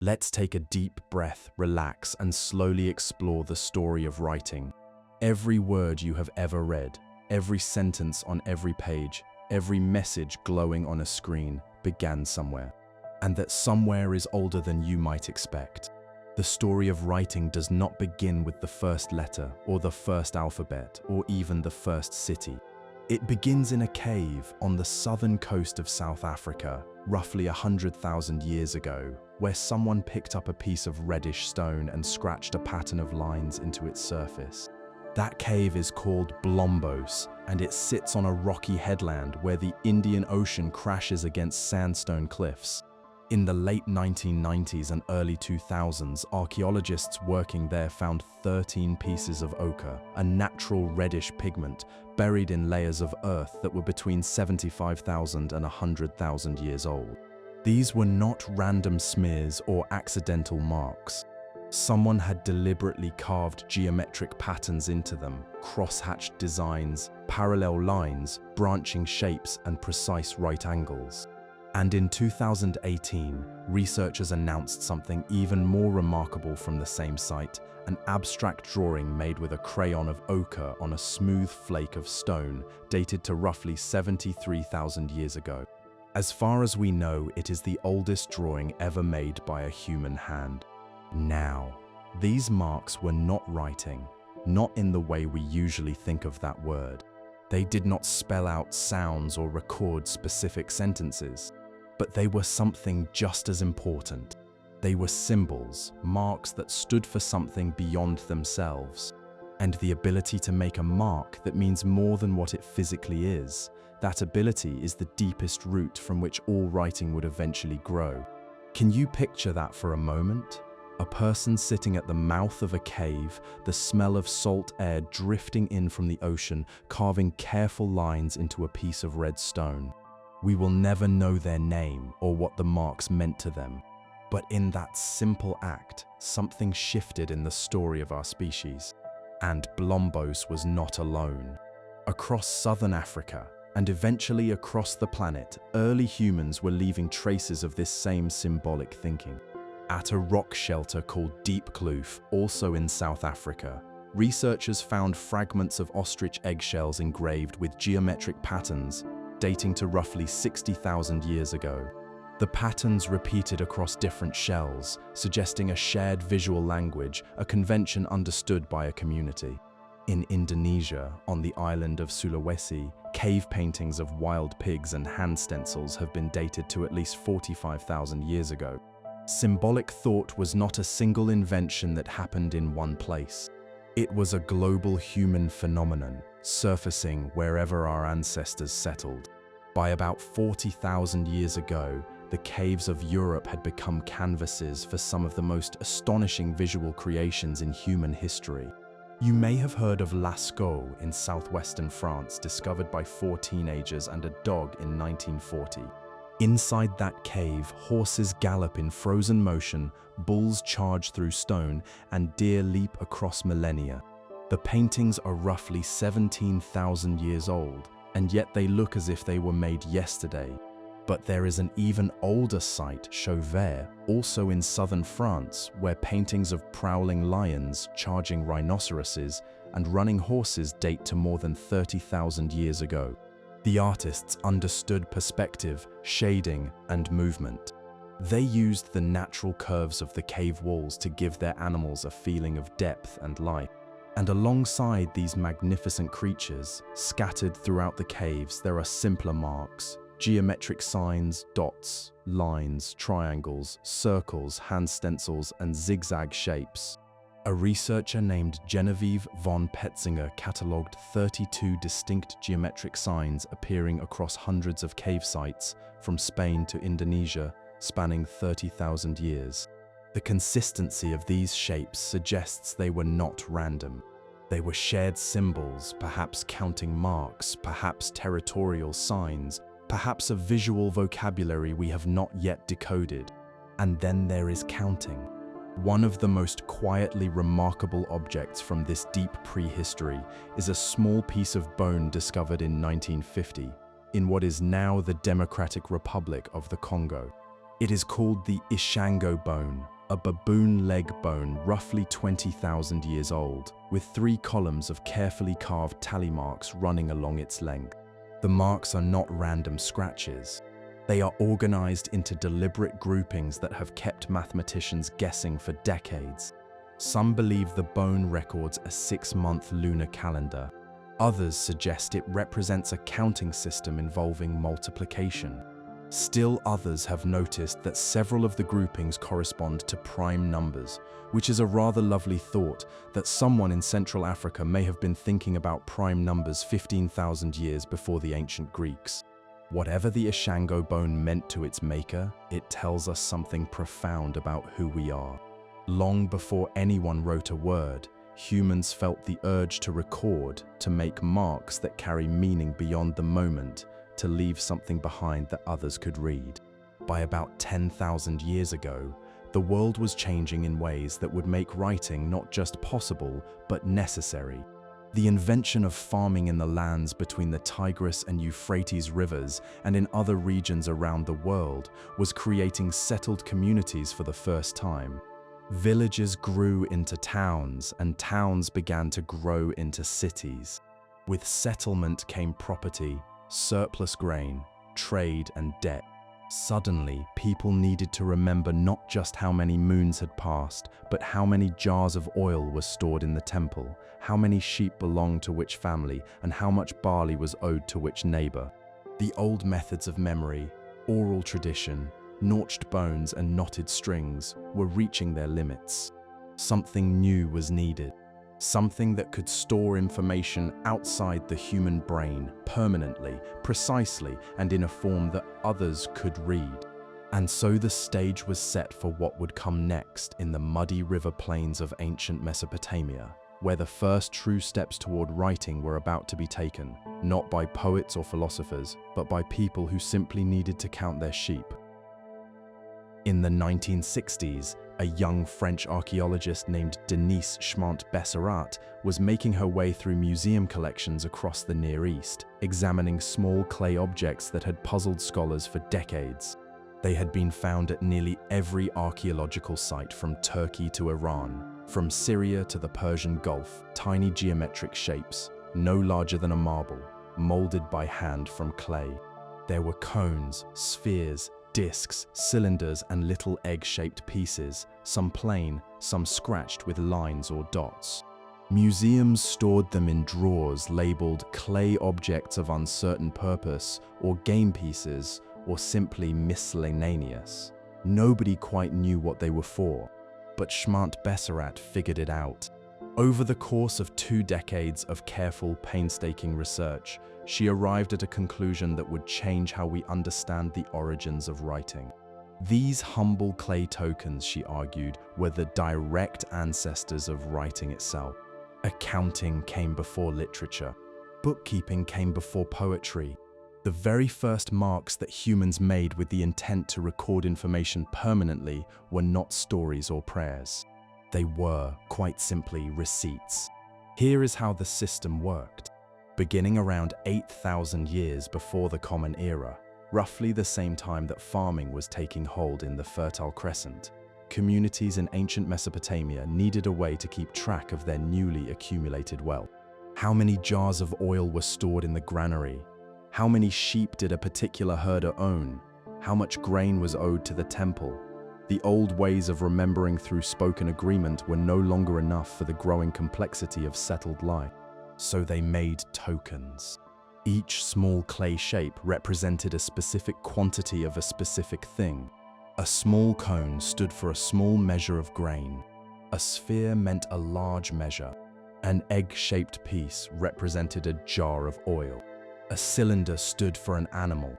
Let's take a deep breath, relax, and slowly explore the story of writing. Every word you have ever read, every sentence on every page, every message glowing on a screen began somewhere. And that somewhere is older than you might expect. The story of writing does not begin with the first letter, or the first alphabet, or even the first city. It begins in a cave on the southern coast of South Africa, roughly 100,000 years ago, where someone picked up a piece of reddish stone and scratched a pattern of lines into its surface. That cave is called Blombos, and it sits on a rocky headland where the Indian Ocean crashes against sandstone cliffs. In the late 1990s and early 2000s, archaeologists working there found 13 pieces of ochre, a natural reddish pigment, buried in layers of earth that were between 75,000 and 100,000 years old. These were not random smears or accidental marks. Someone had deliberately carved geometric patterns into them, cross-hatched designs, parallel lines, branching shapes, and precise right angles. And in 2018, researchers announced something even more remarkable from the same site, an abstract drawing made with a crayon of ochre on a smooth flake of stone, dated to roughly 73,000 years ago. As far as we know, it is the oldest drawing ever made by a human hand. Now, these marks were not writing, not in the way we usually think of that word. They did not spell out sounds or record specific sentences, but they were something just as important. They were symbols, marks that stood for something beyond themselves. And the ability to make a mark that means more than what it physically is, that ability is the deepest root from which all writing would eventually grow. Can you picture that for a moment? A person sitting at the mouth of a cave, the smell of salt air drifting in from the ocean, carving careful lines into a piece of red stone. We will never know their name or what the marks meant to them. But in that simple act, something shifted in the story of our species. And Blombos was not alone. Across southern Africa, and eventually across the planet, early humans were leaving traces of this same symbolic thinking. At a rock shelter called Deep Kloof, also in South Africa, researchers found fragments of ostrich eggshells engraved with geometric patterns dating to roughly 60,000 years ago. The patterns repeated across different shells, suggesting a shared visual language, a convention understood by a community. In Indonesia, on the island of Sulawesi, cave paintings of wild pigs and hand stencils have been dated to at least 45,000 years ago. Symbolic thought was not a single invention that happened in one place. It was a global human phenomenon, surfacing wherever our ancestors settled. By about 40,000 years ago, the caves of Europe had become canvases for some of the most astonishing visual creations in human history. You may have heard of Lascaux in southwestern France, discovered by 4 teenagers and a dog in 1940. Inside that cave, horses gallop in frozen motion, bulls charge through stone, and deer leap across millennia. The paintings are roughly 17,000 years old, and yet they look as if they were made yesterday. But there is an even older site, Chauvet, also in southern France, where paintings of prowling lions, charging rhinoceroses, and running horses date to more than 30,000 years ago. The artists understood perspective, shading, and movement. They used the natural curves of the cave walls to give their animals a feeling of depth and life. And alongside these magnificent creatures, scattered throughout the caves, there are simpler marks, geometric signs, dots, lines, triangles, circles, hand stencils, and zigzag shapes. A researcher named Genevieve von Petzinger catalogued 32 distinct geometric signs appearing across hundreds of cave sites, from Spain to Indonesia, spanning 30,000 years. The consistency of these shapes suggests they were not random. They were shared symbols, perhaps counting marks, perhaps territorial signs, perhaps a visual vocabulary we have not yet decoded. And then there is counting. One of the most quietly remarkable objects from this deep prehistory is a small piece of bone discovered in 1950 in what is now the Democratic Republic of the Congo. It is called the Ishango bone, a baboon leg bone roughly 20,000 years old, with 3 columns of carefully carved tally marks running along its length. The marks are not random scratches. They are organized into deliberate groupings that have kept mathematicians guessing for decades. Some believe the bone records a 6-month lunar calendar. Others suggest it represents a counting system involving multiplication. Still others have noticed that several of the groupings correspond to prime numbers, which is a rather lovely thought that someone in Central Africa may have been thinking about prime numbers 15,000 years before the ancient Greeks. Whatever the Ishango bone meant to its maker, it tells us something profound about who we are. Long before anyone wrote a word, humans felt the urge to record, to make marks that carry meaning beyond the moment, to leave something behind that others could read. By about 10,000 years ago, the world was changing in ways that would make writing not just possible, but necessary. The invention of farming in the lands between the Tigris and Euphrates rivers and in other regions around the world was creating settled communities for the first time. Villages grew into towns, and towns began to grow into cities. With settlement came property, surplus grain, trade, and debt. Suddenly, people needed to remember not just how many moons had passed, but how many jars of oil were stored in the temple, how many sheep belonged to which family, and how much barley was owed to which neighbor. The old methods of memory, oral tradition, notched bones, and knotted strings were reaching their limits. Something new was needed. Something that could store information outside the human brain permanently, precisely, and in a form that others could read. And so the stage was set for what would come next in the muddy river plains of ancient Mesopotamia, where the first true steps toward writing were about to be taken, not by poets or philosophers, but by people who simply needed to count their sheep. In the 1960s, a young French archaeologist named Denise Schmant-Besserat was making her way through museum collections across the Near East, examining small clay objects that had puzzled scholars for decades. They had been found at nearly every archaeological site from Turkey to Iran, from Syria to the Persian Gulf, tiny geometric shapes, no larger than a marble, molded by hand from clay. There were cones, spheres, discs, cylinders, and little egg-shaped pieces, some plain, some scratched with lines or dots. Museums stored them in drawers labeled clay objects of uncertain purpose, or game pieces, or simply miscellaneous. Nobody quite knew what they were for, but Schmant-Besserat figured it out. Over the course of 2 decades of careful, painstaking research, she arrived at a conclusion that would change how we understand the origins of writing. These humble clay tokens, she argued, were the direct ancestors of writing itself. Accounting came before literature. Bookkeeping came before poetry. The very first marks that humans made with the intent to record information permanently were not stories or prayers. They were, quite simply, receipts. Here is how the system worked. Beginning around 8,000 years before the Common Era, roughly the same time that farming was taking hold in the Fertile Crescent, communities in ancient Mesopotamia needed a way to keep track of their newly accumulated wealth. How many jars of oil were stored in the granary? How many sheep did a particular herder own? How much grain was owed to the temple? The old ways of remembering through spoken agreement were no longer enough for the growing complexity of settled life. So they made tokens. Each small clay shape represented a specific quantity of a specific thing. A small cone stood for a small measure of grain. A sphere meant a large measure. An egg-shaped piece represented a jar of oil. A cylinder stood for an animal.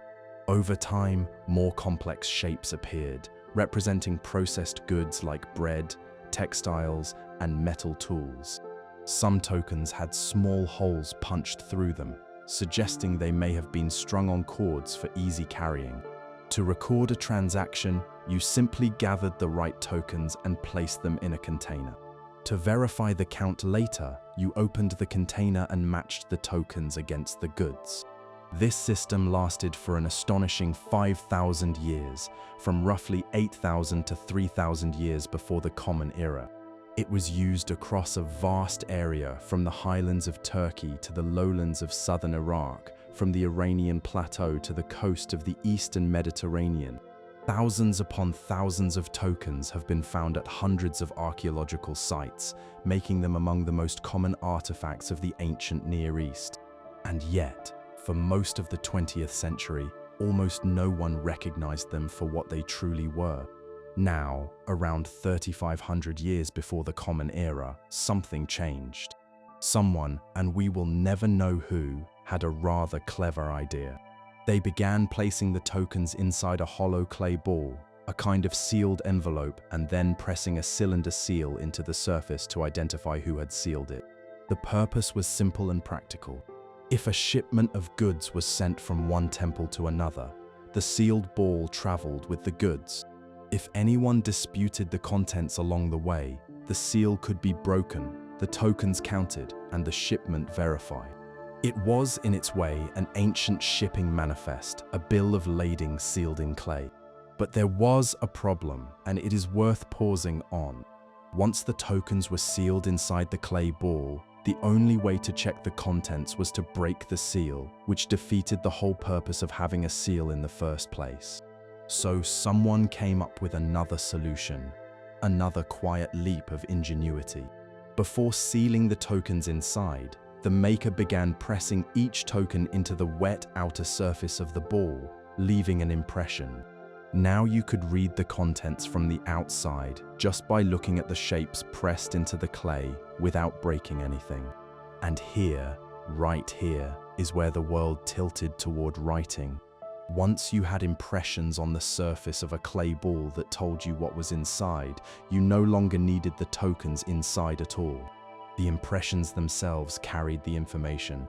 Over time, more complex shapes appeared, representing processed goods like bread, textiles, and metal tools. Some tokens had small holes punched through them, suggesting they may have been strung on cords for easy carrying. To record a transaction, you simply gathered the right tokens and placed them in a container. To verify the count later, you opened the container and matched the tokens against the goods. This system lasted for an astonishing 5,000 years, from roughly 8,000 to 3,000 years before the Common Era. It was used across a vast area from the highlands of Turkey to the lowlands of southern Iraq, from the Iranian plateau to the coast of the eastern Mediterranean. Thousands upon thousands of tokens have been found at hundreds of archaeological sites, making them among the most common artifacts of the ancient Near East. And yet, for most of the 20th century, almost no one recognized them for what they truly were. Now, around 3,500 years before the Common Era, something changed. Someone, and we will never know who, had a rather clever idea. They began placing the tokens inside a hollow clay ball, a kind of sealed envelope, and then pressing a cylinder seal into the surface to identify who had sealed it. The purpose was simple and practical. If a shipment of goods was sent from one temple to another, the sealed ball traveled with the goods. If anyone disputed the contents along the way, the seal could be broken, the tokens counted, and the shipment verified. It was, in its way, an ancient shipping manifest, a bill of lading sealed in clay. But there was a problem, and it is worth pausing on. Once the tokens were sealed inside the clay ball, the only way to check the contents was to break the seal, which defeated the whole purpose of having a seal in the first place. So someone came up with another solution, another quiet leap of ingenuity. Before sealing the tokens inside, the maker began pressing each token into the wet outer surface of the ball, leaving an impression. Now you could read the contents from the outside just by looking at the shapes pressed into the clay without breaking anything. And here, right here, is where the world tilted toward writing. Once you had impressions on the surface of a clay ball that told you what was inside, you no longer needed the tokens inside at all. The impressions themselves carried the information.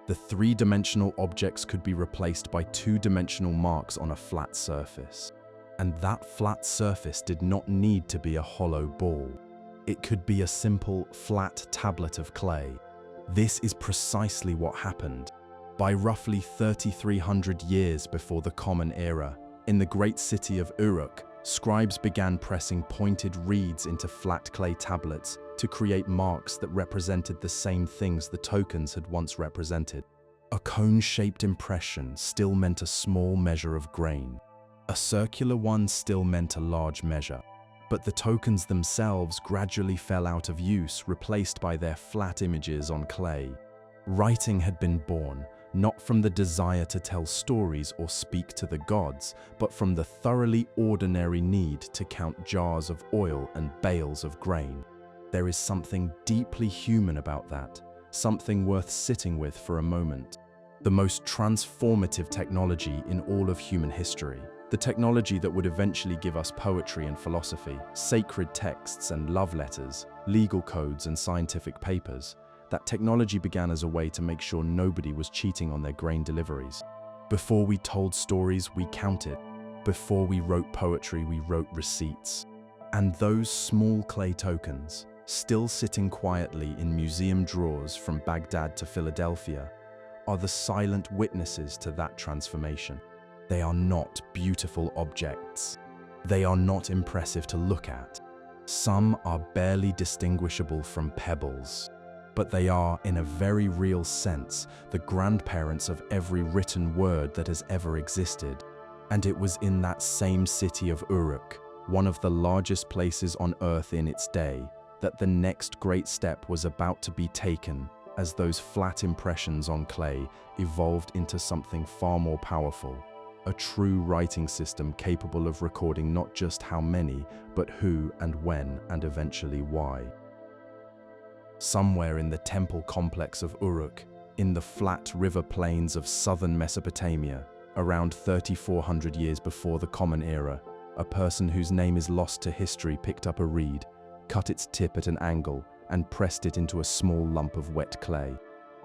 The three-dimensional objects could be replaced by two-dimensional marks on a flat surface. And that flat surface did not need to be a hollow ball. It could be a simple, flat tablet of clay. This is precisely what happened. By roughly 3,300 years before the Common Era, in the great city of Uruk, scribes began pressing pointed reeds into flat clay tablets to create marks that represented the same things the tokens had once represented. A cone-shaped impression still meant a small measure of grain. A circular one still meant a large measure. But the tokens themselves gradually fell out of use, replaced by their flat images on clay. Writing had been born, not from the desire to tell stories or speak to the gods, but from the thoroughly ordinary need to count jars of oil and bales of grain. There is something deeply human about that, something worth sitting with for a moment. The most transformative technology in all of human history, the technology that would eventually give us poetry and philosophy, sacred texts and love letters, legal codes and scientific papers. That technology began as a way to make sure nobody was cheating on their grain deliveries. Before we told stories, we counted. Before we wrote poetry, we wrote receipts. And those small clay tokens, still sitting quietly in museum drawers from Baghdad to Philadelphia, are the silent witnesses to that transformation. They are not beautiful objects. They are not impressive to look at. Some are barely distinguishable from pebbles. But they are, in a very real sense, the grandparents of every written word that has ever existed. And it was in that same city of Uruk, one of the largest places on Earth in its day, that the next great step was about to be taken, as those flat impressions on clay evolved into something far more powerful, a true writing system capable of recording not just how many, but who and when and eventually why. Somewhere in the temple complex of Uruk, in the flat river plains of southern Mesopotamia, around 3,400 years before the Common Era, a person whose name is lost to history picked up a reed, cut its tip at an angle, and pressed it into a small lump of wet clay.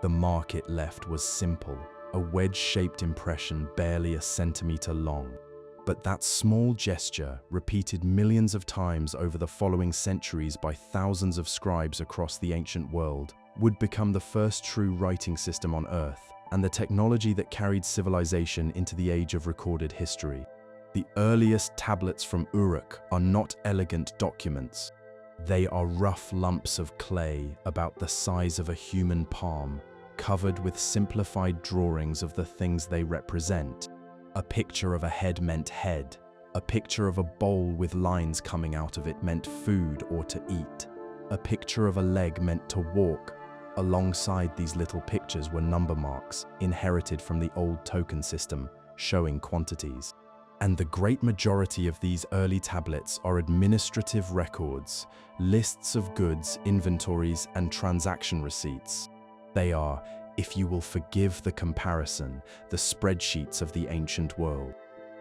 The mark it left was simple, a wedge-shaped impression barely a centimeter long. But that small gesture, repeated millions of times over the following centuries by thousands of scribes across the ancient world, would become the first true writing system on Earth, and the technology that carried civilization into the age of recorded history. The earliest tablets from Uruk are not elegant documents. They are rough lumps of clay about the size of a human palm, covered with simplified drawings of the things they represent. A picture of a head meant head. A picture of a bowl with lines coming out of it meant food or to eat. A picture of a leg meant to walk. Alongside these little pictures were number marks, inherited from the old token system, showing quantities. And the great majority of these early tablets are administrative records, lists of goods, inventories, and transaction receipts. They are, if you will forgive the comparison, the spreadsheets of the ancient world.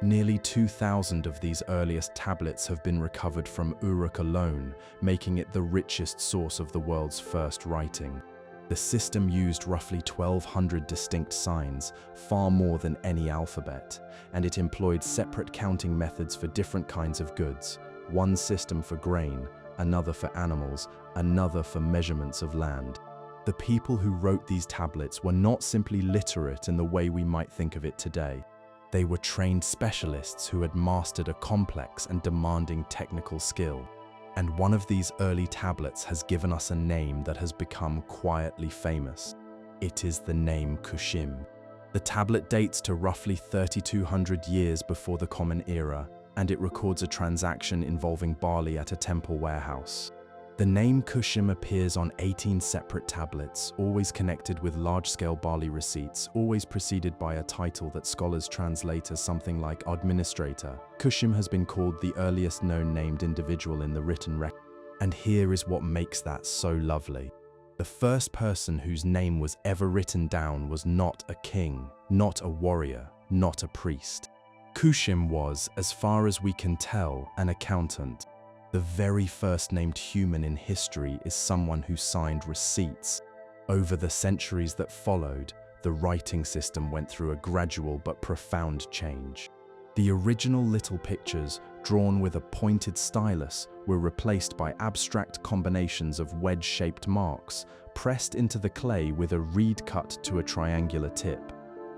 Nearly 2,000 of these earliest tablets have been recovered from Uruk alone, making it the richest source of the world's first writing. The system used roughly 1,200 distinct signs, far more than any alphabet, and it employed separate counting methods for different kinds of goods, one system for grain, another for animals, another for measurements of land. The people who wrote these tablets were not simply literate in the way we might think of it today. They were trained specialists who had mastered a complex and demanding technical skill. And one of these early tablets has given us a name that has become quietly famous. It is the name Kushim. The tablet dates to roughly 3,200 years before the Common Era, and it records a transaction involving barley at a temple warehouse. The name Kushim appears on 18 separate tablets, always connected with large-scale barley receipts, always preceded by a title that scholars translate as something like administrator. Kushim has been called the earliest known named individual in the written record. And here is what makes that so lovely. The first person whose name was ever written down was not a king, not a warrior, not a priest. Kushim was, as far as we can tell, an accountant. The very first named human in history is someone who signed receipts. Over the centuries that followed, the writing system went through a gradual but profound change. The original little pictures, drawn with a pointed stylus, were replaced by abstract combinations of wedge-shaped marks, pressed into the clay with a reed cut to a triangular tip.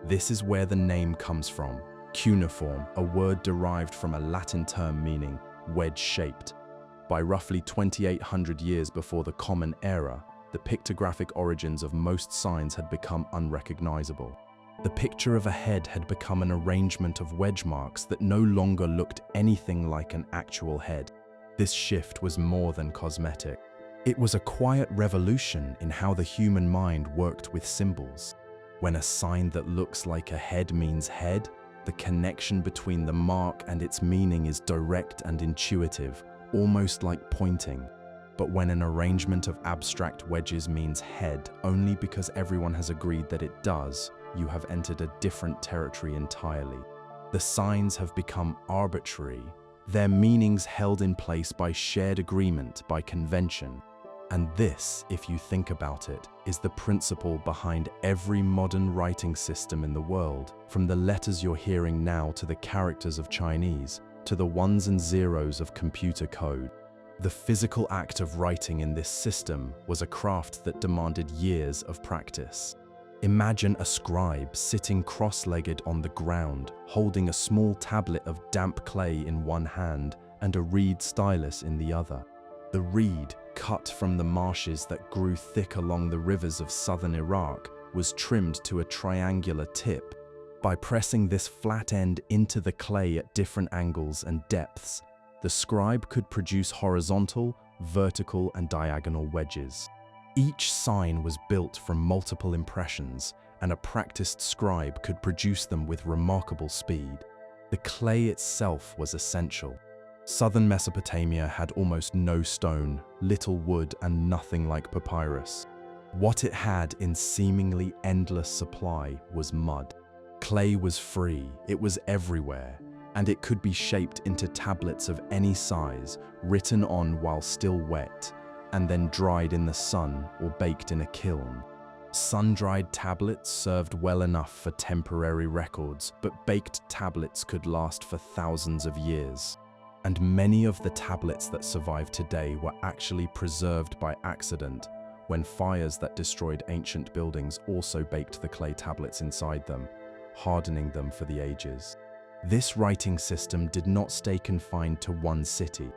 This is where the name comes from, cuneiform, a word derived from a Latin term meaning wedge-shaped. By roughly 2,800 years before the Common Era, the pictographic origins of most signs had become unrecognizable. The picture of a head had become an arrangement of wedge marks that no longer looked anything like an actual head. This shift was more than cosmetic. It was a quiet revolution in how the human mind worked with symbols. When a sign that looks like a head means head, the connection between the mark and its meaning is direct and intuitive, almost like pointing. But when an arrangement of abstract wedges means head only because everyone has agreed that it does, you have entered a different territory entirely. The signs have become arbitrary, their meanings held in place by shared agreement, by convention. And this, if you think about it, is the principle behind every modern writing system in the world, from the letters you're hearing now to the characters of Chinese, to the ones and zeros of computer code. The physical act of writing in this system was a craft that demanded years of practice. Imagine a scribe sitting cross-legged on the ground, holding a small tablet of damp clay in one hand and a reed stylus in the other. The reed, cut from the marshes that grew thick along the rivers of southern Iraq, was trimmed to a triangular tip. By pressing this flat end into the clay at different angles and depths, the scribe could produce horizontal, vertical, and diagonal wedges. Each sign was built from multiple impressions, and a practiced scribe could produce them with remarkable speed. The clay itself was essential. Southern Mesopotamia had almost no stone, little wood, and nothing like papyrus. What it had in seemingly endless supply was mud. Clay was free, it was everywhere, and it could be shaped into tablets of any size, written on while still wet, and then dried in the sun or baked in a kiln. Sun-dried tablets served well enough for temporary records, but baked tablets could last for thousands of years. And many of the tablets that survive today were actually preserved by accident, when fires that destroyed ancient buildings also baked the clay tablets inside them, hardening them for the ages. This writing system did not stay confined to one city.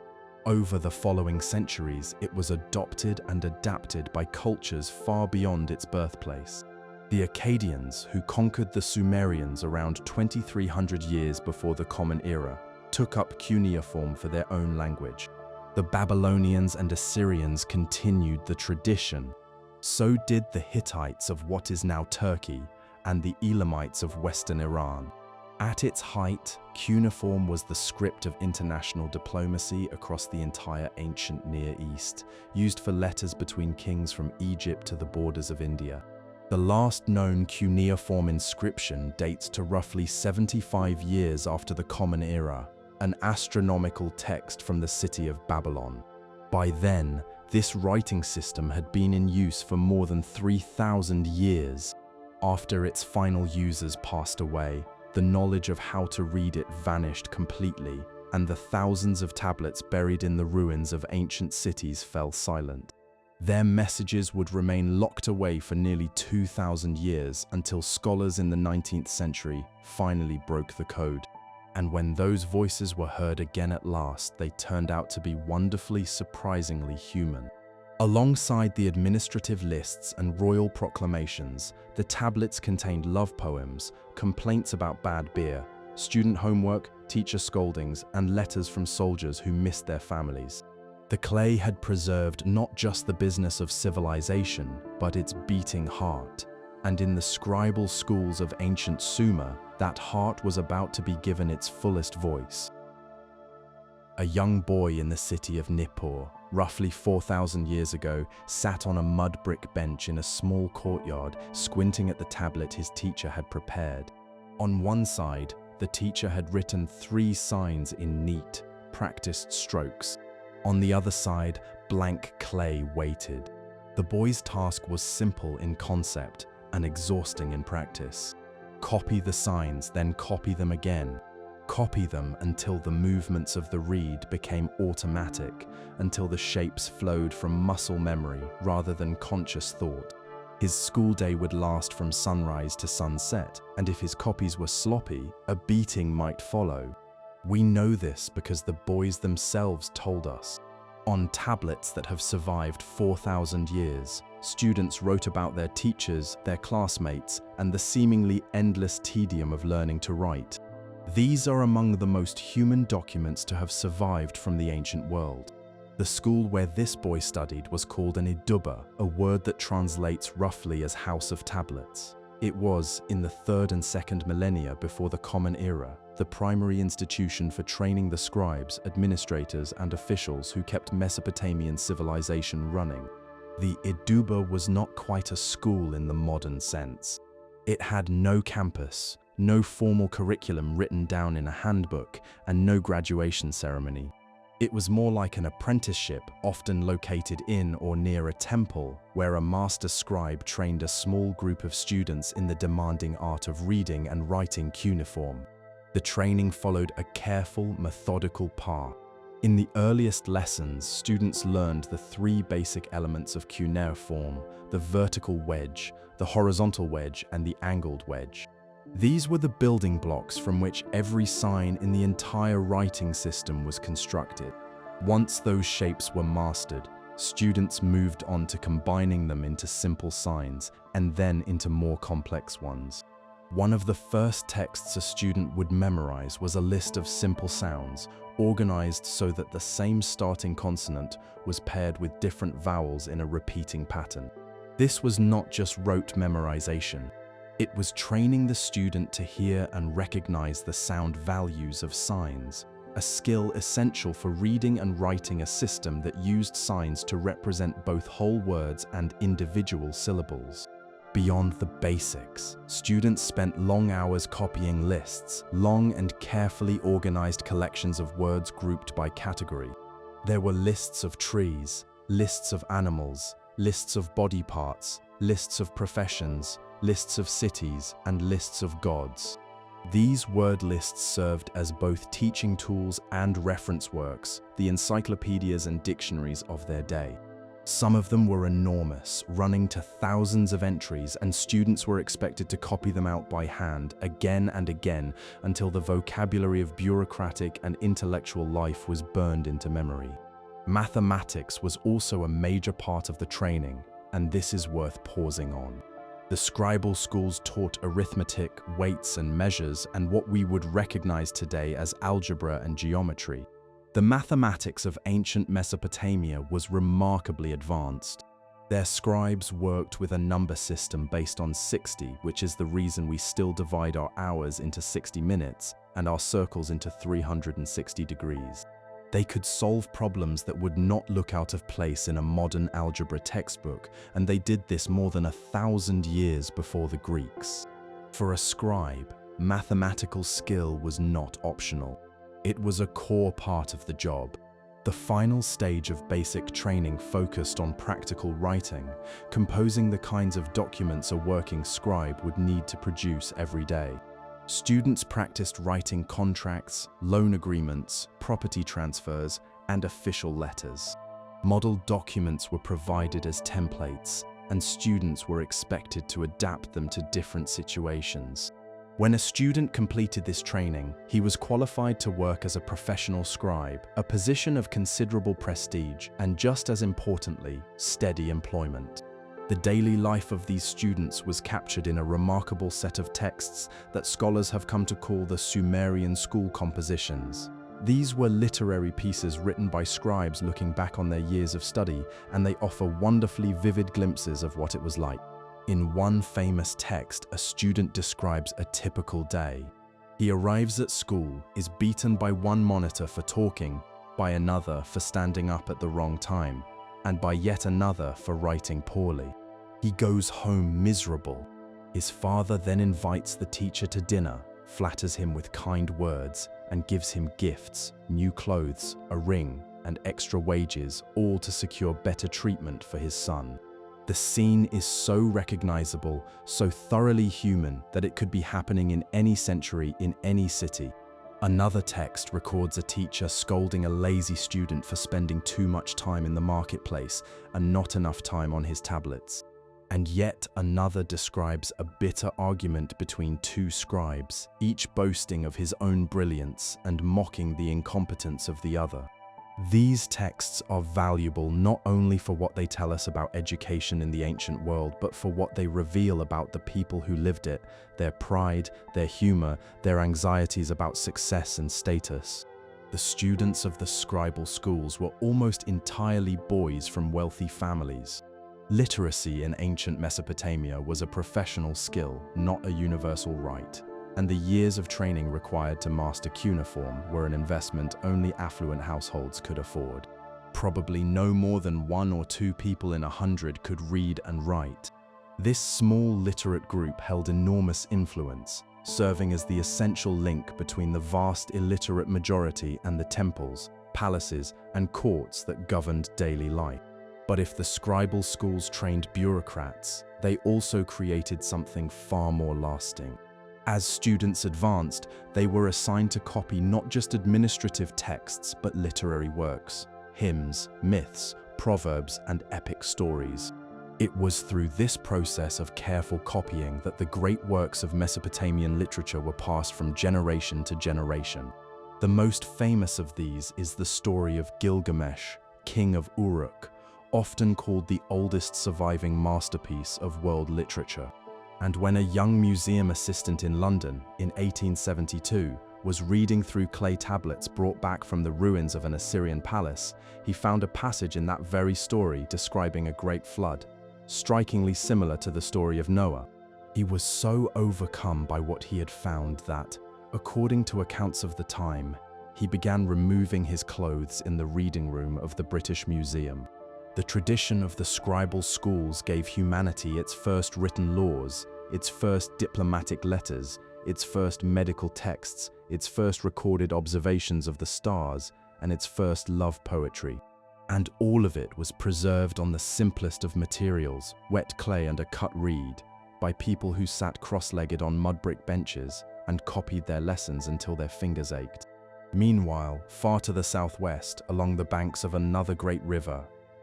Over the following centuries, it was adopted and adapted by cultures far beyond its birthplace. The Akkadians, who conquered the Sumerians around 2300 years before the Common Era, took up cuneiform for their own language. The Babylonians and Assyrians continued the tradition. So did the Hittites of what is now Turkey and the Elamites of Western Iran. At its height, cuneiform was the script of international diplomacy across the entire ancient Near East, used for letters between kings from Egypt to the borders of India. The last known cuneiform inscription dates to roughly 75 years after the Common Era, an astronomical text from the city of Babylon. By then, this writing system had been in use for more than 3,000 years. After its final users passed away, the knowledge of how to read it vanished completely, and the thousands of tablets buried in the ruins of ancient cities fell silent. Their messages would remain locked away for nearly 2,000 years until scholars in the 19th century finally broke the code. And when those voices were heard again at last, they turned out to be wonderfully, surprisingly human. Alongside the administrative lists and royal proclamations, the tablets contained love poems, complaints about bad beer, student homework, teacher scoldings, and letters from soldiers who missed their families. The clay had preserved not just the business of civilization, but its beating heart. And in the scribal schools of ancient Sumer, that heart was about to be given its fullest voice. A young boy in the city of Nippur, roughly 4,000 years ago, sat on a mud brick bench in a small courtyard, squinting at the tablet his teacher had prepared. On one side, the teacher had written 3 signs in neat, practiced strokes. On the other side, blank clay waited. The boy's task was simple in concept and exhausting in practice. Copy the signs, then copy them again. Copy them until the movements of the reed became automatic, until the shapes flowed from muscle memory rather than conscious thought. His school day would last from sunrise to sunset, and if his copies were sloppy, a beating might follow. We know this because the boys themselves told us. On tablets that have survived 4,000 years, students wrote about their teachers, their classmates, and the seemingly endless tedium of learning to write. These are among the most human documents to have survived from the ancient world. The school where this boy studied was called an Iduba, a word that translates roughly as House of Tablets. It was, in the 3rd and 2nd millennia before the Common Era, the primary institution for training the scribes, administrators, and officials who kept Mesopotamian civilization running. The Iduba was not quite a school in the modern sense. It had no campus, no formal curriculum written down in a handbook, and no graduation ceremony. It was more like an apprenticeship, often located in or near a temple, where a master scribe trained a small group of students in the demanding art of reading and writing cuneiform. The training followed a careful, methodical path. In the earliest lessons, students learned the 3 basic elements of cuneiform: the vertical wedge, the horizontal wedge, and the angled wedge. These were the building blocks from which every sign in the entire writing system was constructed. Once those shapes were mastered, students moved on to combining them into simple signs and then into more complex ones. One of the first texts a student would memorize was a list of simple sounds, organized so that the same starting consonant was paired with different vowels in a repeating pattern. This was not just rote memorization. It was training the student to hear and recognize the sound values of signs, a skill essential for reading and writing a system that used signs to represent both whole words and individual syllables. Beyond the basics, students spent long hours copying lists, long and carefully organized collections of words grouped by category. There were lists of trees, lists of animals, lists of body parts, lists of professions, lists of cities, and lists of gods. These word lists served as both teaching tools and reference works, the encyclopedias and dictionaries of their day. Some of them were enormous, running to thousands of entries, and students were expected to copy them out by hand again and again until the vocabulary of bureaucratic and intellectual life was burned into memory. Mathematics was also a major part of the training, and this is worth pausing on. The Scribal schools taught arithmetic, weights and measures, and what we would recognize today as algebra and geometry. The mathematics of ancient Mesopotamia was remarkably advanced. Their scribes worked with a number system based on 60, which is the reason we still divide our hours into 60 minutes and our circles into 360 degrees. They could solve problems that would not look out of place in a modern algebra textbook, and they did this more than 1,000 years before the Greeks. For a scribe, mathematical skill was not optional. It was a core part of the job. The final stage of basic training focused on practical writing, composing the kinds of documents a working scribe would need to produce every day. Students practiced writing contracts, loan agreements, property transfers, and official letters. Model documents were provided as templates, and students were expected to adapt them to different situations. When a student completed this training, he was qualified to work as a professional scribe, a position of considerable prestige and, just as importantly, steady employment. The daily life of these students was captured in a remarkable set of texts that scholars have come to call the Sumerian school compositions. These were literary pieces written by scribes looking back on their years of study, and they offer wonderfully vivid glimpses of what it was like. In one famous text, a student describes a typical day. He arrives at school, is beaten by one monitor for talking, by another for standing up at the wrong time, and by yet another for writing poorly. He goes home miserable. His father then invites the teacher to dinner, flatters him with kind words, and gives him gifts, new clothes, a ring, and extra wages, all to secure better treatment for his son. The scene is so recognizable, so thoroughly human, that it could be happening in any century, in any city. Another text records a teacher scolding a lazy student for spending too much time in the marketplace and not enough time on his tablets. And yet another describes a bitter argument between two scribes, each boasting of his own brilliance and mocking the incompetence of the other. These texts are valuable not only for what they tell us about education in the ancient world, but for what they reveal about the people who lived it, their pride, their humor, their anxieties about success and status. The students of the scribal schools were almost entirely boys from wealthy families. Literacy in ancient Mesopotamia was a professional skill, not a universal right. And the years of training required to master cuneiform were an investment only affluent households could afford. Probably no more than 1 or 2 people in 100 could read and write. This small literate group held enormous influence, serving as the essential link between the vast illiterate majority and the temples, palaces, and courts that governed daily life. But if the scribal schools trained bureaucrats, they also created something far more lasting. As students advanced, they were assigned to copy not just administrative texts, but literary works, hymns, myths, proverbs, and epic stories. It was through this process of careful copying that the great works of Mesopotamian literature were passed from generation to generation. The most famous of these is the story of Gilgamesh, king of Uruk, often called the oldest surviving masterpiece of world literature. And when a young museum assistant in London, in 1872, was reading through clay tablets brought back from the ruins of an Assyrian palace, he found a passage in that very story describing a great flood, strikingly similar to the story of Noah. He was so overcome by what he had found that, according to accounts of the time, he began removing his clothes in the reading room of the British Museum. The tradition of the scribal schools gave humanity its first written laws, its first diplomatic letters, its first medical texts, its first recorded observations of the stars, and its first love poetry. And all of it was preserved on the simplest of materials, wet clay and a cut reed, by people who sat cross-legged on mud brick benches and copied their lessons until their fingers ached. Meanwhile, far to the southwest, along the banks of another great river,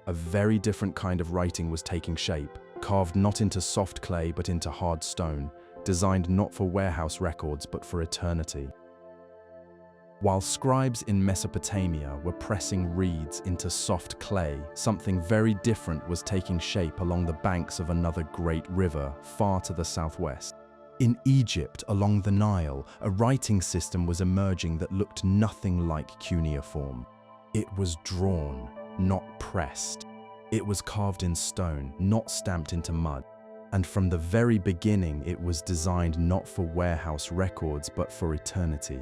a very different kind of writing was taking shape, carved not into soft clay but into hard stone, designed not for warehouse records but for eternity. While scribes in Mesopotamia were pressing reeds into soft clay, something very different was taking shape along the banks of another great river far to the southwest. In Egypt, along the Nile, a writing system was emerging that looked nothing like cuneiform. It was drawn, not pressed. It was carved in stone, not stamped into mud. And from the very beginning, it was designed not for warehouse records, but for eternity.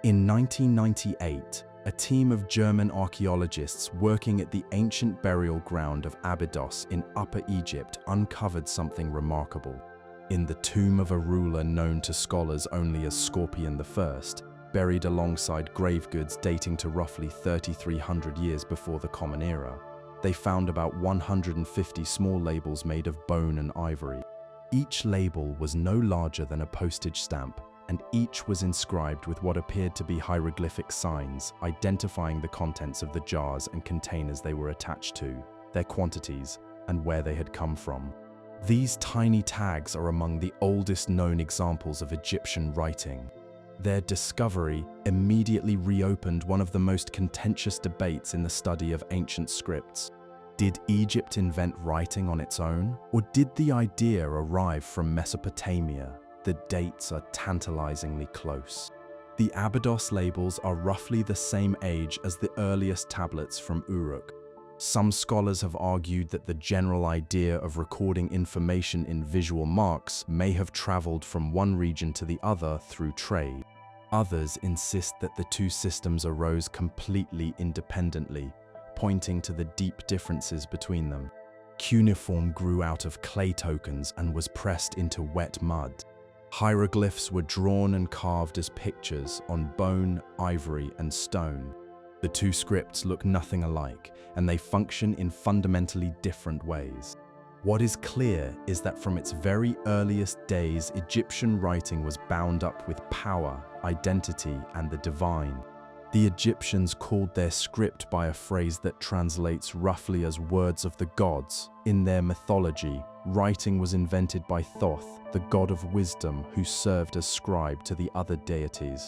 In 1998, a team of German archaeologists working at the ancient burial ground of Abydos in Upper Egypt uncovered something remarkable. In the tomb of a ruler known to scholars only as Scorpion I, buried alongside grave goods dating to roughly 3,300 years before the Common Era, they found about 150 small labels made of bone and ivory. Each label was no larger than a postage stamp, and each was inscribed with what appeared to be hieroglyphic signs identifying the contents of the jars and containers they were attached to, their quantities, and where they had come from. These tiny tags are among the oldest known examples of Egyptian writing. Their discovery immediately reopened one of the most contentious debates in the study of ancient scripts. Did Egypt invent writing on its own, or did the idea arrive from Mesopotamia? The dates are tantalizingly close. The Abydos labels are roughly the same age as the earliest tablets from Uruk. Some scholars have argued that the general idea of recording information in visual marks may have traveled from one region to the other through trade. Others insist that the two systems arose completely independently, pointing to the deep differences between them. Cuneiform grew out of clay tokens and was pressed into wet mud. Hieroglyphs were drawn and carved as pictures on bone, ivory, and stone. The two scripts look nothing alike, and they function in fundamentally different ways. What is clear is that from its very earliest days, Egyptian writing was bound up with power, identity, and the divine. The Egyptians called their script by a phrase that translates roughly as words of the gods. In their mythology, writing was invented by Thoth, the god of wisdom who served as scribe to the other deities.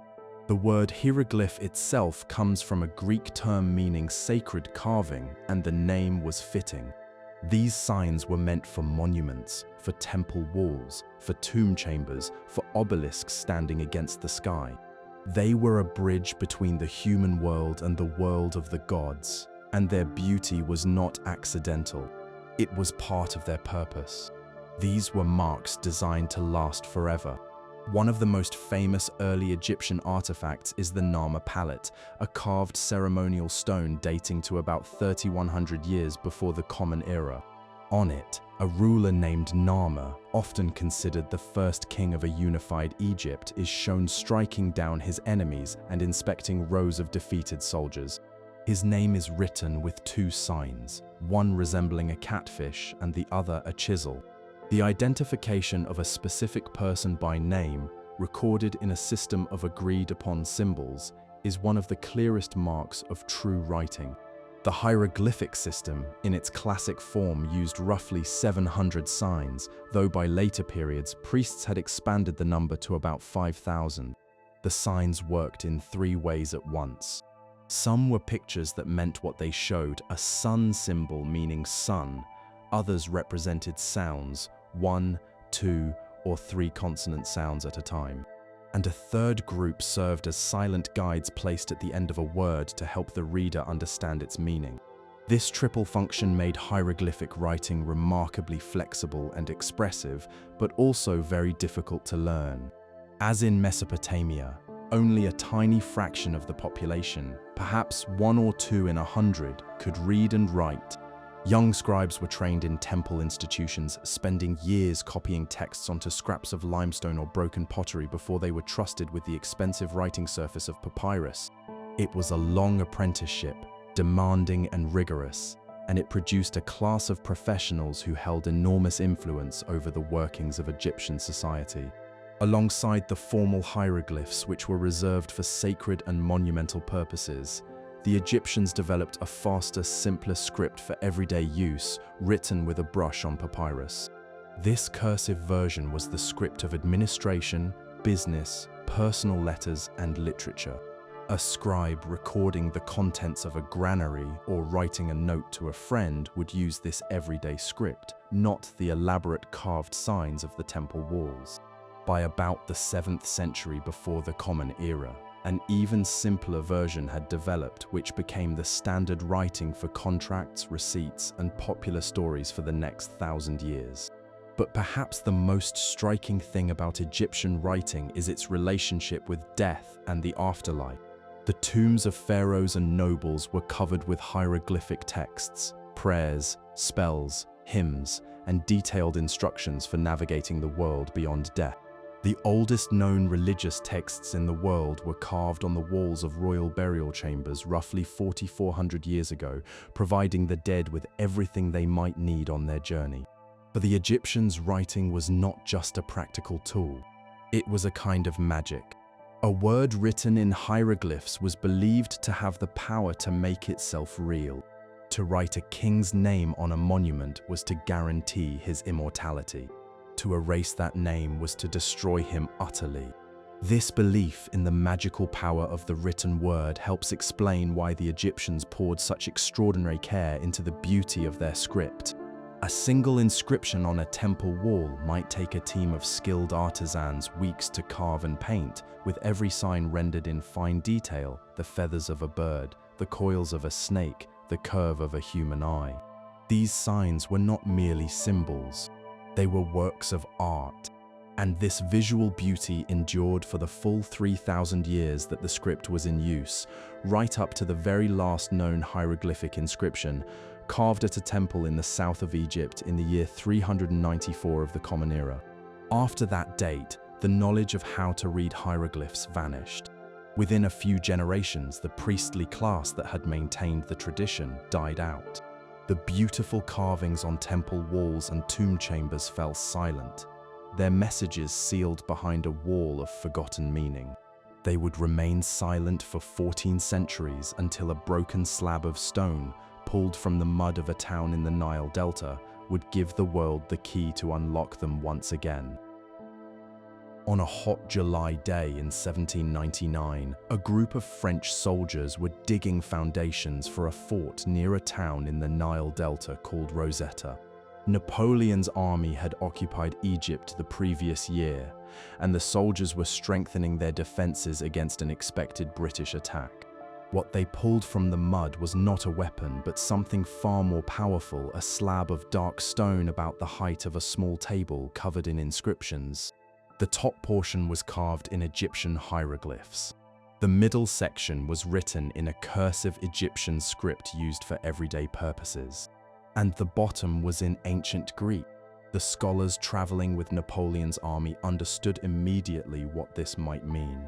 The word hieroglyph itself comes from a Greek term meaning sacred carving, and the name was fitting. These signs were meant for monuments, for temple walls, for tomb chambers, for obelisks standing against the sky. They were a bridge between the human world and the world of the gods, and their beauty was not accidental. It was part of their purpose. These were marks designed to last forever. One of the most famous early Egyptian artifacts is the Nama palette, a carved ceremonial stone dating to about 3,100 years before the Common Era. On it, a ruler named Nama, often considered the first king of a unified Egypt, is shown striking down his enemies and inspecting rows of defeated soldiers. His name is written with two signs, one resembling a catfish and the other a chisel. The identification of a specific person by name, recorded in a system of agreed-upon symbols, is one of the clearest marks of true writing. The hieroglyphic system, in its classic form, used roughly 700 signs, though by later periods, priests had expanded the number to about 5,000. The signs worked in three ways at once. Some were pictures that meant what they showed, a sun symbol meaning sun. Others represented sounds, 1, 2, or 3 consonant sounds at a time. And a third group served as silent guides placed at the end of a word to help the reader understand its meaning. This triple function made hieroglyphic writing remarkably flexible and expressive, but also very difficult to learn. As in Mesopotamia, only a tiny fraction of the population, perhaps 1 or 2 in 100, could read and write. Young scribes were trained in temple institutions, spending years copying texts onto scraps of limestone or broken pottery before they were trusted with the expensive writing surface of papyrus. It was a long apprenticeship, demanding and rigorous, and it produced a class of professionals who held enormous influence over the workings of Egyptian society. Alongside the formal hieroglyphs, which were reserved for sacred and monumental purposes, the Egyptians developed a faster, simpler script for everyday use, written with a brush on papyrus. This cursive version was the script of administration, business, personal letters, and literature. A scribe recording the contents of a granary or writing a note to a friend would use this everyday script, not the elaborate carved signs of the temple walls. By about the 7th century before the Common Era, an even simpler version had developed, which became the standard writing for contracts, receipts, and popular stories for the next 1,000 years. But perhaps the most striking thing about Egyptian writing is its relationship with death and the afterlife. The tombs of pharaohs and nobles were covered with hieroglyphic texts, prayers, spells, hymns, and detailed instructions for navigating the world beyond death. The oldest known religious texts in the world were carved on the walls of royal burial chambers roughly 4,400 years ago, providing the dead with everything they might need on their journey. For the Egyptians, writing was not just a practical tool. It was a kind of magic. A word written in hieroglyphs was believed to have the power to make itself real. To write a king's name on a monument was to guarantee his immortality. To erase that name was to destroy him utterly. This belief in the magical power of the written word helps explain why the Egyptians poured such extraordinary care into the beauty of their script. A single inscription on a temple wall might take a team of skilled artisans weeks to carve and paint, with every sign rendered in fine detail: the feathers of a bird, the coils of a snake, the curve of a human eye. These signs were not merely symbols. They were works of art. And this visual beauty endured for the full 3,000 years that the script was in use, right up to the very last known hieroglyphic inscription, carved at a temple in the south of Egypt in the year 394 of the Common Era. After that date, the knowledge of how to read hieroglyphs vanished. Within a few generations, the priestly class that had maintained the tradition died out. The beautiful carvings on temple walls and tomb chambers fell silent, their messages sealed behind a wall of forgotten meaning. They would remain silent for 14 centuries until a broken slab of stone, pulled from the mud of a town in the Nile Delta, would give the world the key to unlock them once again. On a hot July day in 1799, a group of French soldiers were digging foundations for a fort near a town in the Nile Delta called Rosetta. Napoleon's army had occupied Egypt the previous year, and the soldiers were strengthening their defenses against an expected British attack. What they pulled from the mud was not a weapon, but something far more powerful: a slab of dark stone about the height of a small table covered in inscriptions. The top portion was carved in Egyptian hieroglyphs. The middle section was written in a cursive Egyptian script used for everyday purposes. And the bottom was in ancient Greek. The scholars traveling with Napoleon's army understood immediately what this might mean.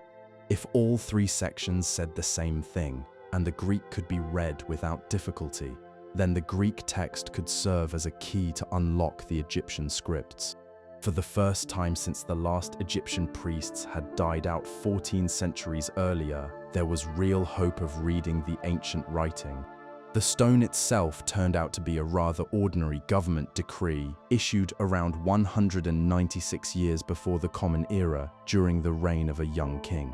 If all three sections said the same thing, and the Greek could be read without difficulty, then the Greek text could serve as a key to unlock the Egyptian scripts. For the first time since the last Egyptian priests had died out 14 centuries earlier, there was real hope of reading the ancient writing. The stone itself turned out to be a rather ordinary government decree issued around 196 years before the Common Era, during the reign of a young king.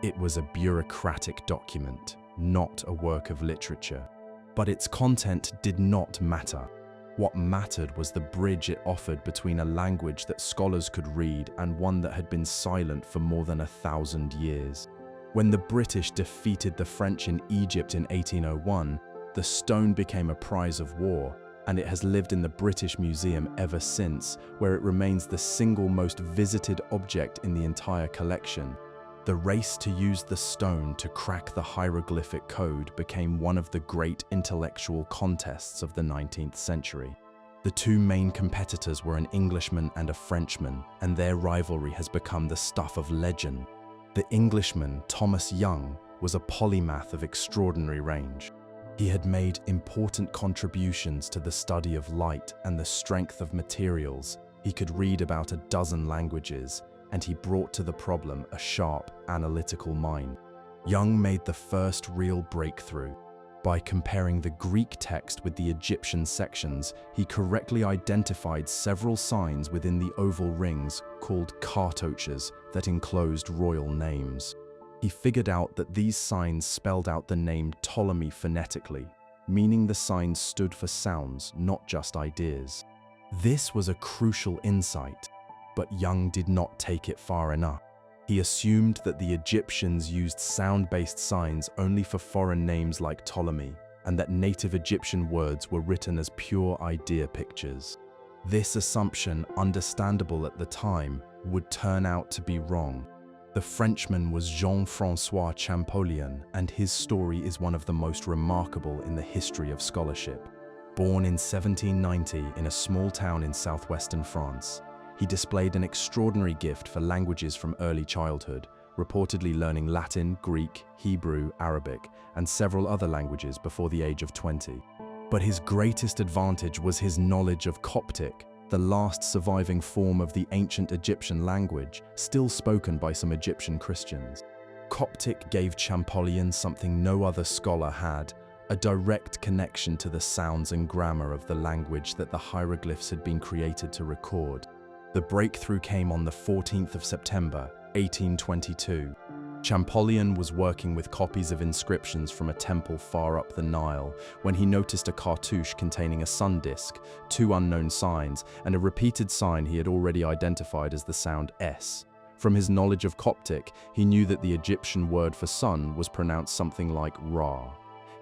It was a bureaucratic document, not a work of literature. But its content did not matter. What mattered was the bridge it offered between a language that scholars could read and one that had been silent for more than 1,000 years. When the British defeated the French in Egypt in 1801, the stone became a prize of war, and it has lived in the British Museum ever since, where it remains the single most visited object in the entire collection. The race to use the stone to crack the hieroglyphic code became one of the great intellectual contests of the 19th century. The two main competitors were an Englishman and a Frenchman, and their rivalry has become the stuff of legend. The Englishman, Thomas Young, was a polymath of extraordinary range. He had made important contributions to the study of light and the strength of materials. He could read about a dozen languages, and he brought to the problem a sharp, analytical mind. Young made the first real breakthrough. By comparing the Greek text with the Egyptian sections, he correctly identified several signs within the oval rings called cartouches that enclosed royal names. He figured out that these signs spelled out the name Ptolemy phonetically, meaning the signs stood for sounds, not just ideas. This was a crucial insight, but Young did not take it far enough. He assumed that the Egyptians used sound-based signs only for foreign names like Ptolemy, and that native Egyptian words were written as pure idea pictures. This assumption, understandable at the time, would turn out to be wrong. The Frenchman was Jean-François Champollion, and his story is one of the most remarkable in the history of scholarship. Born in 1790 in a small town in southwestern France, he displayed an extraordinary gift for languages from early childhood, reportedly learning Latin, Greek, Hebrew, Arabic, and several other languages before the age of 20. But his greatest advantage was his knowledge of Coptic, the last surviving form of the ancient Egyptian language, still spoken by some Egyptian Christians. Coptic gave Champollion something no other scholar had: a direct connection to the sounds and grammar of the language that the hieroglyphs had been created to record. The breakthrough came on the 14th of September, 1822. Champollion was working with copies of inscriptions from a temple far up the Nile when he noticed a cartouche containing a sun disk, 2 unknown signs, and a repeated sign he had already identified as the sound S. From his knowledge of Coptic, he knew that the Egyptian word for sun was pronounced something like Ra.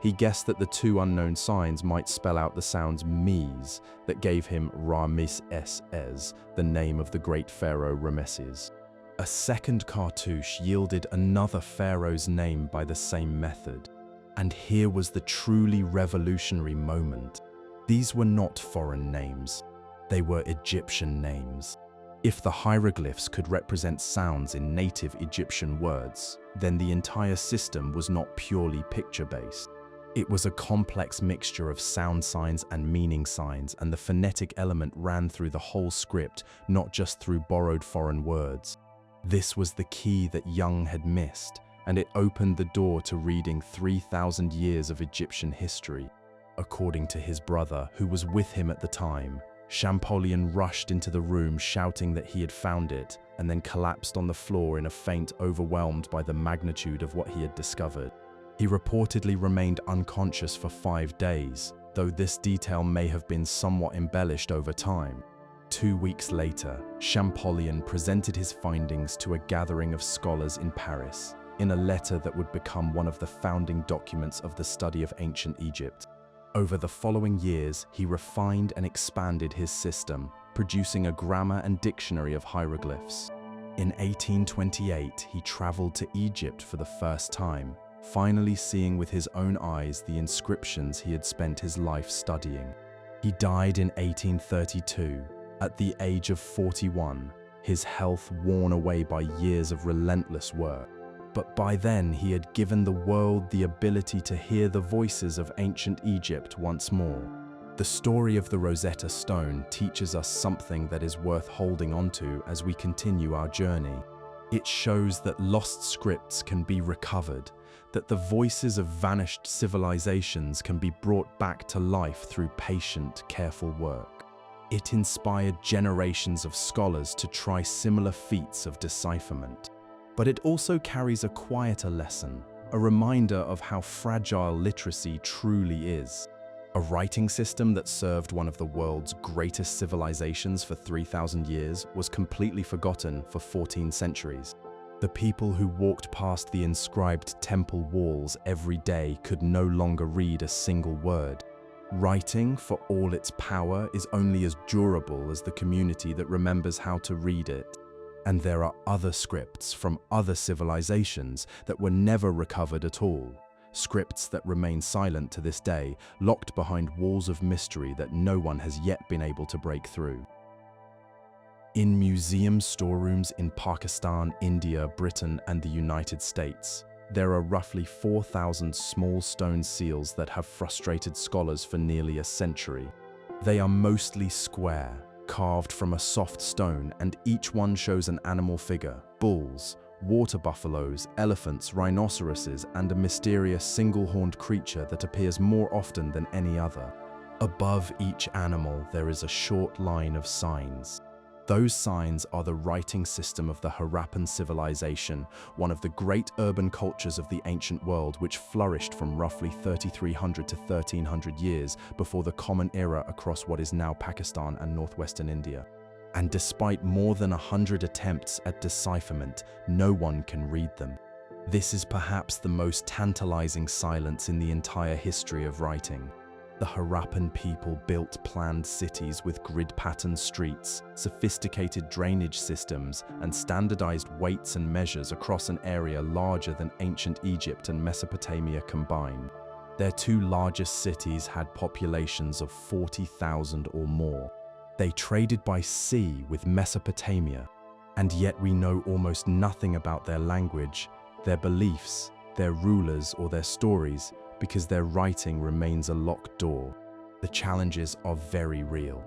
He guessed that the 2 unknown signs might spell out the sounds Mes that gave him Ra-Mis-Es-Ez, the name of the great pharaoh Rameses. A second cartouche yielded another pharaoh's name by the same method. And here was the truly revolutionary moment. These were not foreign names. They were Egyptian names. If the hieroglyphs could represent sounds in native Egyptian words, then the entire system was not purely picture-based. It was a complex mixture of sound signs and meaning signs, and the phonetic element ran through the whole script, not just through borrowed foreign words. This was the key that Young had missed, and it opened the door to reading 3,000 years of Egyptian history. According to his brother, who was with him at the time, Champollion rushed into the room shouting that he had found it, and then collapsed on the floor in a faint, overwhelmed by the magnitude of what he had discovered. He reportedly remained unconscious for 5 days, though this detail may have been somewhat embellished over time. 2 weeks later, Champollion presented his findings to a gathering of scholars in Paris, in a letter that would become one of the founding documents of the study of ancient Egypt. Over the following years, he refined and expanded his system, producing a grammar and dictionary of hieroglyphs. In 1828, he traveled to Egypt for the first time, finally seeing with his own eyes the inscriptions he had spent his life studying. He died in 1832, at the age of 41, his health worn away by years of relentless work. But by then he had given the world the ability to hear the voices of ancient Egypt once more. The story of the Rosetta Stone teaches us something that is worth holding onto as we continue our journey. It shows that lost scripts can be recovered, that the voices of vanished civilizations can be brought back to life through patient, careful work. It inspired generations of scholars to try similar feats of decipherment. But it also carries a quieter lesson, a reminder of how fragile literacy truly is. A writing system that served one of the world's greatest civilizations for 3,000 years was completely forgotten for 14 centuries. The people who walked past the inscribed temple walls every day could no longer read a single word. Writing, for all its power, is only as durable as the community that remembers how to read it. And there are other scripts from other civilizations that were never recovered at all. Scripts that remain silent to this day, locked behind walls of mystery that no one has yet been able to break through. In museum storerooms in Pakistan, India, Britain, and the United States, there are roughly 4,000 small stone seals that have frustrated scholars for nearly a century. They are mostly square, carved from a soft stone, and each one shows an animal figure, bulls, water buffaloes, elephants, rhinoceroses, and a mysterious single-horned creature that appears more often than any other. Above each animal, there is a short line of signs. Those signs are the writing system of the Harappan civilization, one of the great urban cultures of the ancient world, which flourished from roughly 3,300 to 1,300 years before the Common Era across what is now Pakistan and northwestern India. And despite more than 100 attempts at decipherment, no one can read them. This is perhaps the most tantalizing silence in the entire history of writing. The Harappan people built planned cities with grid-patterned streets, sophisticated drainage systems, and standardized weights and measures across an area larger than ancient Egypt and Mesopotamia combined. Their two largest cities had populations of 40,000 or more. They traded by sea with Mesopotamia, and yet we know almost nothing about their language, their beliefs, their rulers, or their stories, because their writing remains a locked door. The challenges are very real.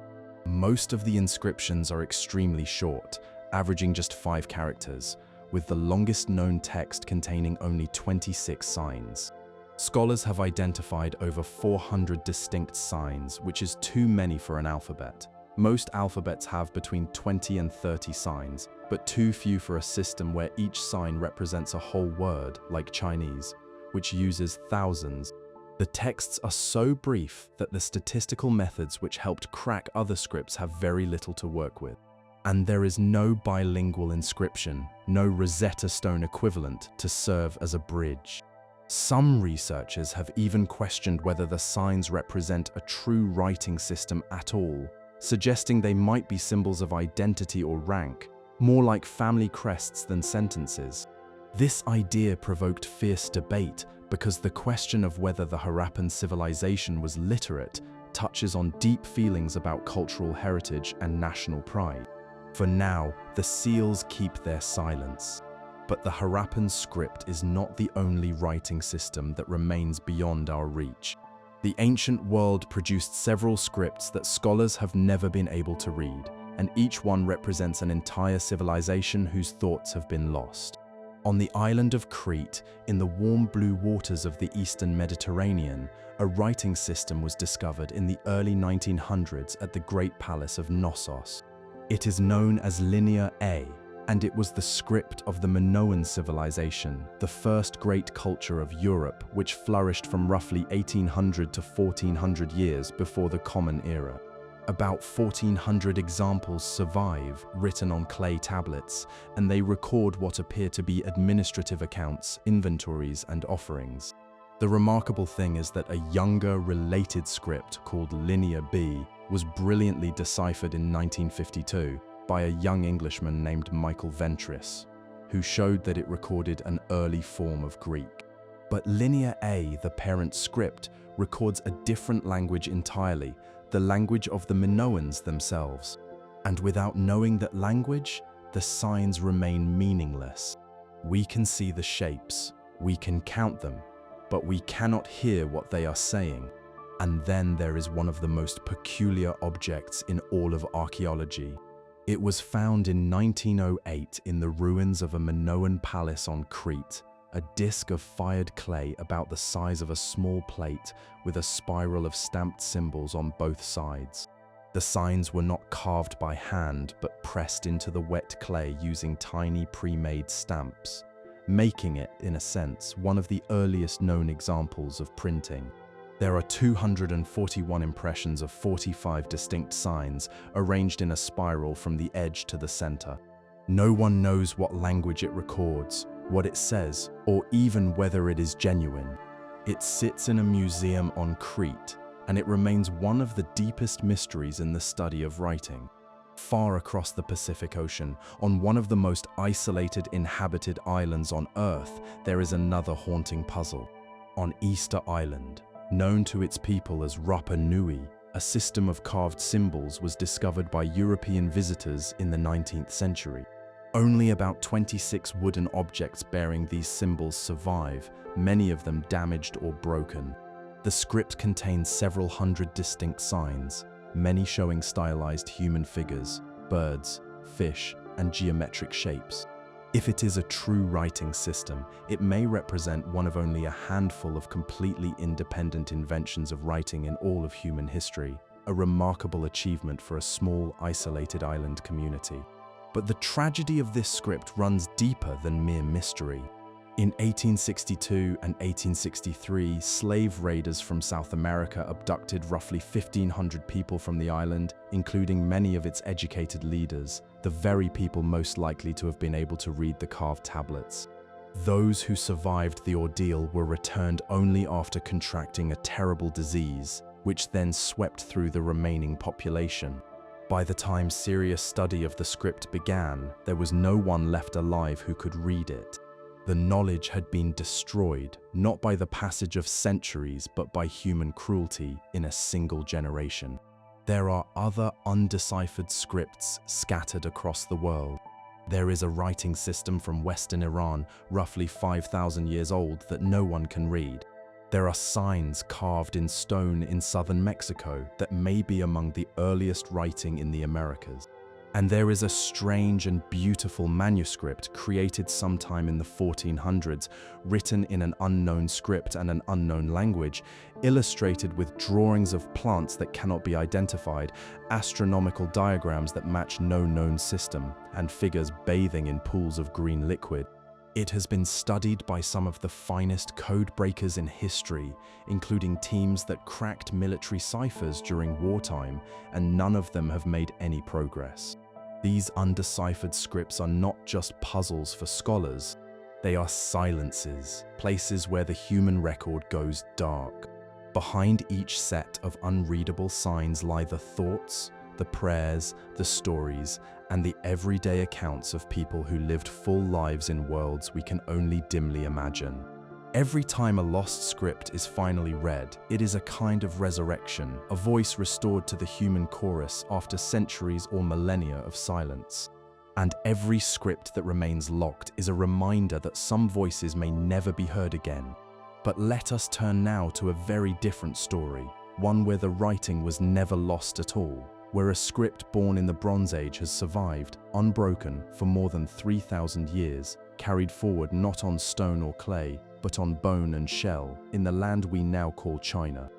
Most of the inscriptions are extremely short, averaging just 5 characters, with the longest known text containing only 26 signs. Scholars have identified over 400 distinct signs, which is too many for an alphabet. Most alphabets have between 20 and 30 signs, but too few for a system where each sign represents a whole word, like Chinese, which uses thousands. The texts are so brief that the statistical methods which helped crack other scripts have very little to work with. And there is no bilingual inscription, no Rosetta Stone equivalent to serve as a bridge. Some researchers have even questioned whether the signs represent a true writing system at all, suggesting they might be symbols of identity or rank, more like family crests than sentences. This idea provoked fierce debate because the question of whether the Harappan civilization was literate touches on deep feelings about cultural heritage and national pride. For now, the seals keep their silence. But the Harappan script is not the only writing system that remains beyond our reach. The ancient world produced several scripts that scholars have never been able to read, and each one represents an entire civilization whose thoughts have been lost. On the island of Crete, in the warm blue waters of the eastern Mediterranean, a writing system was discovered in the early 1900s at the Great Palace of Knossos. It is known as Linear A, and it was the script of the Minoan civilization, the first great culture of Europe, which flourished from roughly 1800 to 1400 years before the Common Era. About 1,400 examples survive, written on clay tablets, and they record what appear to be administrative accounts, inventories, and offerings. The remarkable thing is that a younger, related script called Linear B was brilliantly deciphered in 1952 by a young Englishman named Michael Ventris, who showed that it recorded an early form of Greek. But Linear A, the parent script, records a different language entirely, the language of the Minoans themselves. And without knowing that language, the signs remain meaningless. We can see the shapes, we can count them, but we cannot hear what they are saying. And then there is one of the most peculiar objects in all of archaeology. It was found in 1908 in the ruins of a Minoan palace on Crete, a disc of fired clay about the size of a small plate with a spiral of stamped symbols on both sides. The signs were not carved by hand, but pressed into the wet clay using tiny pre-made stamps, making it, in a sense, one of the earliest known examples of printing. There are 241 impressions of 45 distinct signs arranged in a spiral from the edge to the center. No one knows what language it records, what it says, or even whether it is genuine. It sits in a museum on Crete, and it remains one of the deepest mysteries in the study of writing. Far across the Pacific Ocean, on one of the most isolated inhabited islands on Earth, there is another haunting puzzle. On Easter Island, known to its people as Rapa Nui, a system of carved symbols was discovered by European visitors in the 19th century. Only about 26 wooden objects bearing these symbols survive, many of them damaged or broken. The script contains several hundred distinct signs, many showing stylized human figures, birds, fish, and geometric shapes. If it is a true writing system, it may represent one of only a handful of completely independent inventions of writing in all of human history, a remarkable achievement for a small, isolated island community. But the tragedy of this script runs deeper than mere mystery. In 1862 and 1863, slave raiders from South America abducted roughly 1,500 people from the island, including many of its educated leaders, the very people most likely to have been able to read the carved tablets. Those who survived the ordeal were returned only after contracting a terrible disease, which then swept through the remaining population. By the time serious study of the script began, there was no one left alive who could read it. The knowledge had been destroyed, not by the passage of centuries, but by human cruelty in a single generation. There are other undeciphered scripts scattered across the world. There is a writing system from Western Iran, roughly 5,000 years old, that no one can read. There are signs carved in stone in southern Mexico that may be among the earliest writing in the Americas. And there is a strange and beautiful manuscript created sometime in the 1400s, written in an unknown script and an unknown language, illustrated with drawings of plants that cannot be identified, astronomical diagrams that match no known system, and figures bathing in pools of green liquid. It has been studied by some of the finest code breakers in history, including teams that cracked military ciphers during wartime, and none of them have made any progress. These undeciphered scripts are not just puzzles for scholars, they are silences, places where the human record goes dark. Behind each set of unreadable signs lie the thoughts, the prayers, the stories, and the everyday accounts of people who lived full lives in worlds we can only dimly imagine. Every time a lost script is finally read, it is a kind of resurrection, a voice restored to the human chorus after centuries or millennia of silence. And every script that remains locked is a reminder that some voices may never be heard again. But let us turn now to a very different story, one where the writing was never lost at all, where a script born in the Bronze Age has survived, unbroken, for more than 3,000 years, carried forward not on stone or clay, but on bone and shell, in the land we now call China.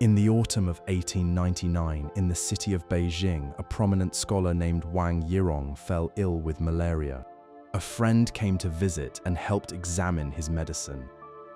In the autumn of 1899, in the city of Beijing, a prominent scholar named Wang Yirong fell ill with malaria. A friend came to visit and helped examine his medicine.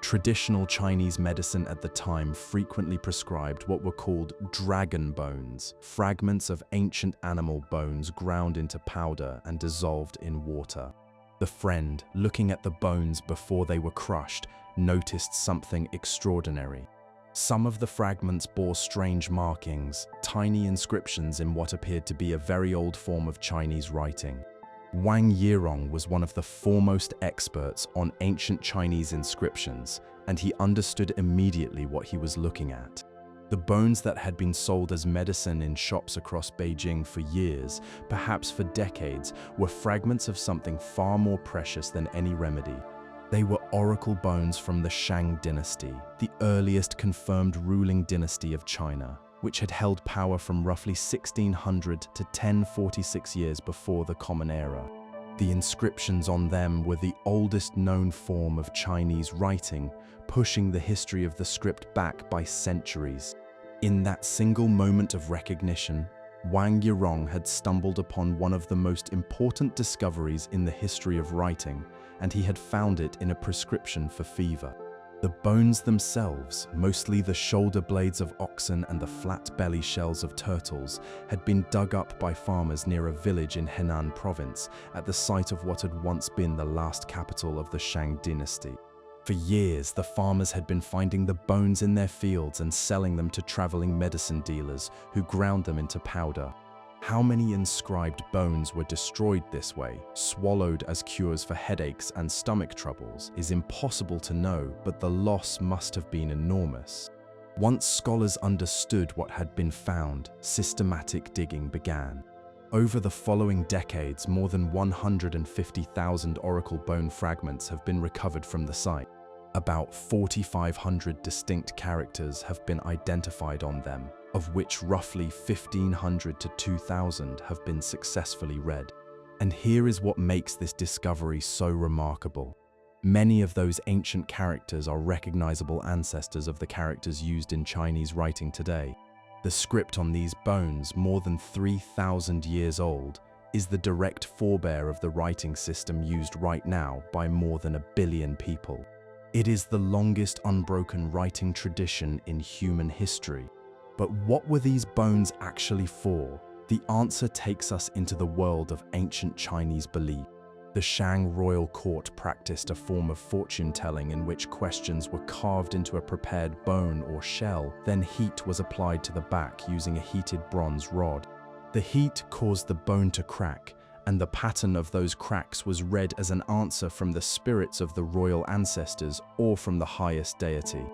Traditional Chinese medicine at the time frequently prescribed what were called dragon bones, fragments of ancient animal bones ground into powder and dissolved in water. The friend, looking at the bones before they were crushed, noticed something extraordinary. Some of the fragments bore strange markings, tiny inscriptions in what appeared to be a very old form of Chinese writing. Wang Yirong was one of the foremost experts on ancient Chinese inscriptions, and he understood immediately what he was looking at. The bones that had been sold as medicine in shops across Beijing for years, perhaps for decades, were fragments of something far more precious than any remedy. They were oracle bones from the Shang dynasty, the earliest confirmed ruling dynasty of China, which had held power from roughly 1600 to 1046 years before the Common Era. The inscriptions on them were the oldest known form of Chinese writing, pushing the history of the script back by centuries. In that single moment of recognition, Wang Yirong had stumbled upon one of the most important discoveries in the history of writing, and he had found it in a prescription for fever. The bones themselves, mostly the shoulder blades of oxen and the flat belly shells of turtles, had been dug up by farmers near a village in Henan province at the site of what had once been the last capital of the Shang dynasty. For years, the farmers had been finding the bones in their fields and selling them to traveling medicine dealers who ground them into powder. How many inscribed bones were destroyed this way, swallowed as cures for headaches and stomach troubles, is impossible to know, but the loss must have been enormous. Once scholars understood what had been found, systematic digging began. Over the following decades, more than 150,000 oracle bone fragments have been recovered from the site. About 4,500 distinct characters have been identified on them, of which roughly 1,500 to 2,000 have been successfully read. And here is what makes this discovery so remarkable. Many of those ancient characters are recognizable ancestors of the characters used in Chinese writing today. The script on these bones, more than 3,000 years old, is the direct forebear of the writing system used right now by more than 1 billion people. It is the longest unbroken writing tradition in human history. But what were these bones actually for? The answer takes us into the world of ancient Chinese belief. The Shang royal court practiced a form of fortune-telling in which questions were carved into a prepared bone or shell, then heat was applied to the back using a heated bronze rod. The heat caused the bone to crack, and the pattern of those cracks was read as an answer from the spirits of the royal ancestors or from the highest deity.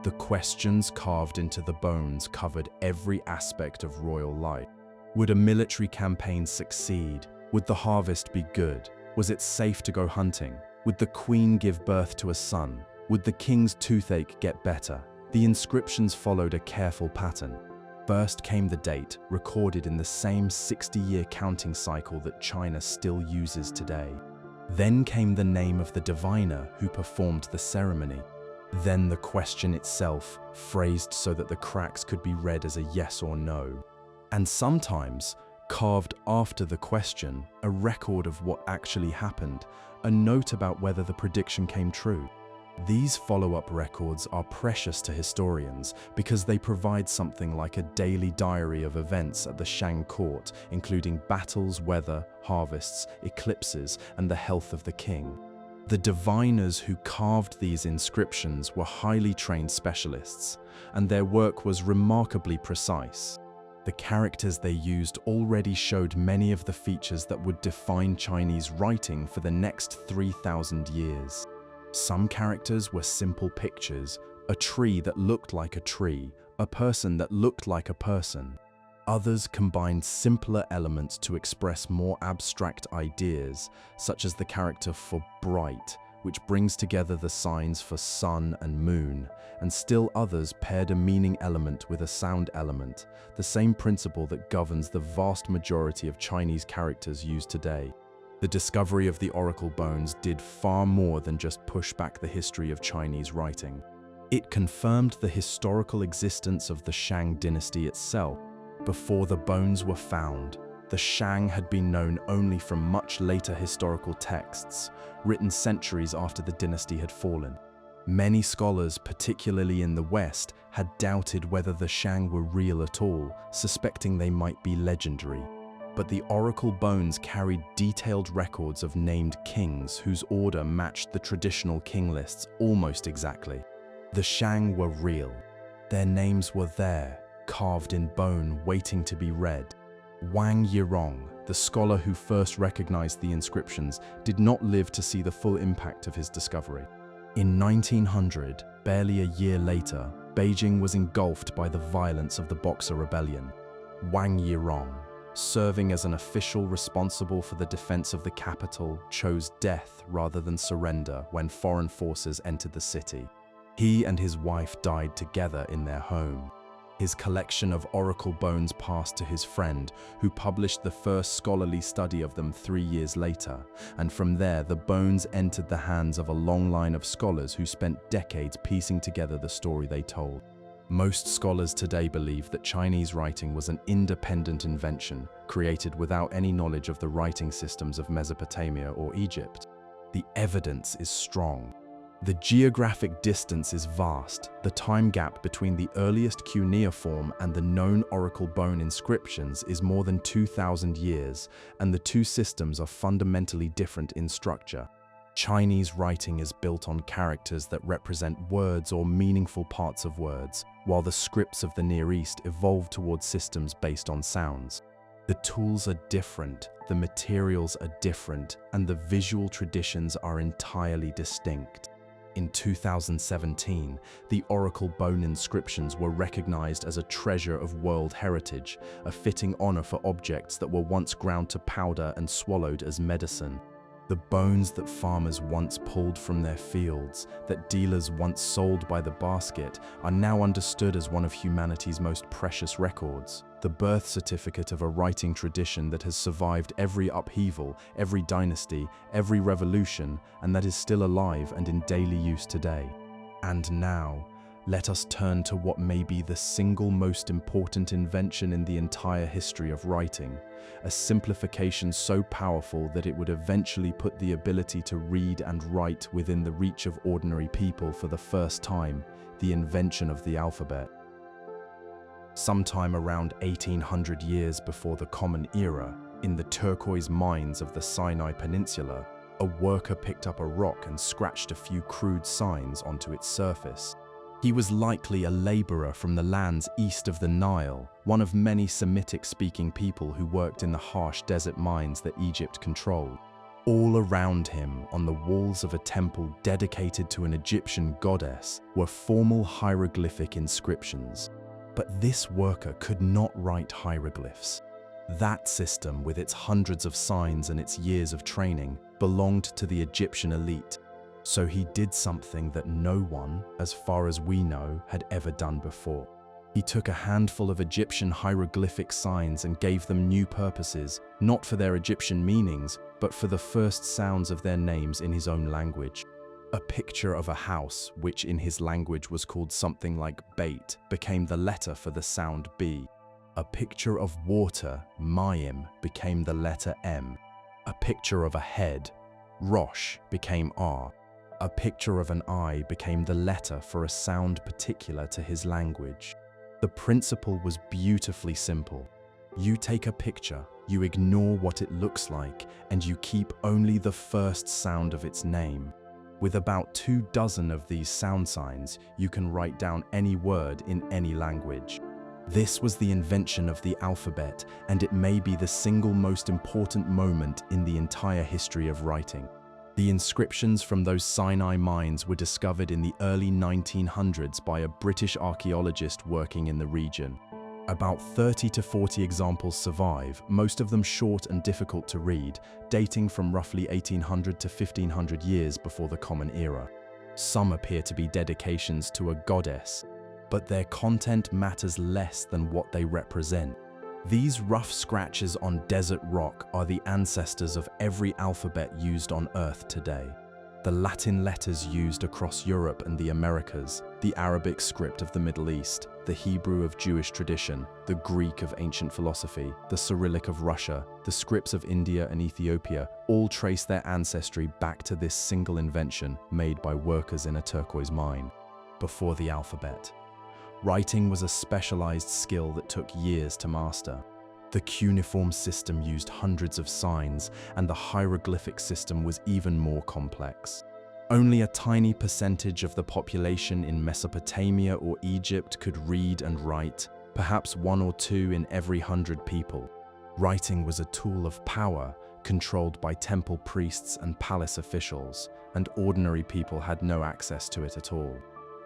The questions carved into the bones covered every aspect of royal life. Would a military campaign succeed? Would the harvest be good? Was it safe to go hunting? Would the queen give birth to a son? Would the king's toothache get better? The inscriptions followed a careful pattern. First came the date, recorded in the same 60-year counting cycle that China still uses today. Then came the name of the diviner who performed the ceremony. Then the question itself, phrased so that the cracks could be read as a yes or no. And sometimes, carved after the question, a record of what actually happened, a note about whether the prediction came true. These follow-up records are precious to historians because they provide something like a daily diary of events at the Shang court, including battles, weather, harvests, eclipses, and the health of the king. The diviners who carved these inscriptions were highly trained specialists, and their work was remarkably precise. The characters they used already showed many of the features that would define Chinese writing for the next 3,000 years. Some characters were simple pictures, a tree that looked like a tree, a person that looked like a person. Others combined simpler elements to express more abstract ideas, such as the character for bright, which brings together the signs for sun and moon, and still others paired a meaning element with a sound element, the same principle that governs the vast majority of Chinese characters used today. The discovery of the oracle bones did far more than just push back the history of Chinese writing. It confirmed the historical existence of the Shang dynasty itself. Before the bones were found, the Shang had been known only from much later historical texts, written centuries after the dynasty had fallen. Many scholars, particularly in the West, had doubted whether the Shang were real at all, suspecting they might be legendary. But the oracle bones carried detailed records of named kings whose order matched the traditional king lists almost exactly. The Shang were real. Their names were there, carved in bone, waiting to be read. Wang Yirong, the scholar who first recognized the inscriptions, did not live to see the full impact of his discovery. In 1900, barely a year later, Beijing was engulfed by the violence of the Boxer Rebellion. Wang Yirong, serving as an official responsible for the defense of the capital, chose death rather than surrender when foreign forces entered the city. He and his wife died together in their home. His collection of oracle bones passed to his friend, who published the first scholarly study of them 3 years later, and from there the bones entered the hands of a long line of scholars who spent decades piecing together the story they told. Most scholars today believe that Chinese writing was an independent invention, created without any knowledge of the writing systems of Mesopotamia or Egypt. The evidence is strong. The geographic distance is vast. The time gap between the earliest cuneiform and the known oracle bone inscriptions is more than 2,000 years, and the two systems are fundamentally different in structure. Chinese writing is built on characters that represent words or meaningful parts of words, while the scripts of the Near East evolved towards systems based on sounds. The tools are different, the materials are different, and the visual traditions are entirely distinct. In 2017, the oracle bone inscriptions were recognized as a treasure of world heritage, a fitting honor for objects that were once ground to powder and swallowed as medicine. The bones that farmers once pulled from their fields, that dealers once sold by the basket, are now understood as one of humanity's most precious records. The birth certificate of a writing tradition that has survived every upheaval, every dynasty, every revolution, and that is still alive and in daily use today. And now, let us turn to what may be the single most important invention in the entire history of writing, a simplification so powerful that it would eventually put the ability to read and write within the reach of ordinary people for the first time, the invention of the alphabet. Sometime around 1800 years before the Common Era, in the turquoise mines of the Sinai Peninsula, a worker picked up a rock and scratched a few crude signs onto its surface. He was likely a laborer from the lands east of the Nile, one of many Semitic-speaking people who worked in the harsh desert mines that Egypt controlled. All around him, on the walls of a temple dedicated to an Egyptian goddess, were formal hieroglyphic inscriptions. But this worker could not write hieroglyphs. That system, with its hundreds of signs and its years of training, belonged to the Egyptian elite. So he did something that no one, as far as we know, had ever done before. He took a handful of Egyptian hieroglyphic signs and gave them new purposes, not for their Egyptian meanings, but for the first sounds of their names in his own language. A picture of a house, which in his language was called something like bait, became the letter for the sound B. A picture of water, mayim, became the letter M. A picture of a head, rosh, became R. A picture of an eye became the letter for a sound particular to his language. The principle was beautifully simple. You take a picture, you ignore what it looks like, and you keep only the first sound of its name. With about 24 of these sound signs, you can write down any word in any language. This was the invention of the alphabet, and it may be the single most important moment in the entire history of writing. The inscriptions from those Sinai mines were discovered in the early 1900s by a British archaeologist working in the region. About 30 to 40 examples survive, most of them short and difficult to read, dating from roughly 1800 to 1500 years before the Common Era. Some appear to be dedications to a goddess, but their content matters less than what they represent. These rough scratches on desert rock are the ancestors of every alphabet used on Earth today. The Latin letters used across Europe and the Americas, the Arabic script of the Middle East, the Hebrew of Jewish tradition, the Greek of ancient philosophy, the Cyrillic of Russia, the scripts of India and Ethiopia, all trace their ancestry back to this single invention made by workers in a turquoise mine. Before the alphabet, writing was a specialized skill that took years to master. The cuneiform system used hundreds of signs, and the hieroglyphic system was even more complex. Only a tiny percentage of the population in Mesopotamia or Egypt could read and write, perhaps 1 or 2 in every 100 people. Writing was a tool of power, controlled by temple priests and palace officials, and ordinary people had no access to it at all.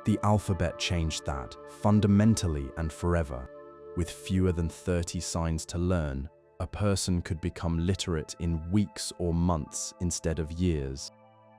The alphabet changed that, fundamentally and forever. With fewer than 30 signs to learn, a person could become literate in weeks or months instead of years.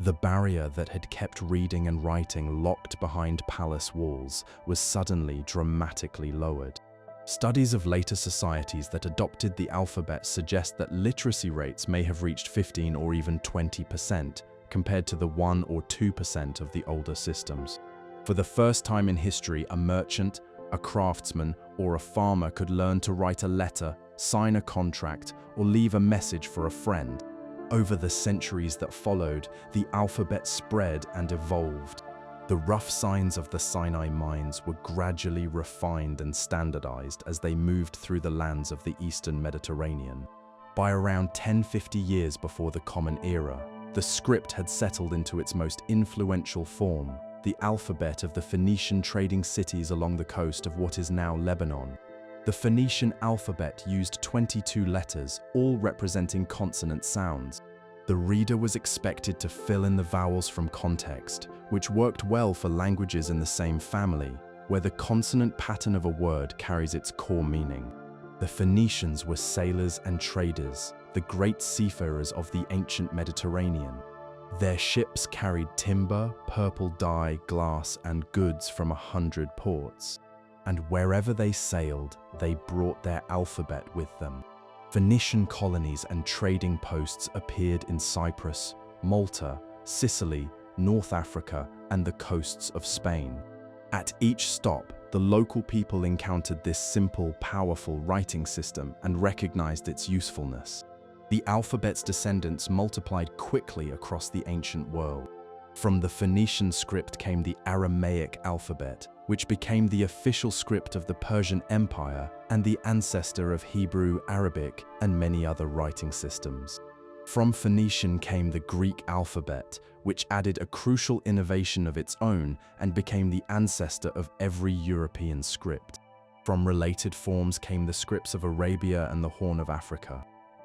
The barrier that had kept reading and writing locked behind palace walls was suddenly dramatically lowered. Studies of later societies that adopted the alphabet suggest that literacy rates may have reached 15 or even 20%, compared to the 1 or 2% of the older systems. For the first time in history, a merchant, a craftsman, or a farmer could learn to write a letter, sign a contract, or leave a message for a friend. Over the centuries that followed, the alphabet spread and evolved. The rough signs of the Sinai mines were gradually refined and standardized as they moved through the lands of the Eastern Mediterranean. By around 1050 years before the Common Era, the script had settled into its most influential form, the alphabet of the Phoenician trading cities along the coast of what is now Lebanon. The Phoenician alphabet used 22 letters, all representing consonant sounds. The reader was expected to fill in the vowels from context, which worked well for languages in the same family, where the consonant pattern of a word carries its core meaning. The Phoenicians were sailors and traders, the great seafarers of the ancient Mediterranean. Their ships carried timber, purple dye, glass, and goods from 100 ports. And wherever they sailed, they brought their alphabet with them. Phoenician colonies and trading posts appeared in Cyprus, Malta, Sicily, North Africa, and the coasts of Spain. At each stop, the local people encountered this simple, powerful writing system and recognized its usefulness. The alphabet's descendants multiplied quickly across the ancient world. From the Phoenician script came the Aramaic alphabet, which became the official script of the Persian Empire and the ancestor of Hebrew, Arabic, and many other writing systems. From Phoenician came the Greek alphabet, which added a crucial innovation of its own and became the ancestor of every European script. From related forms came the scripts of Arabia and the Horn of Africa.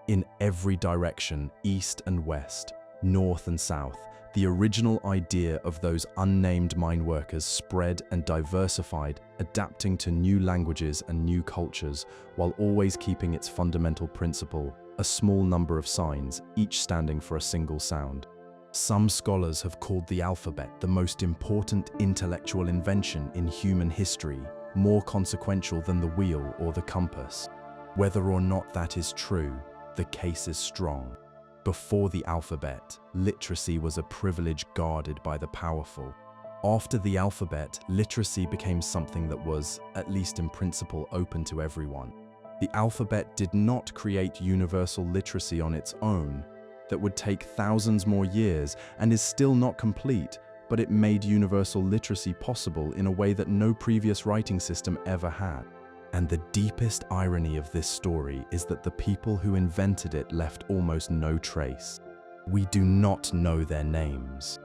In every direction, east and west, north and south, the original idea of those unnamed mine workers spread and diversified, adapting to new languages and new cultures, while always keeping its fundamental principle, a small number of signs, each standing for a single sound. Some scholars have called the alphabet the most important intellectual invention in human history, more consequential than the wheel or the compass. Whether or not that is true, the case is strong. Before the alphabet, literacy was a privilege guarded by the powerful. After the alphabet, literacy became something that was, at least in principle, open to everyone. The alphabet did not create universal literacy on its own. That would take thousands more years and is still not complete, but it made universal literacy possible in a way that no previous writing system ever had. And the deepest irony of this story is that the people who invented it left almost no trace. We do not know their names.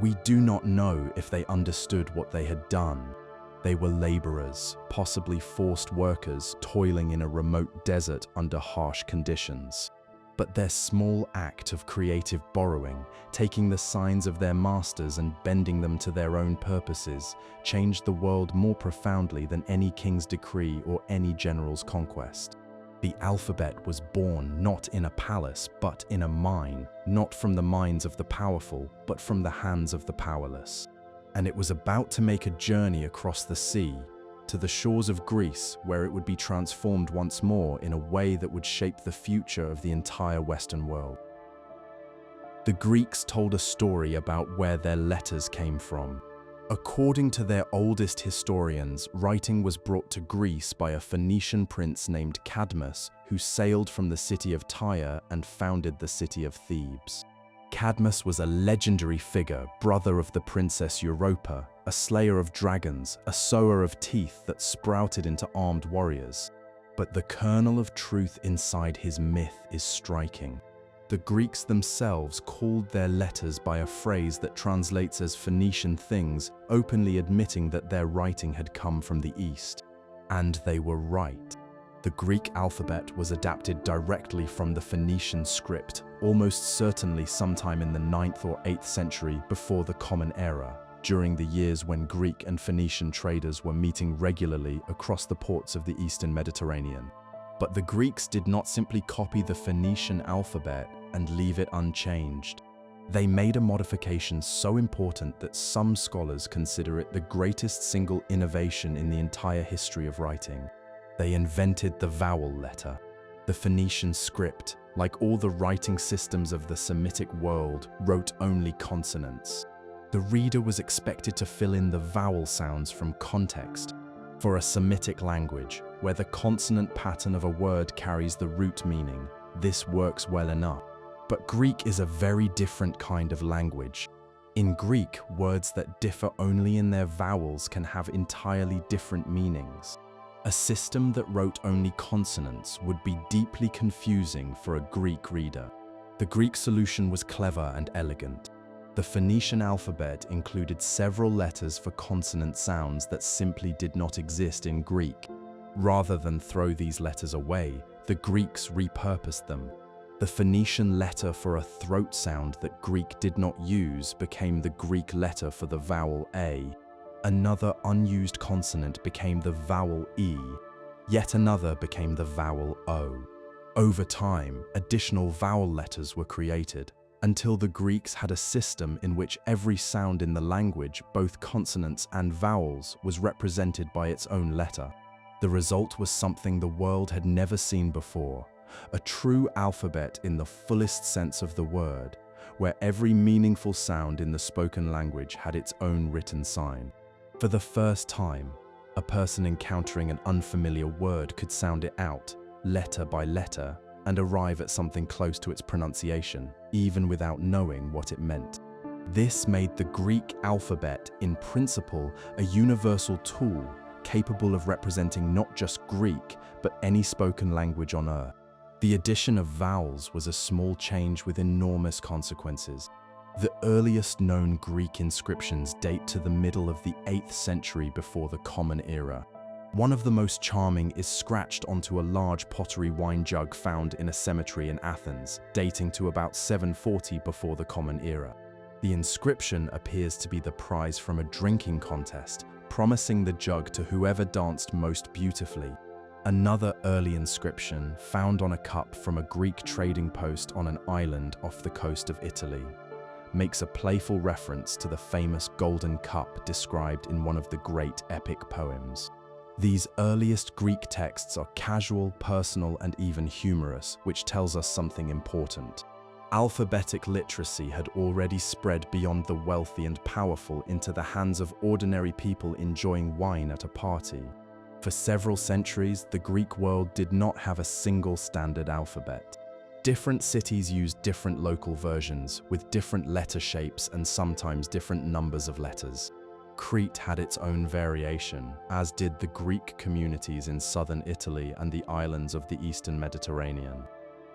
We do not know if they understood what they had done. They were laborers, possibly forced workers, toiling in a remote desert under harsh conditions. But their small act of creative borrowing, taking the signs of their masters and bending them to their own purposes, changed the world more profoundly than any king's decree or any general's conquest. The alphabet was born not in a palace, but in a mine, not from the minds of the powerful, but from the hands of the powerless. And it was about to make a journey across the sea, to the shores of Greece, where it would be transformed once more in a way that would shape the future of the entire Western world. The Greeks told a story about where their letters came from. According to their oldest historians, writing was brought to Greece by a Phoenician prince named Cadmus, who sailed from the city of Tyre and founded the city of Thebes. Cadmus was a legendary figure, brother of the princess Europa, a slayer of dragons, a sower of teeth that sprouted into armed warriors. But the kernel of truth inside his myth is striking. The Greeks themselves called their letters by a phrase that translates as Phoenician things, openly admitting that their writing had come from the East. And they were right. The Greek alphabet was adapted directly from the Phoenician script, almost certainly sometime in the 9th or 8th century before the Common Era, during the years when Greek and Phoenician traders were meeting regularly across the ports of the Eastern Mediterranean. But the Greeks did not simply copy the Phoenician alphabet and leave it unchanged. They made a modification so important that some scholars consider it the greatest single innovation in the entire history of writing. They invented the vowel letter. The Phoenician script, like all the writing systems of the Semitic world, wrote only consonants. The reader was expected to fill in the vowel sounds from context. For a Semitic language, where the consonant pattern of a word carries the root meaning, this works well enough. But Greek is a very different kind of language. In Greek, words that differ only in their vowels can have entirely different meanings. A system that wrote only consonants would be deeply confusing for a Greek reader. The Greek solution was clever and elegant. The Phoenician alphabet included several letters for consonant sounds that simply did not exist in Greek. Rather than throw these letters away, the Greeks repurposed them. The Phoenician letter for a throat sound that Greek did not use became the Greek letter for the vowel A. Another unused consonant became the vowel E. Yet another became the vowel O. Over time, additional vowel letters were created, until the Greeks had a system in which every sound in the language, both consonants and vowels, was represented by its own letter. The result was something the world had never seen before, a true alphabet in the fullest sense of the word, where every meaningful sound in the spoken language had its own written sign. For the first time, a person encountering an unfamiliar word could sound it out, letter by letter, and arrive at something close to its pronunciation, even without knowing what it meant. This made the Greek alphabet, in principle, a universal tool capable of representing not just Greek, but any spoken language on Earth. The addition of vowels was a small change with enormous consequences. The earliest known Greek inscriptions date to the middle of the 8th century before the Common Era. One of the most charming is scratched onto a large pottery wine jug found in a cemetery in Athens, dating to about 740 before the Common Era. The inscription appears to be the prize from a drinking contest, promising the jug to whoever danced most beautifully. Another early inscription, found on a cup from a Greek trading post on an island off the coast of Italy, makes a playful reference to the famous golden cup described in one of the great epic poems. These earliest Greek texts are casual, personal, and even humorous, which tells us something important. Alphabetic literacy had already spread beyond the wealthy and powerful into the hands of ordinary people enjoying wine at a party. For several centuries, the Greek world did not have a single standard alphabet. Different cities used different local versions, with different letter shapes and sometimes different numbers of letters. Crete had its own variation, as did the Greek communities in southern Italy and the islands of the eastern Mediterranean.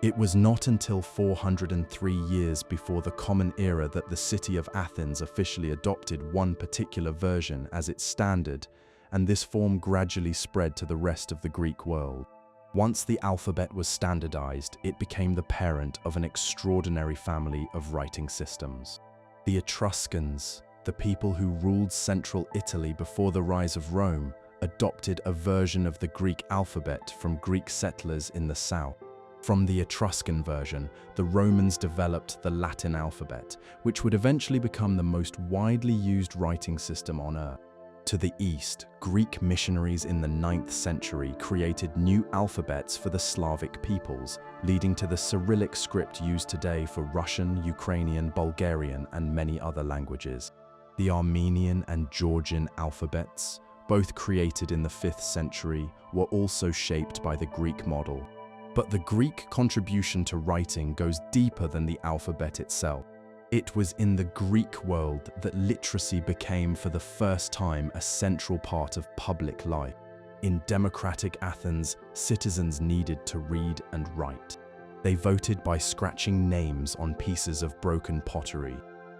It was not until 403 years before the Common Era that the city of Athens officially adopted one particular version as its standard, and this form gradually spread to the rest of the Greek world. Once the alphabet was standardized, it became the parent of an extraordinary family of writing systems. The Etruscans, the people who ruled central Italy before the rise of Rome, adopted a version of the Greek alphabet from Greek settlers in the south. From the Etruscan version, the Romans developed the Latin alphabet, which would eventually become the most widely used writing system on Earth. To the east, Greek missionaries in the 9th century created new alphabets for the Slavic peoples, leading to the Cyrillic script used today for Russian, Ukrainian, Bulgarian, and many other languages. The Armenian and Georgian alphabets, both created in the 5th century, were also shaped by the Greek model. But the Greek contribution to writing goes deeper than the alphabet itself. It was in the Greek world that literacy became for the first time a central part of public life. In democratic Athens, citizens needed to read and write. They voted by scratching names on pieces of broken pottery.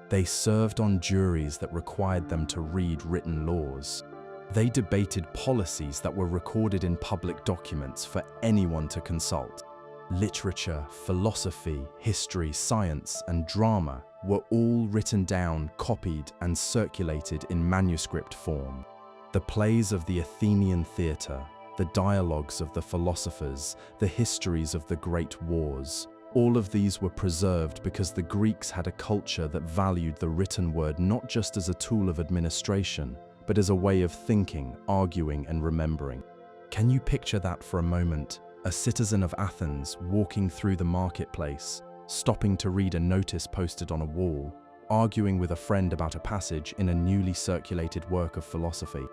They served on juries that required them to read written laws. They debated policies that were recorded in public documents for anyone to consult. Literature, philosophy, history, science, and drama were all written down, copied, and circulated in manuscript form. The plays of the Athenian theatre, the dialogues of the philosophers, the histories of the great wars, all of these were preserved because the Greeks had a culture that valued the written word not just as a tool of administration, but as a way of thinking, arguing, and remembering. Can you picture that for a moment? A citizen of Athens walking through the marketplace, stopping to read a notice posted on a wall, arguing with a friend about a passage in a newly circulated work of philosophy.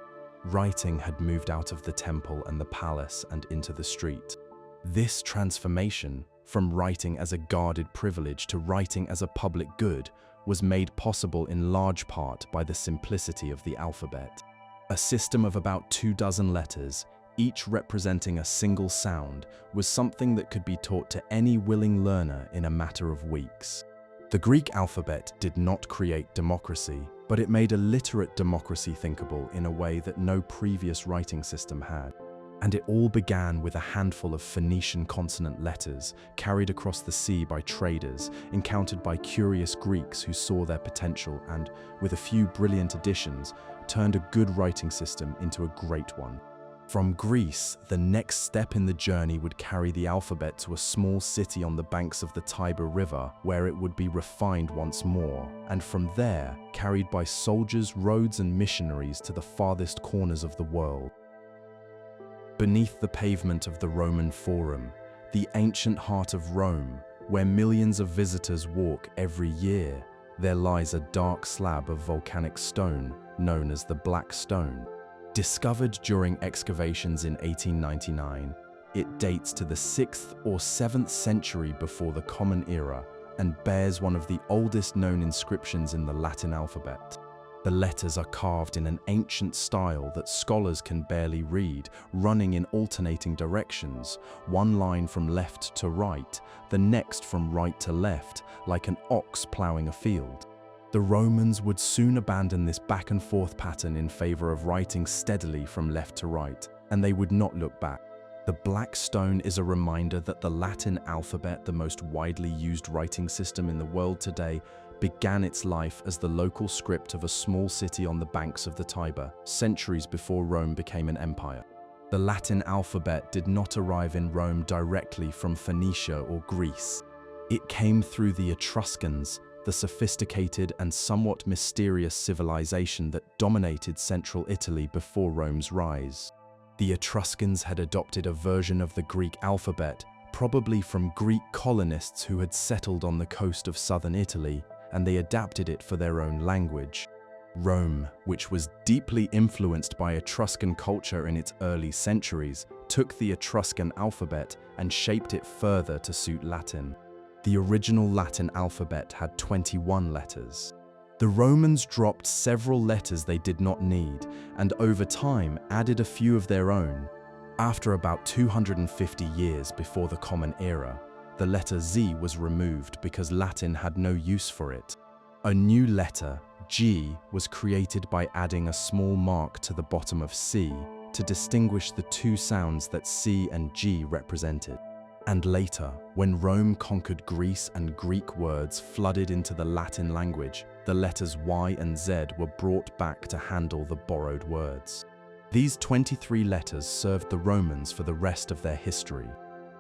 Writing had moved out of the temple and the palace and into the street. This transformation, from writing as a guarded privilege to writing as a public good, was made possible in large part by the simplicity of the alphabet. A system of about 24 letters, each representing a single sound, was something that could be taught to any willing learner in a matter of weeks. The Greek alphabet did not create democracy, but it made a literate democracy thinkable in a way that no previous writing system had. And it all began with a handful of Phoenician consonant letters carried across the sea by traders, encountered by curious Greeks who saw their potential and, with a few brilliant additions, turned a good writing system into a great one. From Greece, the next step in the journey would carry the alphabet to a small city on the banks of the Tiber River, where it would be refined once more, and from there, carried by soldiers, roads, and missionaries to the farthest corners of the world. Beneath the pavement of the Roman Forum, the ancient heart of Rome, where millions of visitors walk every year, there lies a dark slab of volcanic stone known as the Black Stone. Discovered during excavations in 1899, it dates to the 6th or 7th century before the Common Era and bears one of the oldest known inscriptions in the Latin alphabet. The letters are carved in an ancient style that scholars can barely read, running in alternating directions, one line from left to right, the next from right to left, like an ox ploughing a field. The Romans would soon abandon this back and forth pattern in favor of writing steadily from left to right, and they would not look back. The Black Stone is a reminder that the Latin alphabet, the most widely used writing system in the world today, began its life as the local script of a small city on the banks of the Tiber, centuries before Rome became an empire. The Latin alphabet did not arrive in Rome directly from Phoenicia or Greece. It came through the Etruscans, the sophisticated and somewhat mysterious civilization that dominated central Italy before Rome's rise. The Etruscans had adopted a version of the Greek alphabet, probably from Greek colonists who had settled on the coast of southern Italy, and they adapted it for their own language. Rome, which was deeply influenced by Etruscan culture in its early centuries, took the Etruscan alphabet and shaped it further to suit Latin. The original Latin alphabet had 21 letters. The Romans dropped several letters they did not need, and over time added a few of their own. After about 250 years before the Common Era, the letter Z was removed because Latin had no use for it. A new letter, G, was created by adding a small mark to the bottom of C to distinguish the two sounds that C and G represented. And later, when Rome conquered Greece and Greek words flooded into the Latin language, the letters Y and Z were brought back to handle the borrowed words. These 23 letters served the Romans for the rest of their history.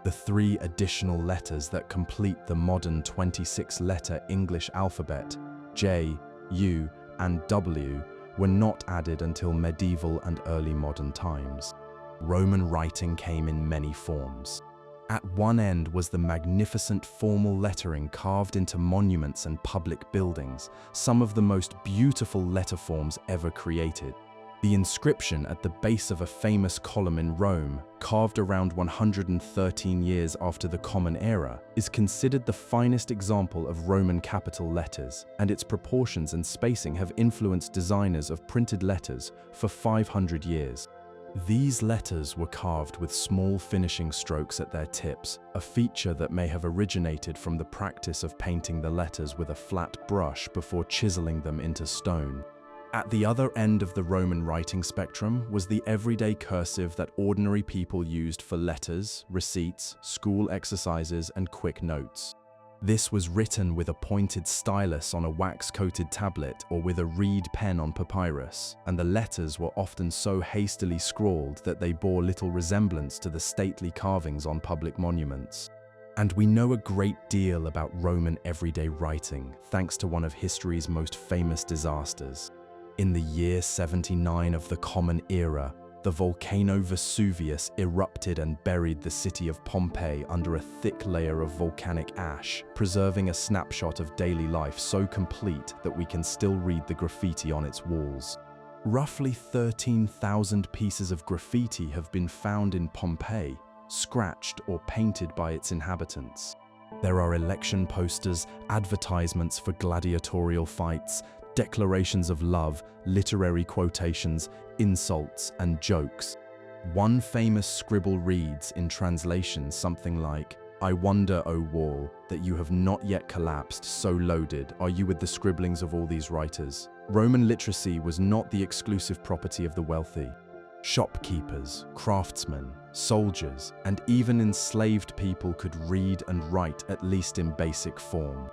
The 3 additional letters that complete the modern 26-letter English alphabet, J, U, and W, were not added until medieval and early modern times. Roman writing came in many forms. At one end was the magnificent formal lettering carved into monuments and public buildings, some of the most beautiful letter forms ever created. The inscription at the base of a famous column in Rome, carved around 113 years after the Common Era, is considered the finest example of Roman capital letters, and its proportions and spacing have influenced designers of printed letters for 500 years. These letters were carved with small finishing strokes at their tips, a feature that may have originated from the practice of painting the letters with a flat brush before chiseling them into stone. At the other end of the Roman writing spectrum was the everyday cursive that ordinary people used for letters, receipts, school exercises, and quick notes. This was written with a pointed stylus on a wax-coated tablet or with a reed pen on papyrus, and the letters were often so hastily scrawled that they bore little resemblance to the stately carvings on public monuments. And we know a great deal about Roman everyday writing thanks to one of history's most famous disasters. In the year 79 of the Common Era, the volcano Vesuvius erupted and buried the city of Pompeii under a thick layer of volcanic ash, preserving a snapshot of daily life so complete that we can still read the graffiti on its walls. Roughly 13,000 pieces of graffiti have been found in Pompeii, scratched or painted by its inhabitants. There are election posters, advertisements for gladiatorial fights, declarations of love, literary quotations, insults, and jokes. One famous scribble reads in translation something like, "I wonder, O wall, that you have not yet collapsed, so loaded are you with the scribblings of all these writers." Roman literacy was not the exclusive property of the wealthy. Shopkeepers, craftsmen, soldiers, and even enslaved people could read and write at least in basic form.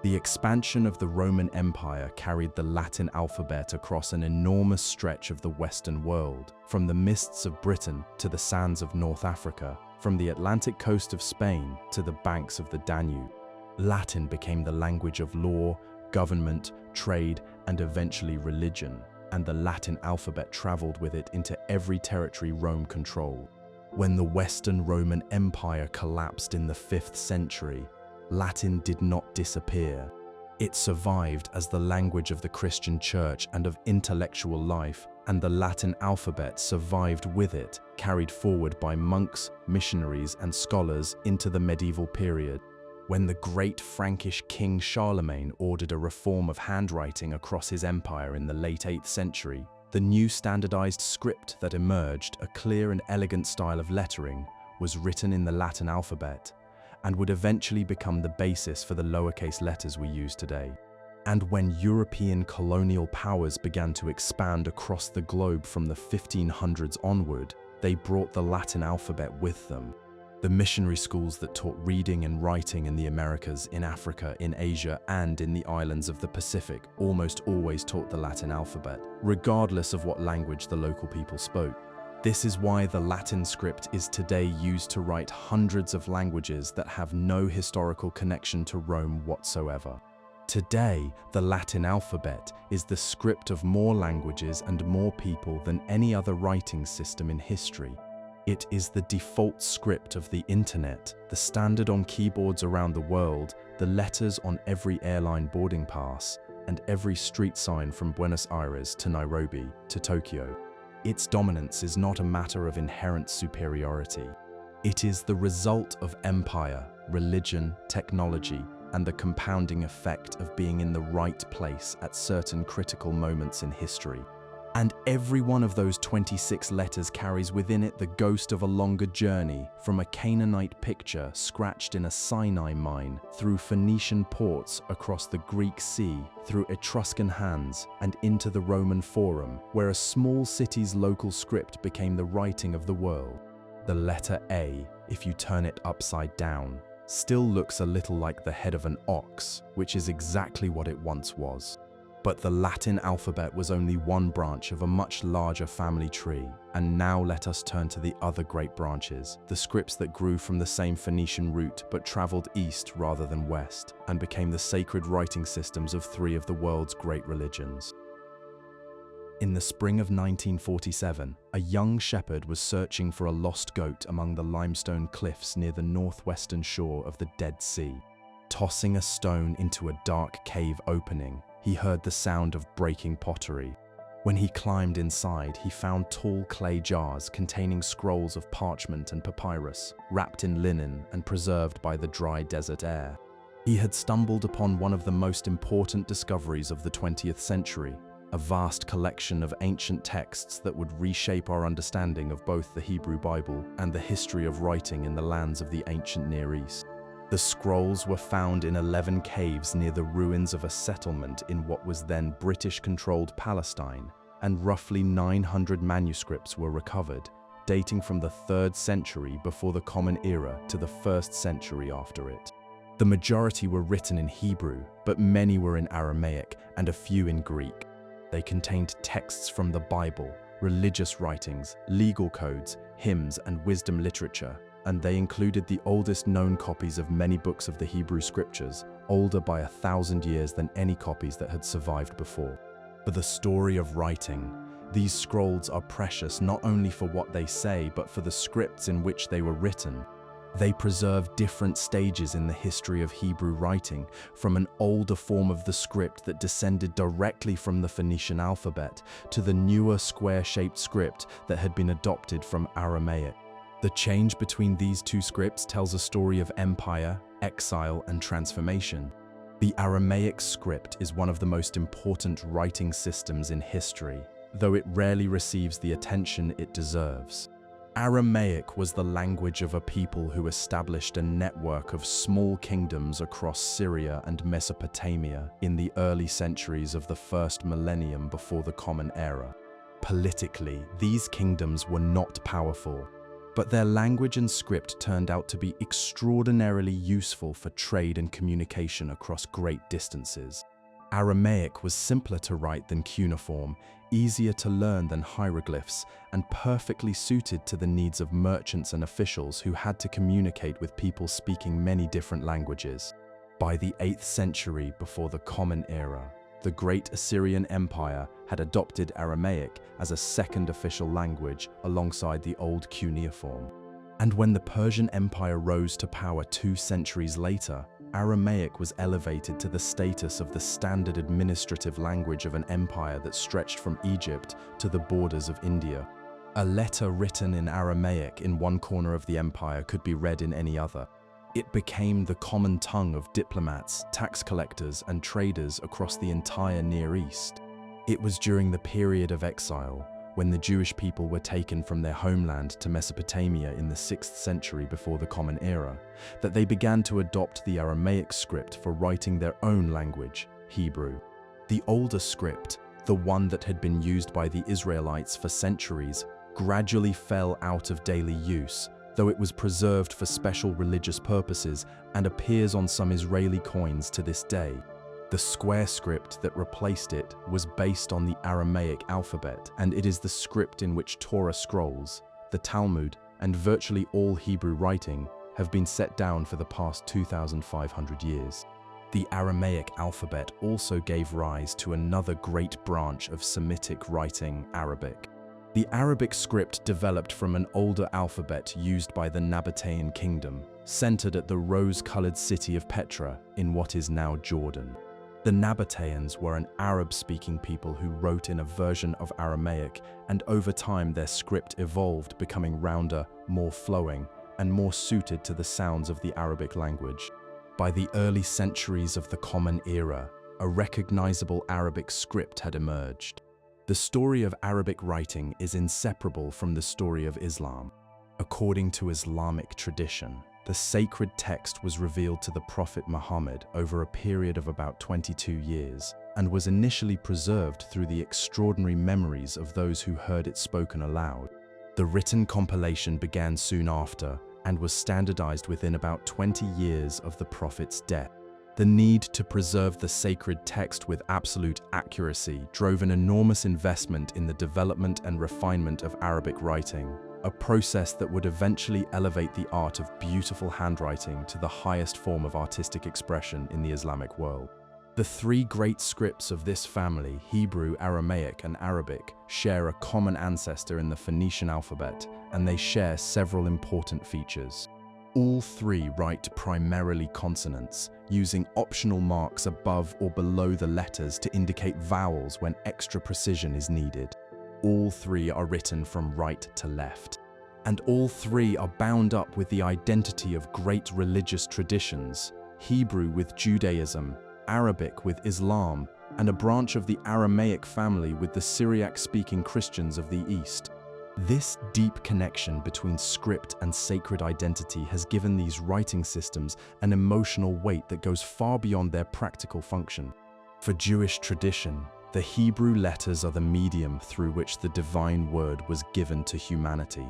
The expansion of the Roman Empire carried the Latin alphabet across an enormous stretch of the Western world, from the mists of Britain to the sands of North Africa, from the Atlantic coast of Spain to the banks of the Danube. Latin became the language of law, government, trade, and eventually religion, and the Latin alphabet traveled with it into every territory Rome controlled. When the Western Roman Empire collapsed in the 5th century, Latin did not disappear. It survived as the language of the Christian Church and of intellectual life, and the Latin alphabet survived with it, carried forward by monks, missionaries, and scholars into the medieval period. When the great Frankish king Charlemagne ordered a reform of handwriting across his empire in the late 8th century, the new standardized script that emerged, a clear and elegant style of lettering, was written in the Latin alphabet, and would eventually become the basis for the lowercase letters we use today. And when European colonial powers began to expand across the globe from the 1500s onward, they brought the Latin alphabet with them. The missionary schools that taught reading and writing in the Americas, in Africa, in Asia, and in the islands of the Pacific almost always taught the Latin alphabet, regardless of what language the local people spoke. This is why the Latin script is today used to write hundreds of languages that have no historical connection to Rome whatsoever. Today, the Latin alphabet is the script of more languages and more people than any other writing system in history. It is the default script of the internet, the standard on keyboards around the world, the letters on every airline boarding pass, and every street sign from Buenos Aires to Nairobi to Tokyo. Its dominance is not a matter of inherent superiority. It is the result of empire, religion, technology, and the compounding effect of being in the right place at certain critical moments in history. And every one of those 26 letters carries within it the ghost of a longer journey, from a Canaanite picture scratched in a Sinai mine, through Phoenician ports, across the Greek Sea, through Etruscan hands, and into the Roman Forum, where a small city's local script became the writing of the world. The letter A, if you turn it upside down, still looks a little like the head of an ox, which is exactly what it once was. But the Latin alphabet was only one branch of a much larger family tree, and now let us turn to the other great branches, the scripts that grew from the same Phoenician root but traveled east rather than west, and became the sacred writing systems of 3 of the world's great religions. In the spring of 1947, a young shepherd was searching for a lost goat among the limestone cliffs near the northwestern shore of the Dead Sea. Tossing a stone into a dark cave opening, he heard the sound of breaking pottery. When he climbed inside, he found tall clay jars containing scrolls of parchment and papyrus, wrapped in linen and preserved by the dry desert air. He had stumbled upon one of the most important discoveries of the 20th century, a vast collection of ancient texts that would reshape our understanding of both the Hebrew Bible and the history of writing in the lands of the ancient Near East. The scrolls were found in 11 caves near the ruins of a settlement in what was then British-controlled Palestine, and roughly 900 manuscripts were recovered, dating from the 3rd century before the Common Era to the 1st century after it. The majority were written in Hebrew, but many were in Aramaic and a few in Greek. They contained texts from the Bible, religious writings, legal codes, hymns, and wisdom literature, and they included the oldest known copies of many books of the Hebrew Scriptures, older by 1,000 years than any copies that had survived before. For the story of writing, these scrolls are precious not only for what they say, but for the scripts in which they were written. They preserve different stages in the history of Hebrew writing, from an older form of the script that descended directly from the Phoenician alphabet to the newer square-shaped script that had been adopted from Aramaic. The change between these two scripts tells a story of empire, exile, and transformation. The Aramaic script is one of the most important writing systems in history, though it rarely receives the attention it deserves. Aramaic was the language of a people who established a network of small kingdoms across Syria and Mesopotamia in the early centuries of the 1st millennium before the Common Era. Politically, these kingdoms were not powerful. but their language and script turned out to be extraordinarily useful for trade and communication across great distances. Aramaic was simpler to write than cuneiform, easier to learn than hieroglyphs, and perfectly suited to the needs of merchants and officials who had to communicate with people speaking many different languages. By the 8th century before the Common Era, the Great Assyrian Empire had adopted Aramaic as a second official language alongside the Old Cuneiform. And when the Persian Empire rose to power 2 centuries later, Aramaic was elevated to the status of the standard administrative language of an empire that stretched from Egypt to the borders of India. A letter written in Aramaic in one corner of the empire could be read in any other. It became the common tongue of diplomats, tax collectors, and traders across the entire Near East. It was during the period of exile, when the Jewish people were taken from their homeland to Mesopotamia in the 6th century before the Common Era, that they began to adopt the Aramaic script for writing their own language, Hebrew. The older script, the one that had been used by the Israelites for centuries, gradually fell out of daily use, though it was preserved for special religious purposes and appears on some Israeli coins to this day. The square script that replaced it was based on the Aramaic alphabet, and it is the script in which Torah scrolls, the Talmud, and virtually all Hebrew writing have been set down for the past 2,500 years. The Aramaic alphabet also gave rise to another great branch of Semitic writing, Arabic. The Arabic script developed from an older alphabet used by the Nabatean kingdom, centered at the rose-colored city of Petra in what is now Jordan. The Nabateans were an Arab-speaking people who wrote in a version of Aramaic, and over time their script evolved, becoming rounder, more flowing, and more suited to the sounds of the Arabic language. By the early centuries of the Common Era, a recognizable Arabic script had emerged. The story of Arabic writing is inseparable from the story of Islam. According to Islamic tradition, the sacred text was revealed to the Prophet Muhammad over a period of about 22 years and was initially preserved through the extraordinary memories of those who heard it spoken aloud. The written compilation began soon after and was standardized within about 20 years of the Prophet's death. The need to preserve the sacred text with absolute accuracy drove an enormous investment in the development and refinement of Arabic writing, a process that would eventually elevate the art of beautiful handwriting to the highest form of artistic expression in the Islamic world. The 3 great scripts of this family, Hebrew, Aramaic, and Arabic, share a common ancestor in the Phoenician alphabet, and they share several important features. All 3 write primarily consonants, using optional marks above or below the letters to indicate vowels when extra precision is needed. All 3 are written from right to left. And all 3 are bound up with the identity of great religious traditions, Hebrew with Judaism, Arabic with Islam, and a branch of the Aramaic family with the Syriac-speaking Christians of the East. This deep connection between script and sacred identity has given these writing systems an emotional weight that goes far beyond their practical function. For Jewish tradition, the Hebrew letters are the medium through which the divine word was given to humanity,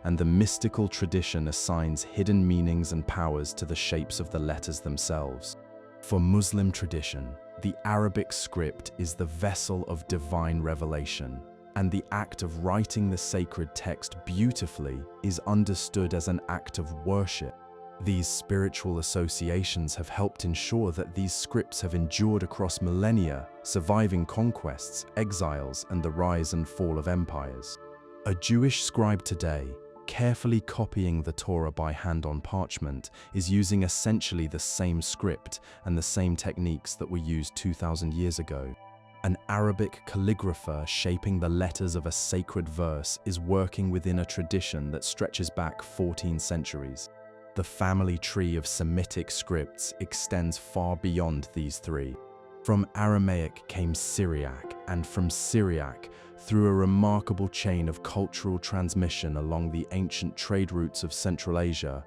and the mystical tradition assigns hidden meanings and powers to the shapes of the letters themselves. For Muslim tradition, the Arabic script is the vessel of divine revelation, and the act of writing the sacred text beautifully is understood as an act of worship. These spiritual associations have helped ensure that these scripts have endured across millennia, surviving conquests, exiles, and the rise and fall of empires. A Jewish scribe today, carefully copying the Torah by hand on parchment, is using essentially the same script and the same techniques that were used 2,000 years ago. An Arabic calligrapher shaping the letters of a sacred verse is working within a tradition that stretches back 14 centuries. The family tree of Semitic scripts extends far beyond these 3. From Aramaic came Syriac, and from Syriac, through a remarkable chain of cultural transmission along the ancient trade routes of Central Asia,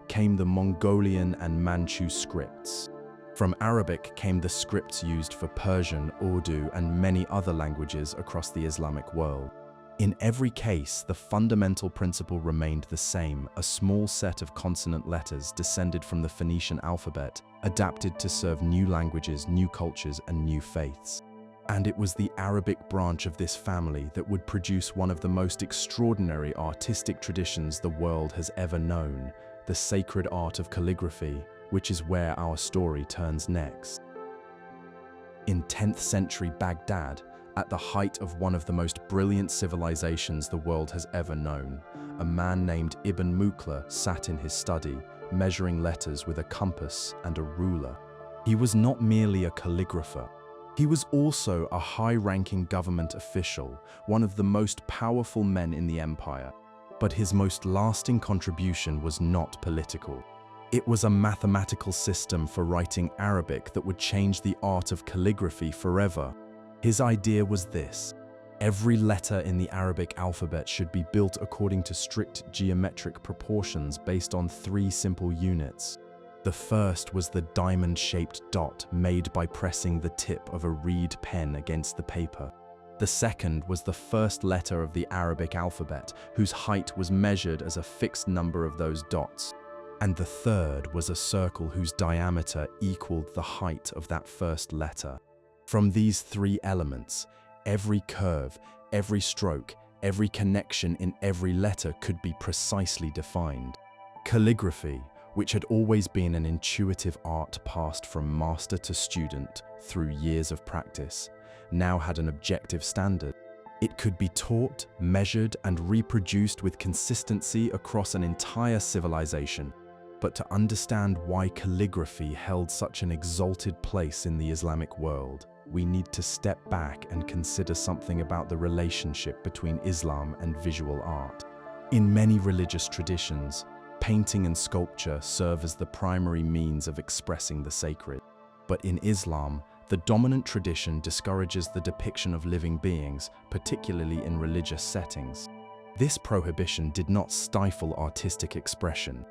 came the Mongolian and Manchu scripts. From Arabic came the scripts used for Persian, Urdu, and many other languages across the Islamic world. In every case, the fundamental principle remained the same: a small set of consonant letters descended from the Phoenician alphabet, adapted to serve new languages, new cultures, and new faiths. And it was the Arabic branch of this family that would produce one of the most extraordinary artistic traditions the world has ever known, the sacred art of calligraphy, which is where our story turns next. In 10th century Baghdad, at the height of one of the most brilliant civilizations the world has ever known, a man named Ibn Mukhla sat in his study, measuring letters with a compass and a ruler. He was not merely a calligrapher. He was also a high-ranking government official, one of the most powerful men in the empire. But his most lasting contribution was not political. It was a mathematical system for writing Arabic that would change the art of calligraphy forever. His idea was this: every letter in the Arabic alphabet should be built according to strict geometric proportions based on 3 simple units. The first was the diamond-shaped dot made by pressing the tip of a reed pen against the paper. The second was the first letter of the Arabic alphabet, whose height was measured as a fixed number of those dots. And the third was a circle whose diameter equaled the height of that first letter. From these 3 elements, every curve, every stroke, every connection in every letter could be precisely defined. Calligraphy, which had always been an intuitive art passed from master to student through years of practice, now had an objective standard. It could be taught, measured, and reproduced with consistency across an entire civilization. But to understand why calligraphy held such an exalted place in the Islamic world, we need to step back and consider something about the relationship between Islam and visual art. In many religious traditions, painting and sculpture serve as the primary means of expressing the sacred. But in Islam, the dominant tradition discourages the depiction of living beings, particularly in religious settings. This prohibition did not stifle artistic expression.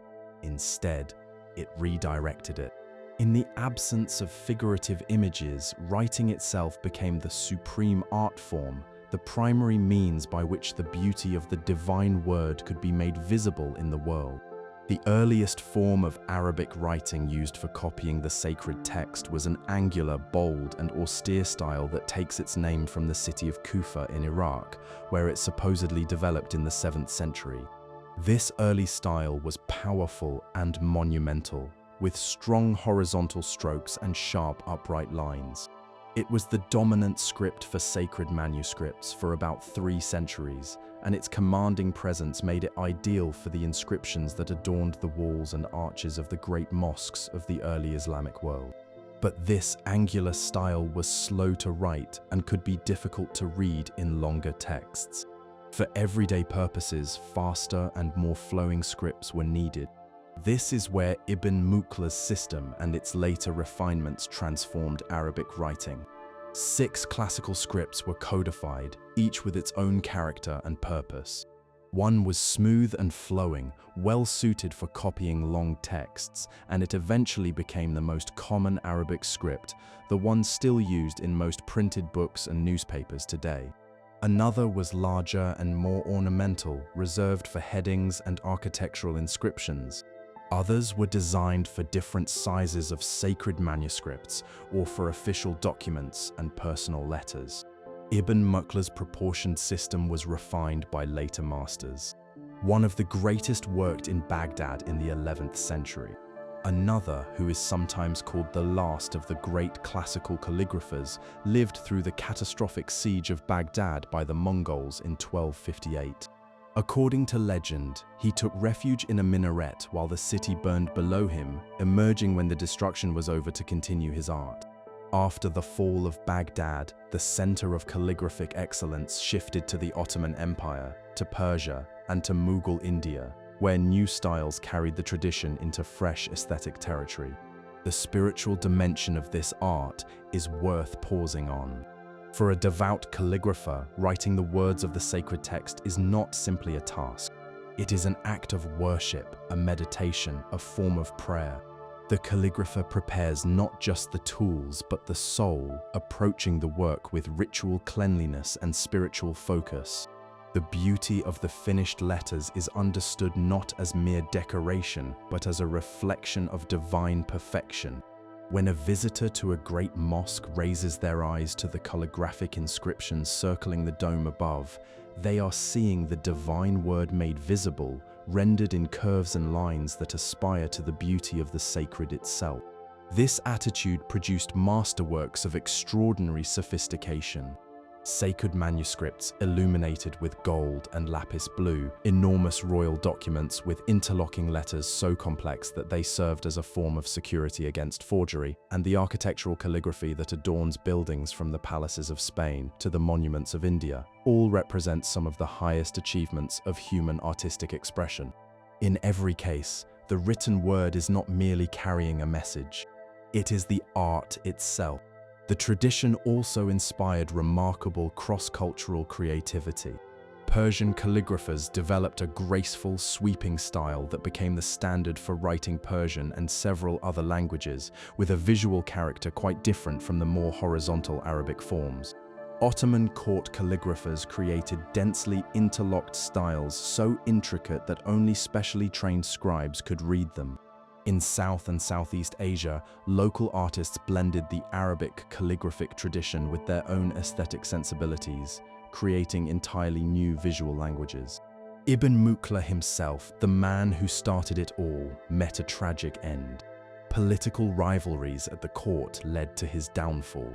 Instead, it redirected it. In the absence of figurative images, writing itself became the supreme art form, the primary means by which the beauty of the divine word could be made visible in the world. The earliest form of Arabic writing used for copying the sacred text was an angular, bold, and austere style that takes its name from the city of Kufa in Iraq, where it supposedly developed in the 7th century. This early style was powerful and monumental, with strong horizontal strokes and sharp upright lines. It was the dominant script for sacred manuscripts for about 3 centuries, and its commanding presence made it ideal for the inscriptions that adorned the walls and arches of the great mosques of the early Islamic world. But this angular style was slow to write and could be difficult to read in longer texts. For everyday purposes, faster and more flowing scripts were needed. This is where Ibn Mukhla's system and its later refinements transformed Arabic writing. 6 classical scripts were codified, each with its own character and purpose. One was smooth and flowing, well suited for copying long texts, and it eventually became the most common Arabic script, the one still used in most printed books and newspapers today. Another was larger and more ornamental, reserved for headings and architectural inscriptions. Others were designed for different sizes of sacred manuscripts or for official documents and personal letters. Ibn Mukhla's proportioned system was refined by later masters. One of the greatest worked in Baghdad in the 11th century. Another, who is sometimes called the last of the great classical calligraphers, lived through the catastrophic siege of Baghdad by the Mongols in 1258. According to legend, he took refuge in a minaret while the city burned below him, emerging when the destruction was over to continue his art. After the fall of Baghdad, the center of calligraphic excellence shifted to the Ottoman Empire, to Persia, and to Mughal India, where new styles carried the tradition into fresh aesthetic territory. The spiritual dimension of this art is worth pausing on. For a devout calligrapher, writing the words of the sacred text is not simply a task. It is an act of worship, a meditation, a form of prayer. The calligrapher prepares not just the tools, but the soul, approaching the work with ritual cleanliness and spiritual focus. The beauty of the finished letters is understood not as mere decoration, but as a reflection of divine perfection. When a visitor to a great mosque raises their eyes to the calligraphic inscriptions circling the dome above, they are seeing the divine word made visible, rendered in curves and lines that aspire to the beauty of the sacred itself. This attitude produced masterworks of extraordinary sophistication. Sacred manuscripts illuminated with gold and lapis blue, enormous royal documents with interlocking letters so complex that they served as a form of security against forgery, and the architectural calligraphy that adorns buildings from the palaces of Spain to the monuments of India, all represent some of the highest achievements of human artistic expression. In every case, the written word is not merely carrying a message. It is the art itself. The tradition also inspired remarkable cross-cultural creativity. Persian calligraphers developed a graceful, sweeping style that became the standard for writing Persian and several other languages, with a visual character quite different from the more horizontal Arabic forms. Ottoman court calligraphers created densely interlocked styles so intricate that only specially trained scribes could read them. In South and Southeast Asia, local artists blended the Arabic calligraphic tradition with their own aesthetic sensibilities, creating entirely new visual languages. Ibn Mukhla himself, the man who started it all, met a tragic end. Political rivalries at the court led to his downfall.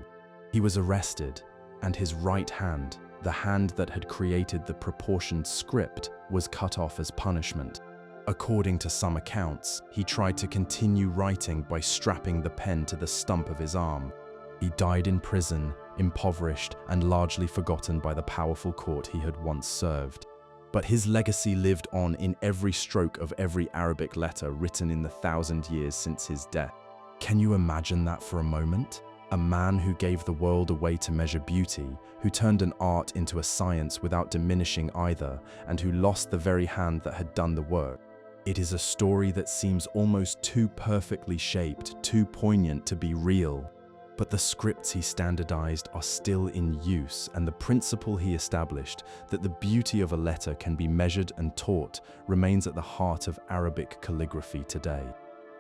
He was arrested, and his right hand, the hand that had created the proportioned script, was cut off as punishment. According to some accounts, he tried to continue writing by strapping the pen to the stump of his arm. He died in prison, impoverished and largely forgotten by the powerful court he had once served. But his legacy lived on in every stroke of every Arabic letter written in the 1,000 years since his death. Can you imagine that for a moment? A man who gave the world a way to measure beauty, who turned an art into a science without diminishing either, and who lost the very hand that had done the work. It is a story that seems almost too perfectly shaped, too poignant to be real. But the scripts he standardized are still in use, and the principle he established, that the beauty of a letter can be measured and taught, remains at the heart of Arabic calligraphy today.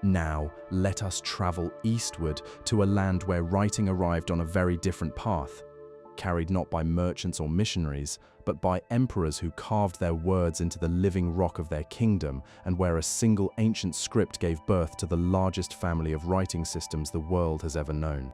Now, let us travel eastward to a land where writing arrived on a very different path, carried not by merchants or missionaries, but by emperors who carved their words into the living rock of their kingdom, and where a single ancient script gave birth to the largest family of writing systems the world has ever known.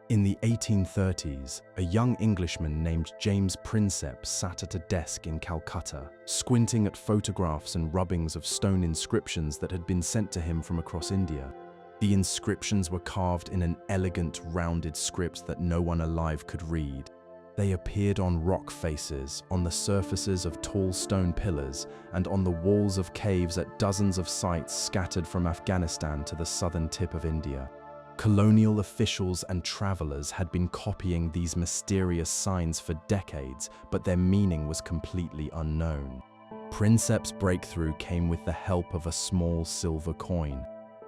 In the 1830s, a young Englishman named James Prinsep sat at a desk in Calcutta, squinting at photographs and rubbings of stone inscriptions that had been sent to him from across India. The inscriptions were carved in an elegant, rounded script that no one alive could read. They appeared on rock faces, on the surfaces of tall stone pillars, and on the walls of caves at dozens of sites scattered from Afghanistan to the southern tip of India. Colonial officials and travelers had been copying these mysterious signs for decades, but their meaning was completely unknown. Prinsep's breakthrough came with the help of a small silver coin.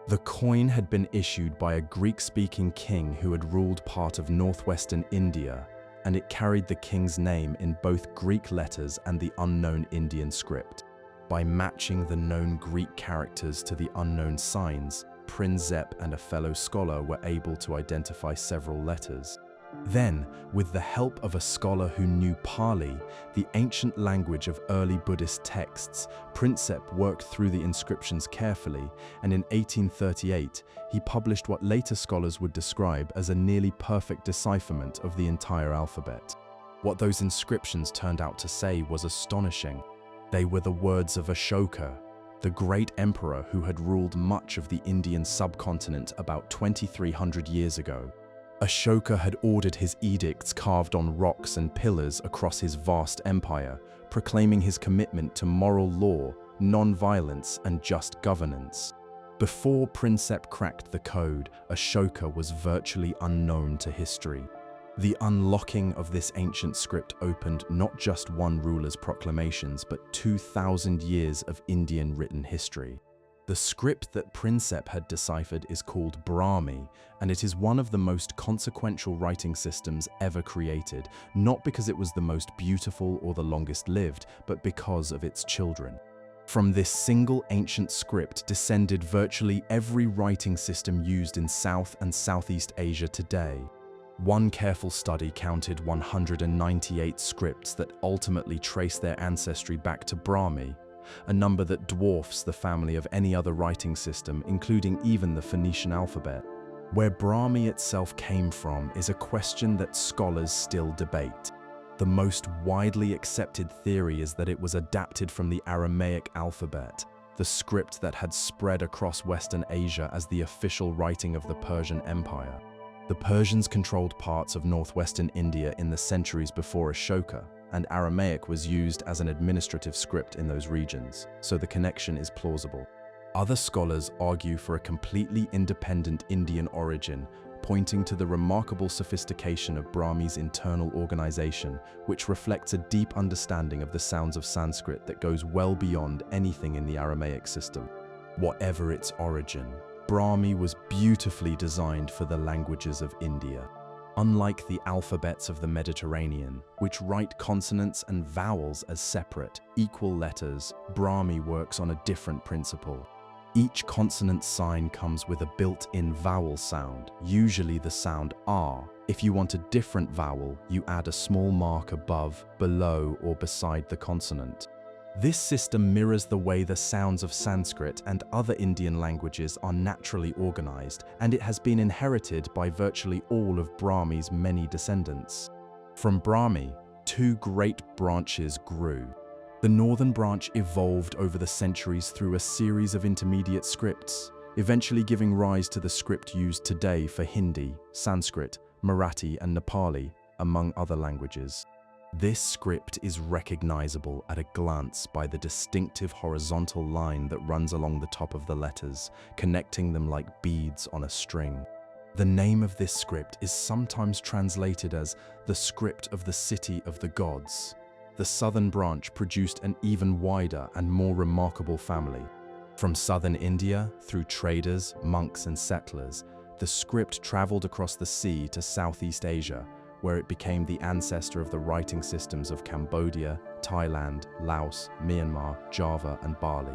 The coin had been issued by a Greek-speaking king who had ruled part of northwestern India, and it carried the king's name in both Greek letters and the unknown Indian script. By matching the known Greek characters to the unknown signs, Prinsep and a fellow scholar were able to identify several letters. Then, with the help of a scholar who knew Pali, the ancient language of early Buddhist texts, Prinsep worked through the inscriptions carefully, and in 1838, he published what later scholars would describe as a nearly perfect decipherment of the entire alphabet. What those inscriptions turned out to say was astonishing. They were the words of Ashoka, the great emperor who had ruled much of the Indian subcontinent about 2,300 years ago. Ashoka had ordered his edicts carved on rocks and pillars across his vast empire, proclaiming his commitment to moral law, non-violence, and just governance. Before Prinsep cracked the code, Ashoka was virtually unknown to history. The unlocking of this ancient script opened not just one ruler's proclamations, but 2,000 years of Indian written history. The The script that Prinsep had deciphered is called Brahmi, and it is one of the most consequential writing systems ever created, not because it was the most beautiful or the longest lived, but because of its children. From this single ancient script descended virtually every writing system used in South and Southeast Asia today. One careful study counted 198 scripts that ultimately trace their ancestry back to Brahmi, a number that dwarfs the family of any other writing system, including even the Phoenician alphabet. Where Brahmi itself came from is a question that scholars still debate. The most widely accepted theory is that it was adapted from the Aramaic alphabet, the script that had spread across Western Asia as the official writing of the Persian Empire. The Persians controlled parts of northwestern India in the centuries before Ashoka, and Aramaic was used as an administrative script in those regions, so the connection is plausible. Other scholars argue for a completely independent Indian origin, pointing to the remarkable sophistication of Brahmi's internal organization, which reflects a deep understanding of the sounds of Sanskrit that goes well beyond anything in the Aramaic system. Whatever its origin, Brahmi was beautifully designed for the languages of India. Unlike the alphabets of the Mediterranean, which write consonants and vowels as separate, equal letters, Brahmi works on a different principle. Each consonant sign comes with a built-in vowel sound, usually the sound R. If you want a different vowel, you add a small mark above, below, or beside the consonant. This system mirrors the way the sounds of Sanskrit and other Indian languages are naturally organized, and it has been inherited by virtually all of Brahmi's many descendants. From Brahmi, two great branches grew. The northern branch evolved over the centuries through a series of intermediate scripts, eventually giving rise to the script used today for Hindi, Sanskrit, Marathi, and Nepali, among other languages. This script is recognizable at a glance by the distinctive horizontal line that runs along the top of the letters, connecting them like beads on a string. The name of this script is sometimes translated as the script of the city of the gods. The southern branch produced an even wider and more remarkable family. From southern India, through traders, monks, and settlers, the script traveled across the sea to Southeast Asia, where it became the ancestor of the writing systems of Cambodia, Thailand, Laos, Myanmar, Java, and Bali.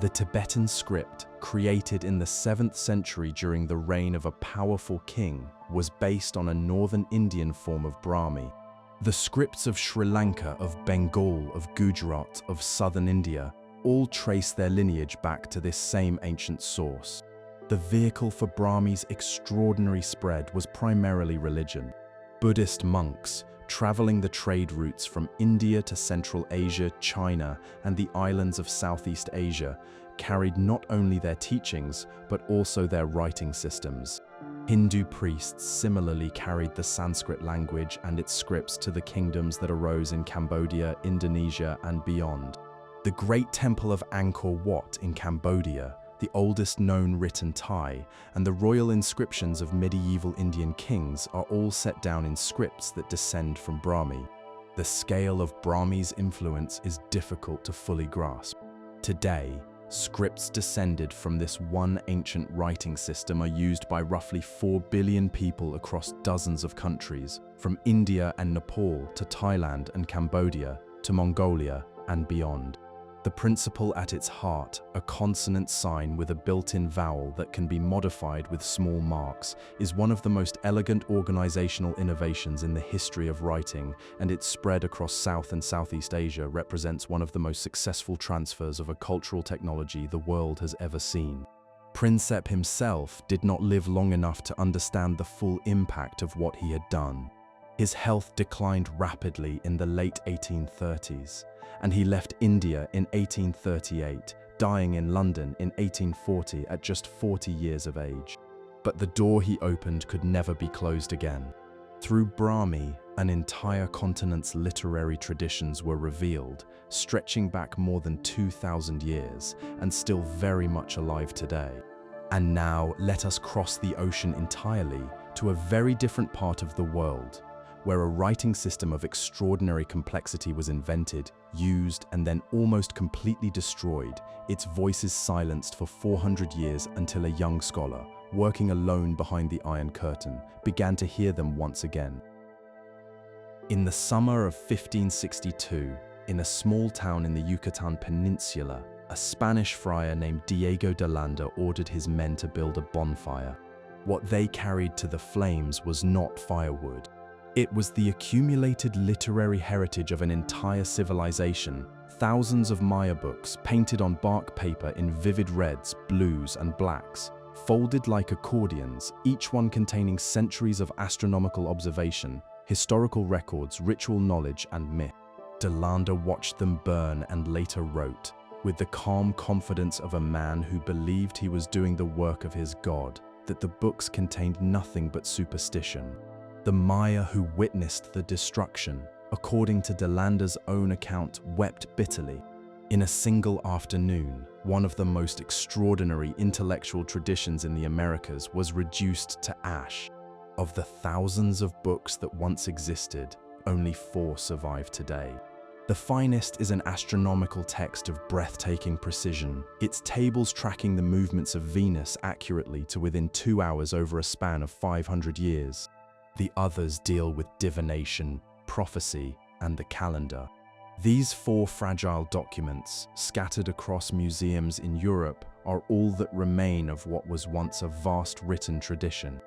The Tibetan script, created in the 7th century during the reign of a powerful king, was based on a northern Indian form of Brahmi. The scripts of Sri Lanka, of Bengal, of Gujarat, of southern India, all trace their lineage back to this same ancient source. The vehicle for Brahmi's extraordinary spread was primarily religion. Buddhist monks, traveling the trade routes from India to Central Asia, China, and the islands of Southeast Asia, carried not only their teachings, but also their writing systems. Hindu priests similarly carried the Sanskrit language and its scripts to the kingdoms that arose in Cambodia, Indonesia, and beyond. The Great Temple of Angkor Wat in Cambodia, the oldest known written Thai, and the royal inscriptions of medieval Indian kings are all set down in scripts that descend from Brahmi. The scale of Brahmi's influence is difficult to fully grasp. Today, scripts descended from this one ancient writing system are used by roughly 4 billion people across dozens of countries, from India and Nepal to Thailand and Cambodia to Mongolia and beyond. The principle at its heart, a consonant sign with a built-in vowel that can be modified with small marks, is one of the most elegant organizational innovations in the history of writing, and its spread across South and Southeast Asia represents one of the most successful transfers of a cultural technology the world has ever seen. Prinsep himself did not live long enough to understand the full impact of what he had done. His health declined rapidly in the late 1830s, and he left India in 1838, dying in London in 1840 at just 40 years of age. But the door he opened could never be closed again. Through Brahmi, an entire continent's literary traditions were revealed, stretching back more than 2,000 years, and still very much alive today. And now let us cross the ocean entirely to a very different part of the world, where a writing system of extraordinary complexity was invented, used, and then almost completely destroyed, its voices silenced for 400 years until a young scholar, working alone behind the Iron Curtain, began to hear them once again. In the summer of 1562, in a small town in the Yucatan Peninsula, a Spanish friar named Diego de Landa ordered his men to build a bonfire. What they carried to the flames was not firewood. It was the accumulated literary heritage of an entire civilization. Thousands of Maya books painted on bark paper in vivid reds, blues, and blacks, folded like accordions, each one containing centuries of astronomical observation, historical records, ritual knowledge, and myth. De Landa watched them burn and later wrote, with the calm confidence of a man who believed he was doing the work of his God, that the books contained nothing but superstition. The Maya who witnessed the destruction, according to De Landa's own account, wept bitterly. In a single afternoon, one of the most extraordinary intellectual traditions in the Americas was reduced to ash. Of the thousands of books that once existed, only 4 survive today. The finest is an astronomical text of breathtaking precision, its tables tracking the movements of Venus accurately to within 2 hours over a span of 500 years. The others deal with divination, prophecy, and the calendar. These 4 fragile documents, scattered across museums in Europe, are all that remain of what was once a vast written tradition.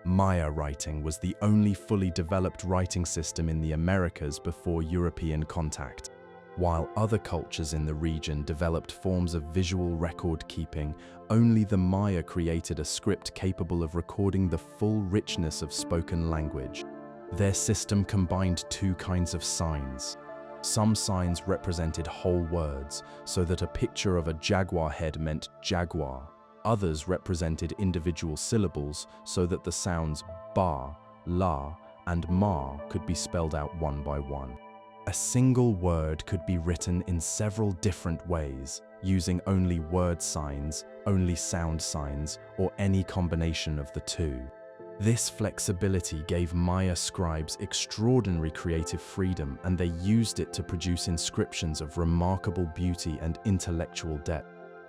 Maya writing was the only fully developed writing system in the Americas before European contact. While other cultures in the region developed forms of visual record keeping, only the Maya created a script capable of recording the full richness of spoken language. Their system combined 2 kinds of signs. Some signs represented whole words, so that a picture of a jaguar head meant jaguar. Others represented individual syllables, so that the sounds ba, la, and ma could be spelled out one by one. A single word could be written in several different ways, using only word signs, only sound signs, or any combination of the 2. This flexibility gave Maya scribes extraordinary creative freedom, and they used it to produce inscriptions of remarkable beauty and intellectual depth.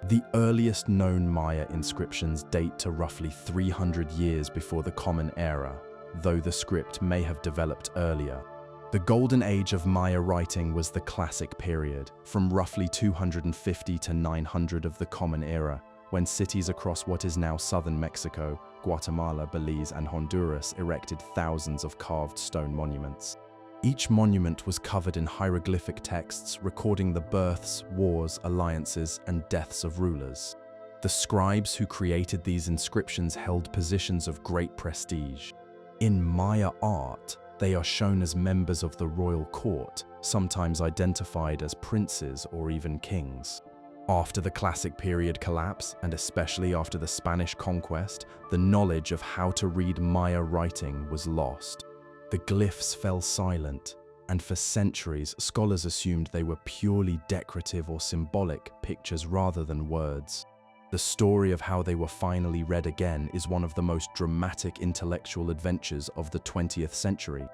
The earliest known Maya inscriptions date to roughly 300 years before the Common Era, though the script may have developed earlier. The golden age of Maya writing was the Classic period, from roughly 250 to 900 of the Common Era, when cities across what is now southern Mexico, Guatemala, Belize, and Honduras erected thousands of carved stone monuments. Each monument was covered in hieroglyphic texts recording the births, wars, alliances, and deaths of rulers. The scribes who created these inscriptions held positions of great prestige. In Maya art, they are shown as members of the royal court, sometimes identified as princes or even kings. After the Classic period collapse, and especially after the Spanish conquest, the knowledge of how to read Maya writing was lost. The glyphs fell silent, and for centuries scholars assumed they were purely decorative or symbolic pictures rather than words. The story of how they were finally read again is one of the most dramatic intellectual adventures of the 20th century.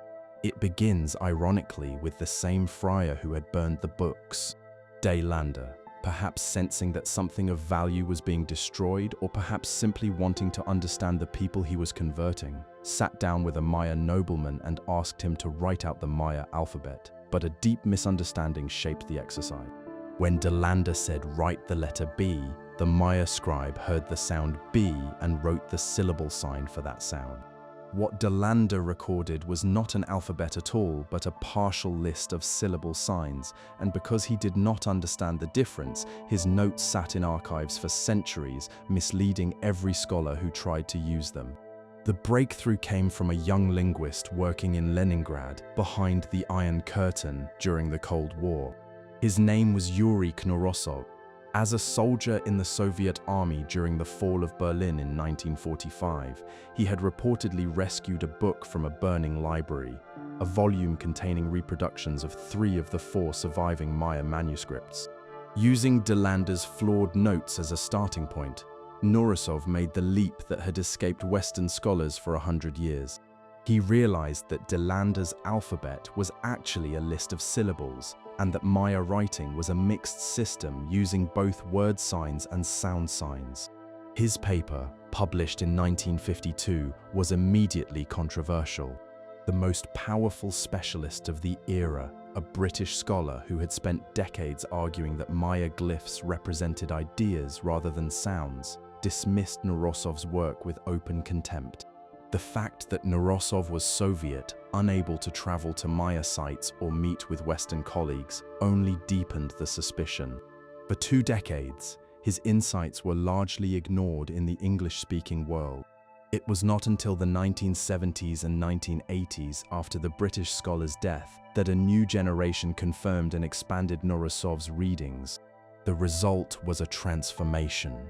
It begins, ironically, with the same friar who had burned the books. De Landa, perhaps sensing that something of value was being destroyed, or perhaps simply wanting to understand the people he was converting, sat down with a Maya nobleman and asked him to write out the Maya alphabet, but a deep misunderstanding shaped the exercise. When De Landa said, "Write the letter B," the Maya scribe heard the sound B and wrote the syllable sign for that sound. What De Landa recorded was not an alphabet at all, but a partial list of syllable signs, and because he did not understand the difference, his notes sat in archives for centuries, misleading every scholar who tried to use them. The breakthrough came from a young linguist working in Leningrad, behind the Iron Curtain during the Cold War. His name was Yuri Knorosov. As a soldier in the Soviet army during the fall of Berlin in 1945, he had reportedly rescued a book from a burning library, a volume containing reproductions of 3 of the 4 surviving Maya manuscripts. Using De Landa's flawed notes as a starting point, Knorosov made the leap that had escaped Western scholars for 100 years. He realized that De Landa's alphabet was actually a list of syllables, and that Maya writing was a mixed system using both word signs and sound signs. His paper, published in 1952, was immediately controversial. The most powerful specialist of the era, a British scholar who had spent decades arguing that Maya glyphs represented ideas rather than sounds, dismissed Norosov's work with open contempt. The fact that Norosov was Soviet, unable to travel to Maya sites or meet with Western colleagues, only deepened the suspicion. For 2 decades, his insights were largely ignored in the English-speaking world. It was not until the 1970s and 1980s, after the British scholar's death, that a new generation confirmed and expanded Norosov's readings. The result was a transformation.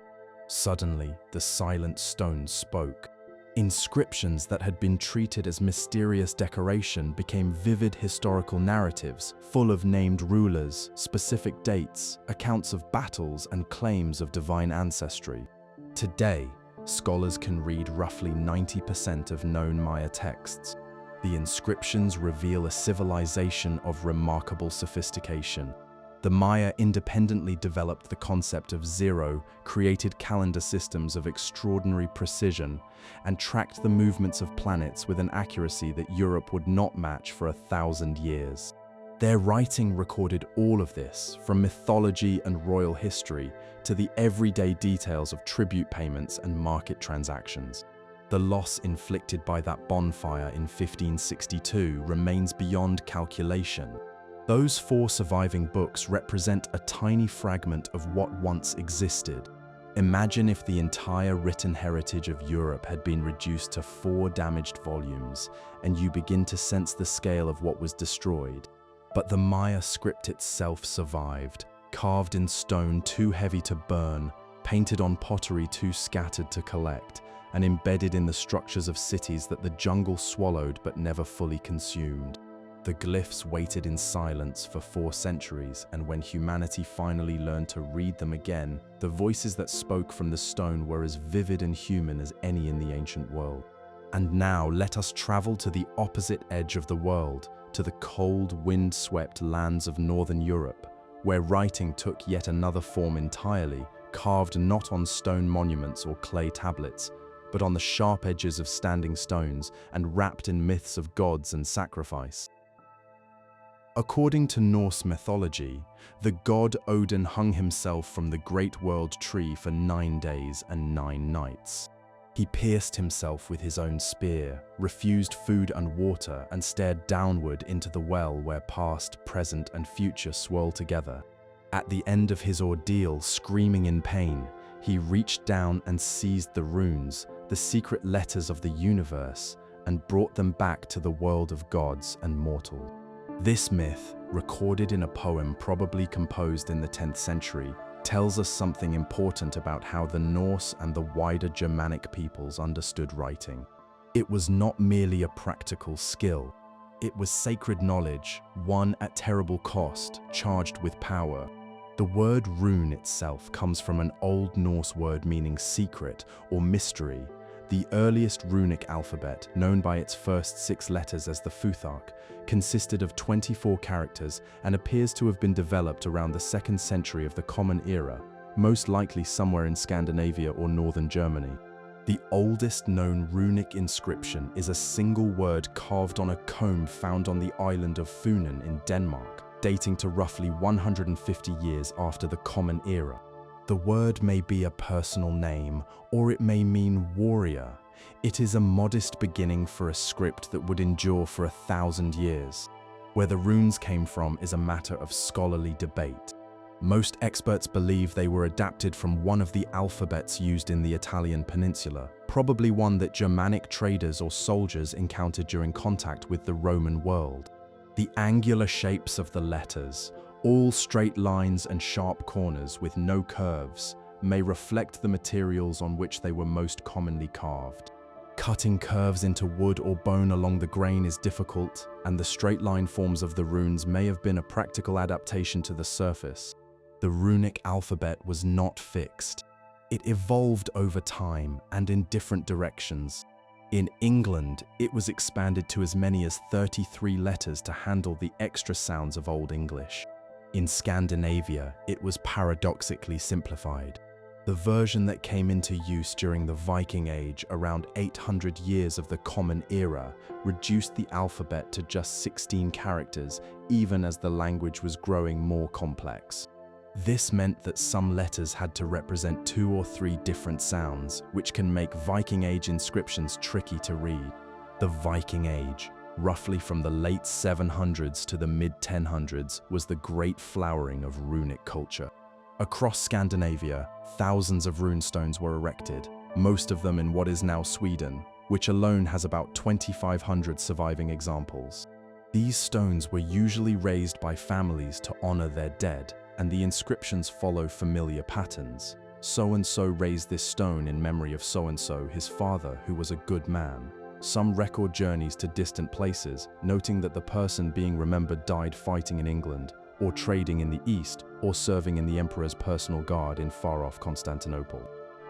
Suddenly, the silent stone spoke. Inscriptions that had been treated as mysterious decoration became vivid historical narratives, full of named rulers, specific dates, accounts of battles, and claims of divine ancestry. Today, scholars can read roughly 90% of known Maya texts. The inscriptions reveal a civilization of remarkable sophistication. The Maya independently developed the concept of zero, created calendar systems of extraordinary precision, and tracked the movements of planets with an accuracy that Europe would not match for 1,000 years. Their writing recorded all of this, from mythology and royal history to the everyday details of tribute payments and market transactions. The loss inflicted by that bonfire in 1562 remains beyond calculation. Those 4 surviving books represent a tiny fragment of what once existed. Imagine if the entire written heritage of Europe had been reduced to 4 damaged volumes, and you begin to sense the scale of what was destroyed. But the Maya script itself survived, carved in stone too heavy to burn, painted on pottery too scattered to collect, and embedded in the structures of cities that the jungle swallowed but never fully consumed. The glyphs waited in silence for 4 centuries, and when humanity finally learned to read them again, the voices that spoke from the stone were as vivid and human as any in the ancient world. And now let us travel to the opposite edge of the world, to the cold, wind-swept lands of Northern Europe, where writing took yet another form entirely, carved not on stone monuments or clay tablets, but on the sharp edges of standing stones and wrapped in myths of gods and sacrifice. According to Norse mythology, the god Odin hung himself from the great world tree for 9 days and 9 nights. He pierced himself with his own spear, refused food and water, and stared downward into the well where past, present, and future swirl together. At the end of his ordeal, screaming in pain, he reached down and seized the runes, the secret letters of the universe, and brought them back to the world of gods and mortals. This myth, recorded in a poem probably composed in the 10th century, tells us something important about how the Norse and the wider Germanic peoples understood writing. It was not merely a practical skill. It was sacred knowledge, won at terrible cost, charged with power. The word rune itself comes from an Old Norse word meaning secret or mystery. The earliest runic alphabet, known by its first 6 letters as the Futhark, consisted of 24 characters and appears to have been developed around the 2nd century of the Common Era, most likely somewhere in Scandinavia or northern Germany. The oldest known runic inscription is a single word carved on a comb found on the island of Funen in Denmark, dating to roughly 150 years after the Common Era. The word may be a personal name, or it may mean warrior. It is a modest beginning for a script that would endure for 1,000 years. Where the runes came from is a matter of scholarly debate. Most experts believe they were adapted from one of the alphabets used in the Italian peninsula, probably one that Germanic traders or soldiers encountered during contact with the Roman world. The angular shapes of the letters, all straight lines and sharp corners with no curves, may reflect the materials on which they were most commonly carved. Cutting curves into wood or bone along the grain is difficult, and the straight line forms of the runes may have been a practical adaptation to the surface. The runic alphabet was not fixed. It evolved over time and in different directions. In England, it was expanded to as many as 33 letters to handle the extra sounds of Old English. In Scandinavia, it was paradoxically simplified. The version that came into use during the Viking Age, around 800 years of the Common Era, reduced the alphabet to just 16 characters, even as the language was growing more complex. This meant that some letters had to represent 2 or 3 different sounds, which can make Viking Age inscriptions tricky to read. The Viking Age, roughly from the late 700s to the mid-1000s, was the great flowering of runic culture. Across Scandinavia, thousands of runestones were erected, most of them in what is now Sweden, which alone has about 2,500 surviving examples. These stones were usually raised by families to honor their dead, and the inscriptions follow familiar patterns. So-and-so raised this stone in memory of so-and-so, his father, who was a good man. Some record journeys to distant places, noting that the person being remembered died fighting in England, or trading in the East, or serving in the emperor's personal guard in far-off Constantinople.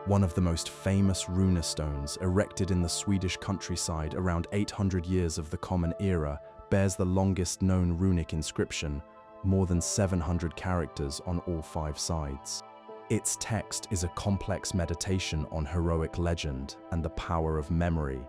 One of the most famous runestones, erected in the Swedish countryside around 800 years of the Common Era, bears the longest known runic inscription, more than 700 characters on all 5 sides. Its text is a complex meditation on heroic legend and the power of memory,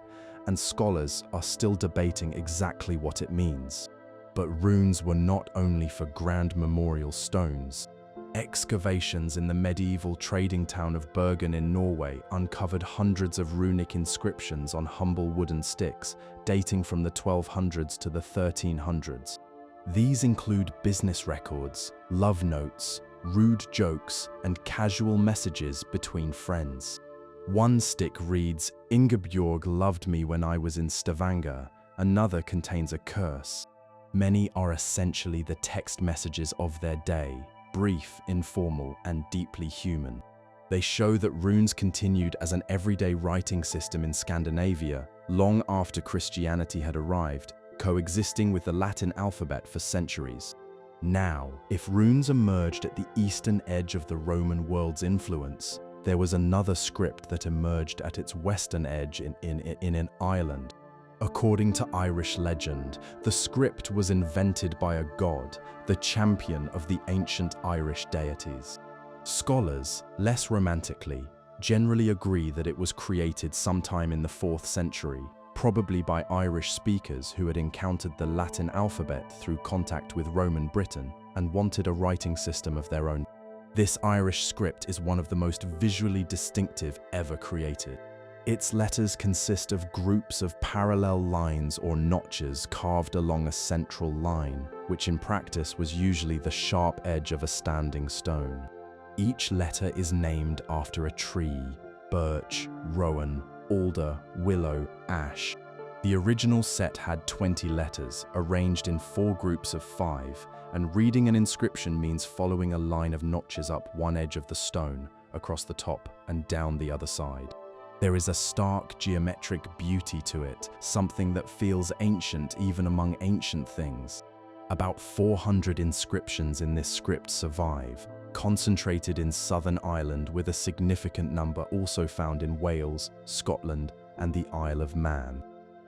and scholars are still debating exactly what it means. But runes were not only for grand memorial stones. Excavations in the medieval trading town of Bergen in Norway uncovered hundreds of runic inscriptions on humble wooden sticks, dating from the 1200s to the 1300s. These include business records, love notes, rude jokes, and casual messages between friends. One stick reads, "Ingebjorg loved me when I was in Stavanger." Another contains a curse. Many are essentially the text messages of their day, brief, informal, and deeply human. They show that runes continued as an everyday writing system in Scandinavia long after Christianity had arrived, coexisting with the Latin alphabet for centuries. Now, if runes emerged at the eastern edge of the Roman world's influence, there was another script that emerged at its western edge in an island. According to Irish legend, the script was invented by a god, the champion of the ancient Irish deities. Scholars, less romantically, generally agree that it was created sometime in the 4th century, probably by Irish speakers who had encountered the Latin alphabet through contact with Roman Britain and wanted a writing system of their own. This Irish script is one of the most visually distinctive ever created. Its letters consist of groups of parallel lines or notches carved along a central line, which in practice was usually the sharp edge of a standing stone. Each letter is named after a tree: birch, rowan, alder, willow, ash. The original set had 20 letters, arranged in 4 groups of 5, and reading an inscription means following a line of notches up one edge of the stone, across the top, and down the other side. There is a stark geometric beauty to it, something that feels ancient even among ancient things. About 400 inscriptions in this script survive, concentrated in southern Ireland, with a significant number also found in Wales, Scotland, and the Isle of Man.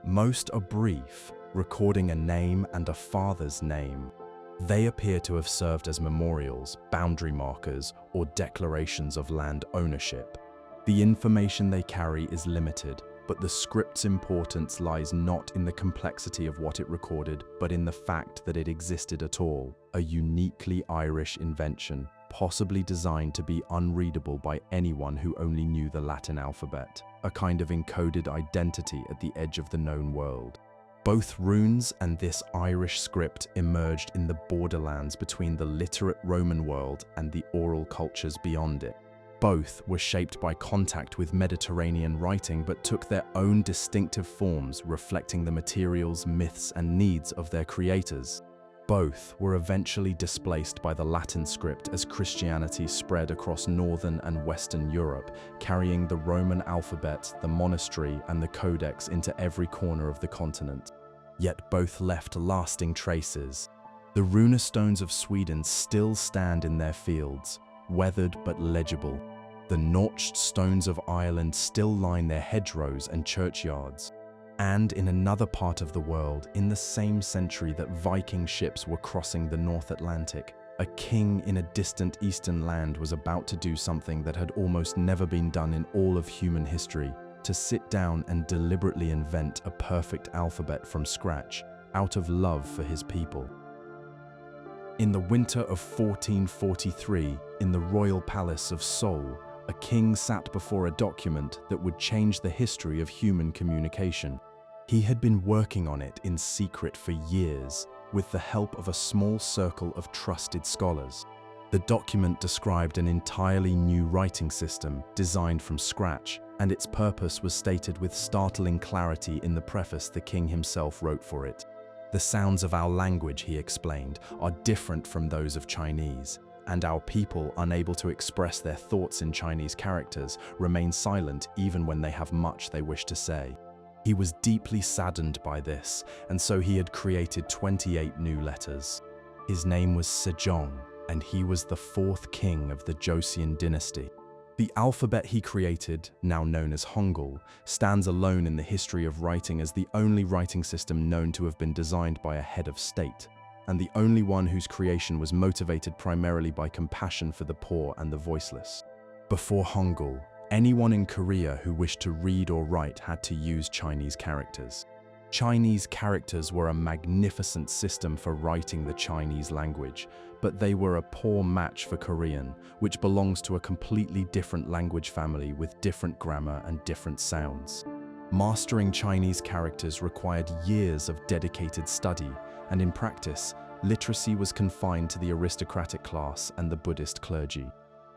Most are brief, recording a name and a father's name. They appear to have served as memorials, boundary markers, or declarations of land ownership. The information they carry is limited, but the script's importance lies not in the complexity of what it recorded, but in the fact that it existed at all, a uniquely Irish invention, possibly designed to be unreadable by anyone who only knew the Latin alphabet, a kind of encoded identity at the edge of the known world. Both runes and this Irish script emerged in the borderlands between the literate Roman world and the oral cultures beyond it. Both were shaped by contact with Mediterranean writing, but took their own distinctive forms, reflecting the materials, myths, and needs of their creators. Both were eventually displaced by the Latin script as Christianity spread across northern and western Europe, carrying the Roman alphabet, the monastery, and the codex into every corner of the continent. Yet both left lasting traces. The runestones of Sweden still stand in their fields, weathered but legible. The notched stones of Ireland still line their hedgerows and churchyards. And in another part of the world, in the same century that Viking ships were crossing the North Atlantic, a king in a distant eastern land was about to do something that had almost never been done in all of human history: to sit down and deliberately invent a perfect alphabet from scratch, out of love for his people. In the winter of 1443, in the royal palace of Seoul, a king sat before a document that would change the history of human communication. He had been working on it in secret for years, with the help of a small circle of trusted scholars. The document described an entirely new writing system designed from scratch, and its purpose was stated with startling clarity in the preface the king himself wrote for it. "The sounds of our language," he explained, "are different from those of Chinese, and our people, unable to express their thoughts in Chinese characters, remain silent even when they have much they wish to say." He was deeply saddened by this, and so he had created 28 new letters. His name was Sejong, and he was the fourth king of the Joseon dynasty. The alphabet he created, now known as Hangul, stands alone in the history of writing as the only writing system known to have been designed by a head of state, and the only one whose creation was motivated primarily by compassion for the poor and the voiceless. Before Hangul, anyone in Korea who wished to read or write had to use Chinese characters. Chinese characters were a magnificent system for writing the Chinese language, but they were a poor match for Korean, which belongs to a completely different language family with different grammar and different sounds. Mastering Chinese characters required years of dedicated study, and in practice, literacy was confined to the aristocratic class and the Buddhist clergy.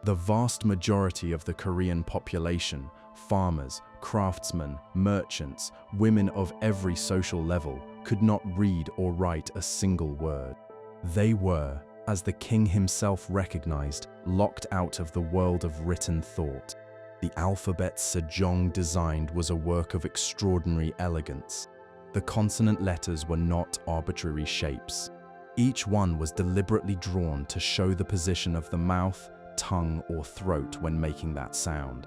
The vast majority of the Korean population, farmers, craftsmen, merchants, women of every social level, could not read or write a single word. They were, as the king himself recognized, locked out of the world of written thought. The alphabet Sejong designed was a work of extraordinary elegance. The consonant letters were not arbitrary shapes. Each one was deliberately drawn to show the position of the mouth, tongue, or throat when making that sound.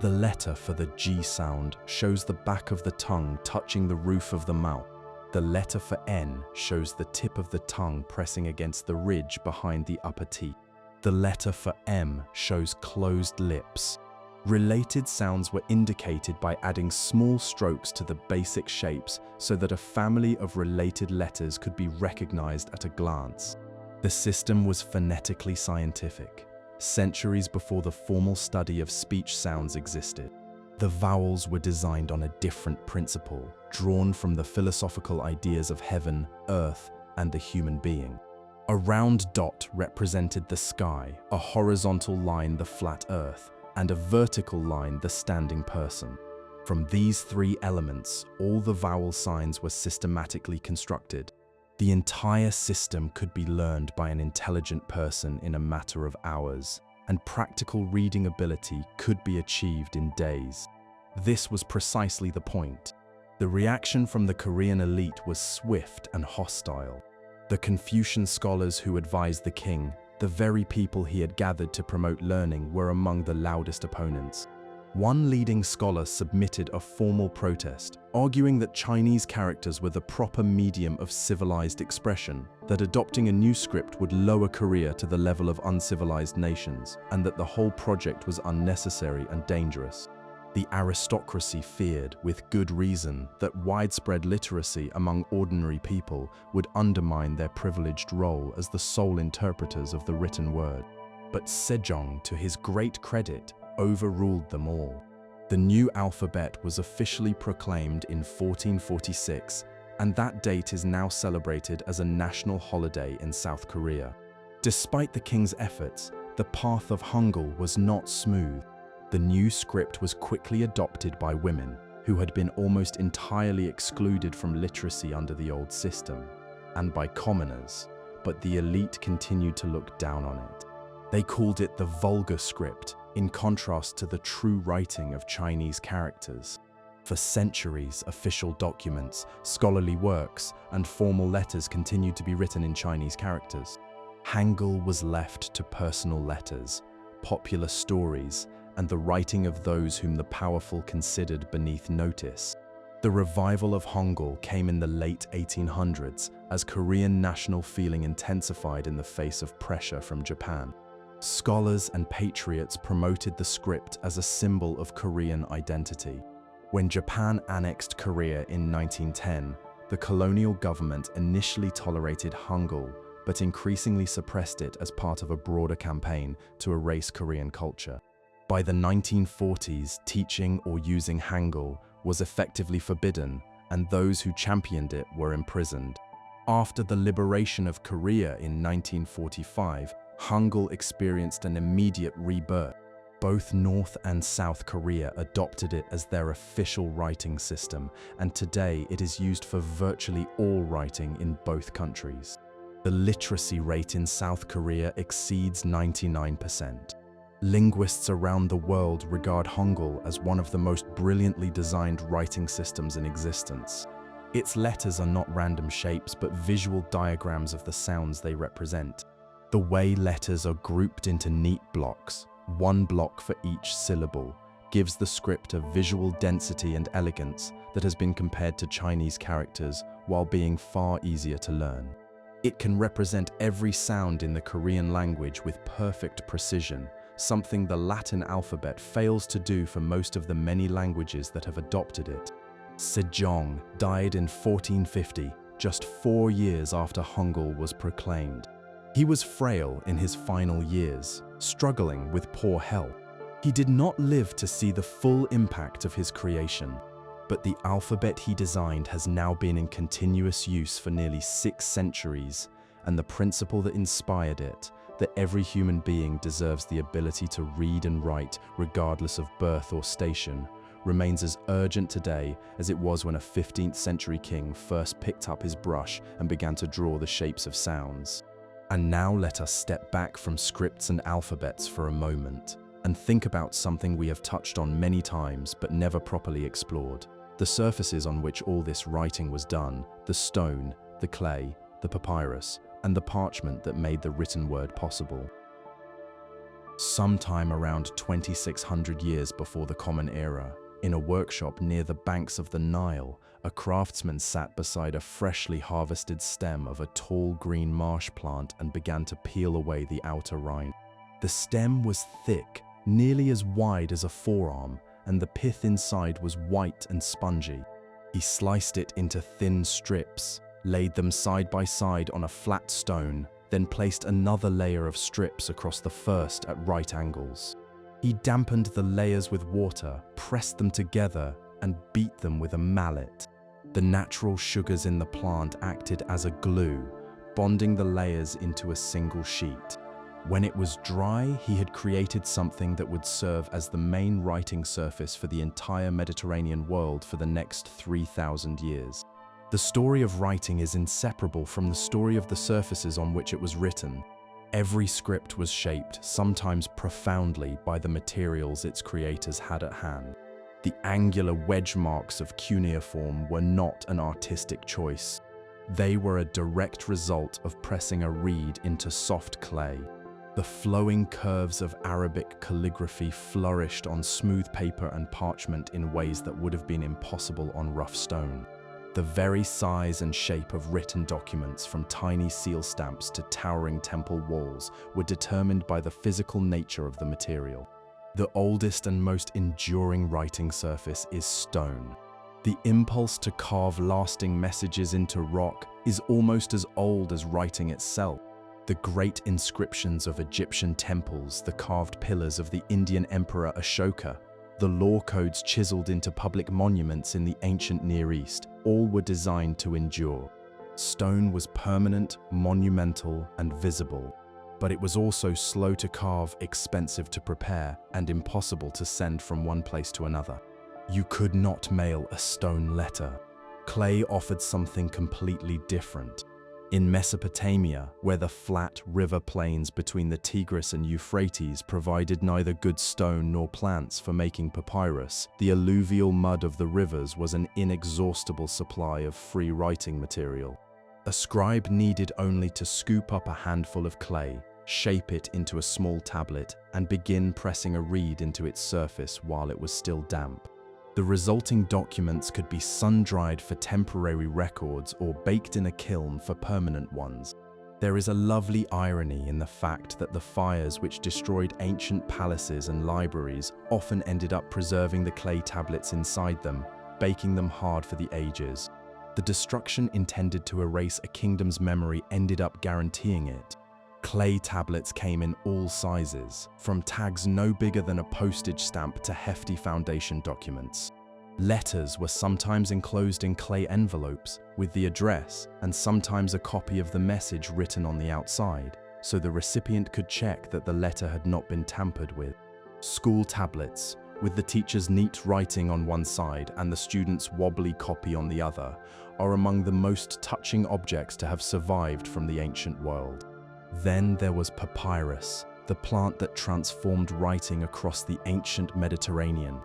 The letter for the G sound shows the back of the tongue touching the roof of the mouth. The letter for N shows the tip of the tongue pressing against the ridge behind the upper teeth. The letter for M shows closed lips. Related sounds were indicated by adding small strokes to the basic shapes so that a family of related letters could be recognized at a glance. The system was phonetically scientific, centuries before the formal study of speech sounds existed. The vowels were designed on a different principle, drawn from the philosophical ideas of heaven, earth, and the human being. A round dot represented the sky, a horizontal line the flat earth, and a vertical line the standing person. From these three elements, all the vowel signs were systematically constructed. The entire system could be learned by an intelligent person in a matter of hours, and practical reading ability could be achieved in days. This was precisely the point. The reaction from the Korean elite was swift and hostile. The Confucian scholars who advised the king, the very people he had gathered to promote learning, were among the loudest opponents. One leading scholar submitted a formal protest, arguing that Chinese characters were the proper medium of civilized expression, that adopting a new script would lower Korea to the level of uncivilized nations, and that the whole project was unnecessary and dangerous. The aristocracy feared, with good reason, that widespread literacy among ordinary people would undermine their privileged role as the sole interpreters of the written word. But Sejong, to his great credit, overruled them all. The new alphabet was officially proclaimed in 1446, and that date is now celebrated as a national holiday in South Korea. Despite the king's efforts, the path of Hangul was not smooth. The new script was quickly adopted by women, who had been almost entirely excluded from literacy under the old system, and by commoners, but the elite continued to look down on it. They called it the vulgar script, in contrast to the true writing of Chinese characters. For centuries, official documents, scholarly works, and formal letters continued to be written in Chinese characters. Hangul was left to personal letters, popular stories, and the writing of those whom the powerful considered beneath notice. The revival of Hangul came in the late 1800s as Korean national feeling intensified in the face of pressure from Japan. Scholars and patriots promoted the script as a symbol of Korean identity. When Japan annexed Korea in 1910, the colonial government initially tolerated Hangul, but increasingly suppressed it as part of a broader campaign to erase Korean culture. By the 1940s, teaching or using Hangul was effectively forbidden, and those who championed it were imprisoned. After the liberation of Korea in 1945, Hangul experienced an immediate rebirth. Both North and South Korea adopted it as their official writing system, and today it is used for virtually all writing in both countries. The literacy rate in South Korea exceeds 99%. Linguists around the world regard Hangul as one of the most brilliantly designed writing systems in existence. Its letters are not random shapes, but visual diagrams of the sounds they represent. The way letters are grouped into neat blocks, one block for each syllable, gives the script a visual density and elegance that has been compared to Chinese characters while being far easier to learn. It can represent every sound in the Korean language with perfect precision, something the Latin alphabet fails to do for most of the many languages that have adopted it. Sejong died in 1450, just 4 years after Hangul was proclaimed. He was frail in his final years, struggling with poor health. He did not live to see the full impact of his creation, but the alphabet he designed has now been in continuous use for nearly 6 centuries, and the principle that inspired it, that every human being deserves the ability to read and write regardless of birth or station, remains as urgent today as it was when a 15th century king first picked up his brush and began to draw the shapes of sounds. And now let us step back from scripts and alphabets for a moment and think about something we have touched on many times but never properly explored. The surfaces on which all this writing was done, the stone, the clay, the papyrus, and the parchment that made the written word possible. Sometime around 2600 years before the Common Era, in a workshop near the banks of the Nile, a craftsman sat beside a freshly harvested stem of a tall green marsh plant and began to peel away the outer rind. The stem was thick, nearly as wide as a forearm, and the pith inside was white and spongy. He sliced it into thin strips, laid them side by side on a flat stone, then placed another layer of strips across the first at right angles. He dampened the layers with water, pressed them together, and beat them with a mallet. The natural sugars in the plant acted as a glue, bonding the layers into a single sheet. When it was dry, he had created something that would serve as the main writing surface for the entire Mediterranean world for the next 3,000 years. The story of writing is inseparable from the story of the surfaces on which it was written. Every script was shaped, sometimes profoundly, by the materials its creators had at hand. The angular wedge marks of cuneiform were not an artistic choice. They were a direct result of pressing a reed into soft clay. The flowing curves of Arabic calligraphy flourished on smooth paper and parchment in ways that would have been impossible on rough stone. The very size and shape of written documents, from tiny seal stamps to towering temple walls, were determined by the physical nature of the material. The oldest and most enduring writing surface is stone. The impulse to carve lasting messages into rock is almost as old as writing itself. The great inscriptions of Egyptian temples, the carved pillars of the Indian Emperor Ashoka, the law codes chiseled into public monuments in the ancient Near East, all were designed to endure. Stone was permanent, monumental, and visible, but it was also slow to carve, expensive to prepare, and impossible to send from one place to another. You could not mail a stone letter. Clay offered something completely different. In Mesopotamia, where the flat river plains between the Tigris and Euphrates provided neither good stone nor plants for making papyrus, the alluvial mud of the rivers was an inexhaustible supply of free writing material. A scribe needed only to scoop up a handful of clay, shape it into a small tablet, and begin pressing a reed into its surface while it was still damp. The resulting documents could be sun-dried for temporary records or baked in a kiln for permanent ones. There is a lovely irony in the fact that the fires which destroyed ancient palaces and libraries often ended up preserving the clay tablets inside them, baking them hard for the ages. The destruction intended to erase a kingdom's memory ended up guaranteeing it. Clay tablets came in all sizes, from tags no bigger than a postage stamp to hefty foundation documents. Letters were sometimes enclosed in clay envelopes with the address and sometimes a copy of the message written on the outside, so the recipient could check that the letter had not been tampered with. School tablets, with the teacher's neat writing on one side and the student's wobbly copy on the other, are among the most touching objects to have survived from the ancient world. Then there was papyrus, the plant that transformed writing across the ancient Mediterranean.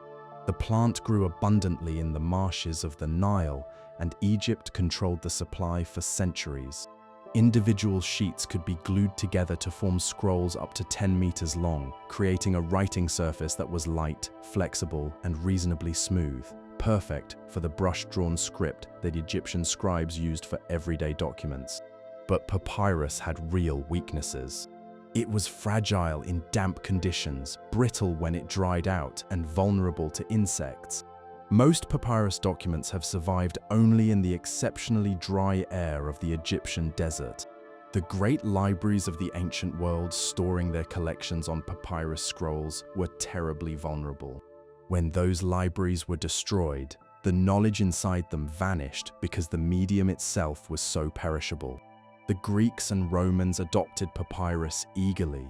The plant grew abundantly in the marshes of the Nile, and Egypt controlled the supply for centuries. Individual sheets could be glued together to form scrolls up to 10 meters long, creating a writing surface that was light, flexible, and reasonably smooth, perfect for the brush-drawn script that Egyptian scribes used for everyday documents. But papyrus had real weaknesses. It was fragile in damp conditions, brittle when it dried out, and vulnerable to insects. Most papyrus documents have survived only in the exceptionally dry air of the Egyptian desert. The great libraries of the ancient world storing their collections on papyrus scrolls were terribly vulnerable. When those libraries were destroyed, the knowledge inside them vanished because the medium itself was so perishable. The Greeks and Romans adopted papyrus eagerly,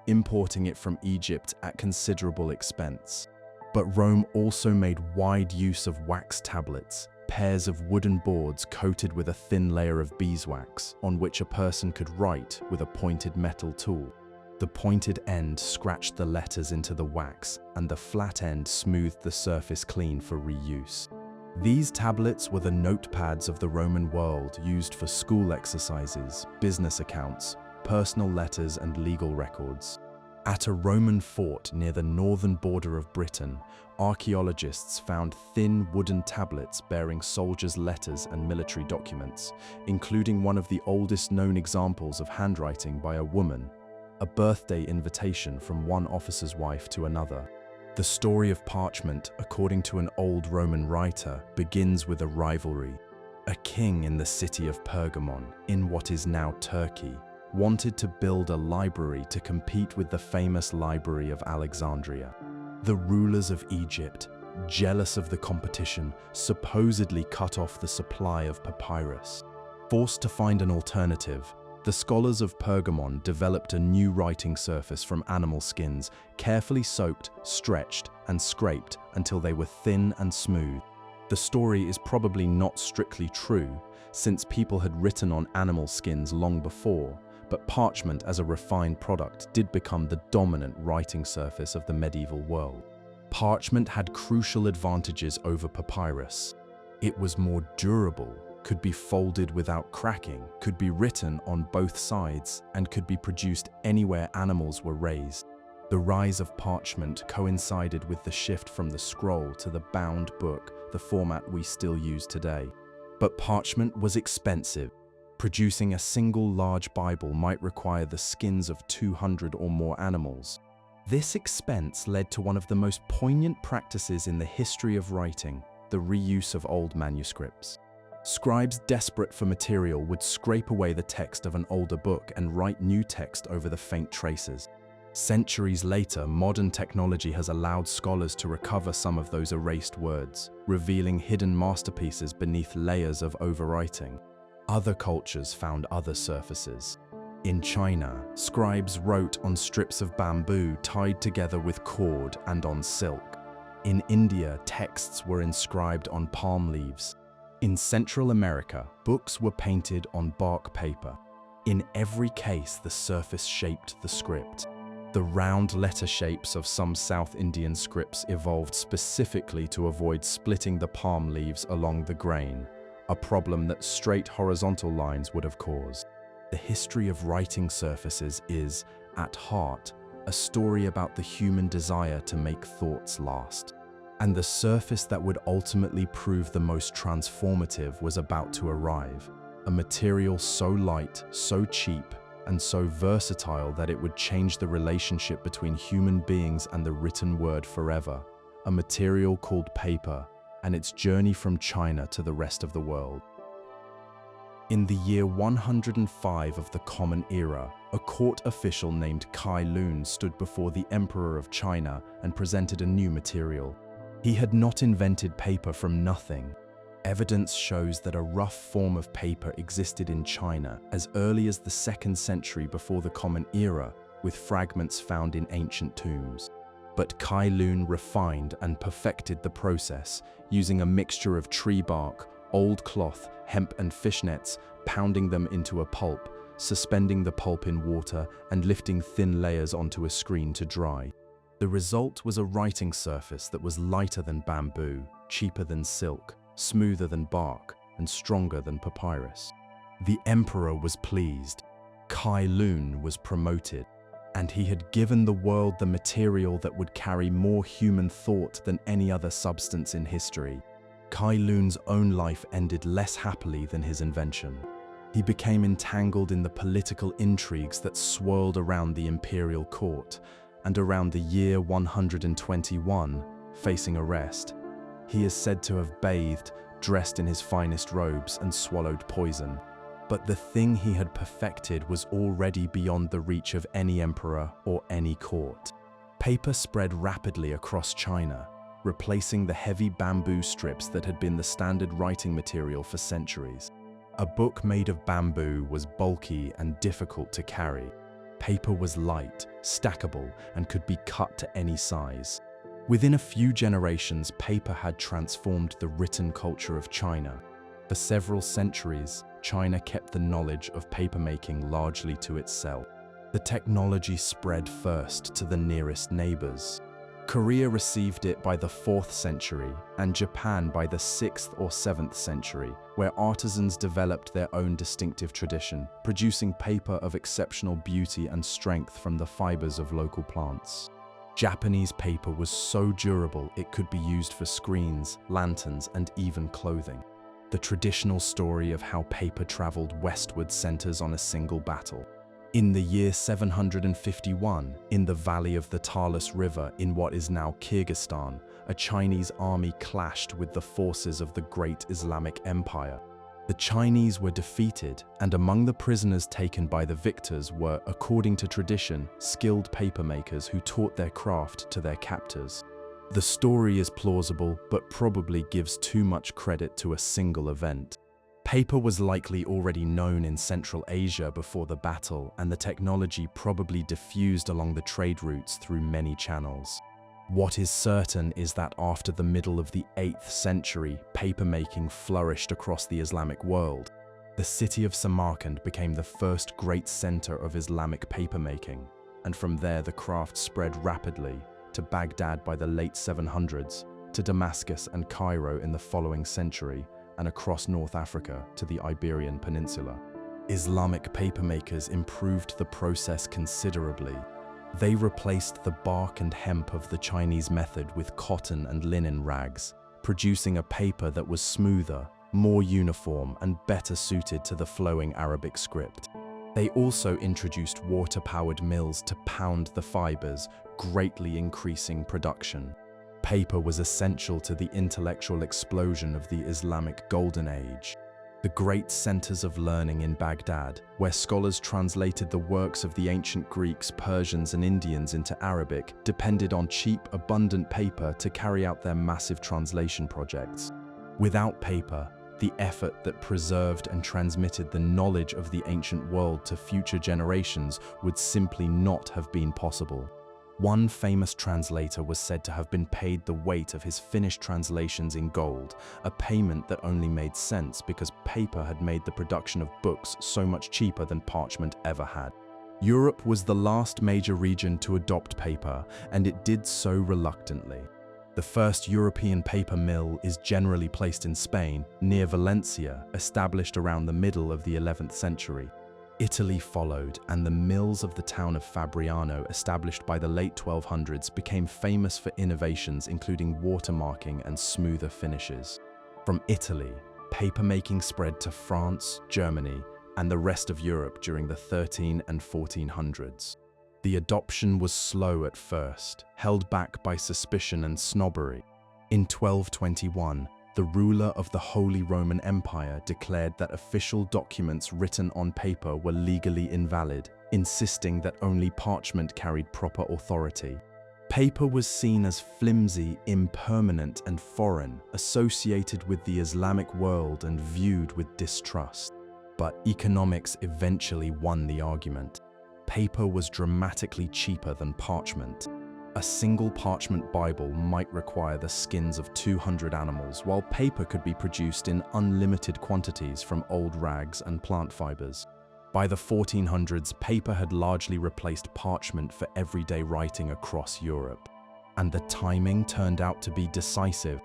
importing it from Egypt at considerable expense. But Rome also made wide use of wax tablets, pairs of wooden boards coated with a thin layer of beeswax, on which a person could write with a pointed metal tool. The pointed end scratched the letters into the wax, and the flat end smoothed the surface clean for reuse. These tablets were the notepads of the Roman world used for school exercises, business accounts, personal letters, and legal records. At a Roman fort near the northern border of Britain, archaeologists found thin wooden tablets bearing soldiers' letters and military documents, including one of the oldest known examples of handwriting by a woman, a birthday invitation from one officer's wife to another. The story of parchment, according to an old Roman writer, begins with a rivalry. A king in the city of Pergamon, in what is now Turkey, wanted to build a library to compete with the famous Library of Alexandria. The rulers of Egypt, jealous of the competition, supposedly cut off the supply of papyrus. Forced to find an alternative, the scholars of Pergamon developed a new writing surface from animal skins, carefully soaked, stretched, and scraped until they were thin and smooth. The story is probably not strictly true, since people had written on animal skins long before, but parchment as a refined product did become the dominant writing surface of the medieval world. Parchment had crucial advantages over papyrus. It was more durable, could be folded without cracking, could be written on both sides, and could be produced anywhere animals were raised. The rise of parchment coincided with the shift from the scroll to the bound book, the format we still use today. But parchment was expensive. Producing a single large Bible might require the skins of 200 or more animals. This expense led to one of the most poignant practices in the history of writing, the reuse of old manuscripts. Scribes desperate for material would scrape away the text of an older book and write new text over the faint traces. Centuries later, modern technology has allowed scholars to recover some of those erased words, revealing hidden masterpieces beneath layers of overwriting. Other cultures found other surfaces. In China, scribes wrote on strips of bamboo tied together with cord and on silk. In India, texts were inscribed on palm leaves. In Central America, books were painted on bark paper. In every case, the surface shaped the script. The round letter shapes of some South Indian scripts evolved specifically to avoid splitting the palm leaves along the grain, a problem that straight horizontal lines would have caused. The history of writing surfaces is, at heart, a story about the human desire to make thoughts last. And the surface that would ultimately prove the most transformative was about to arrive, a material so light, so cheap, and so versatile that it would change the relationship between human beings and the written word forever, a material called paper, and its journey from China to the rest of the world. In the year 105 of the Common Era, a court official named Kai Lun stood before the Emperor of China and presented a new material. He had not invented paper from nothing. Evidence shows that a rough form of paper existed in China as early as the 2nd century before the Common Era, with fragments found in ancient tombs. But Kai Lun refined and perfected the process, using a mixture of tree bark, old cloth, hemp and fishnets, pounding them into a pulp, suspending the pulp in water, and lifting thin layers onto a screen to dry. The result was a writing surface that was lighter than bamboo, cheaper than silk, smoother than bark, and stronger than papyrus. The emperor was pleased. Kai Lun was promoted, and he had given the world the material that would carry more human thought than any other substance in history. Kai Lun's own life ended less happily than his invention. He became entangled in the political intrigues that swirled around the imperial court, and around the year 121, facing arrest. He is said to have bathed, dressed in his finest robes, and swallowed poison. But the thing he had perfected was already beyond the reach of any emperor or any court. Paper spread rapidly across China, replacing the heavy bamboo strips that had been the standard writing material for centuries. A book made of bamboo was bulky and difficult to carry. Paper was light, stackable, and could be cut to any size. Within a few generations, paper had transformed the written culture of China. For several centuries, China kept the knowledge of papermaking largely to itself. The technology spread first to the nearest neighbors. Korea received it by the 4th century, and Japan by the 6th or 7th century, where artisans developed their own distinctive tradition, producing paper of exceptional beauty and strength from the fibers of local plants. Japanese paper was so durable it could be used for screens, lanterns, and even clothing. The traditional story of how paper traveled westward centers on a single battle. In the year 751, in the valley of the Talas River in what is now Kyrgyzstan, a Chinese army clashed with the forces of the Great Islamic Empire. The Chinese were defeated, and among the prisoners taken by the victors were, according to tradition, skilled papermakers who taught their craft to their captors. The story is plausible, but probably gives too much credit to a single event. Paper was likely already known in Central Asia before the battle, and the technology probably diffused along the trade routes through many channels. What is certain is that after the middle of the 8th century, papermaking flourished across the Islamic world. The city of Samarkand became the first great center of Islamic papermaking, and from there the craft spread rapidly to Baghdad by the late 700s, to Damascus and Cairo in the following century, and across North Africa to the Iberian Peninsula. Islamic papermakers improved the process considerably. They replaced the bark and hemp of the Chinese method with cotton and linen rags, producing a paper that was smoother, more uniform, and better suited to the flowing Arabic script. They also introduced water-powered mills to pound the fibers, greatly increasing production. Paper was essential to the intellectual explosion of the Islamic Golden Age. The great centers of learning in Baghdad, where scholars translated the works of the ancient Greeks, Persians, and Indians into Arabic, depended on cheap, abundant paper to carry out their massive translation projects. Without paper, the effort that preserved and transmitted the knowledge of the ancient world to future generations would simply not have been possible. One famous translator was said to have been paid the weight of his finished translations in gold, a payment that only made sense because paper had made the production of books so much cheaper than parchment ever had. Europe was the last major region to adopt paper, and it did so reluctantly. The first European paper mill is generally placed in Spain, near Valencia, established around the middle of the 11th century. Italy followed, and the mills of the town of Fabriano, established by the late 1200s, became famous for innovations including watermarking and smoother finishes. From Italy, papermaking spread to France, Germany, and the rest of Europe during the 1300s and 1400s. The adoption was slow at first, held back by suspicion and snobbery. In 1221, the ruler of the Holy Roman Empire declared that official documents written on paper were legally invalid, insisting that only parchment carried proper authority. Paper was seen as flimsy, impermanent, and foreign, associated with the Islamic world and viewed with distrust. But economics eventually won the argument. Paper was dramatically cheaper than parchment. A single parchment Bible might require the skins of 200 animals, while paper could be produced in unlimited quantities from old rags and plant fibers. By the 1400s, paper had largely replaced parchment for everyday writing across Europe. And the timing turned out to be decisive.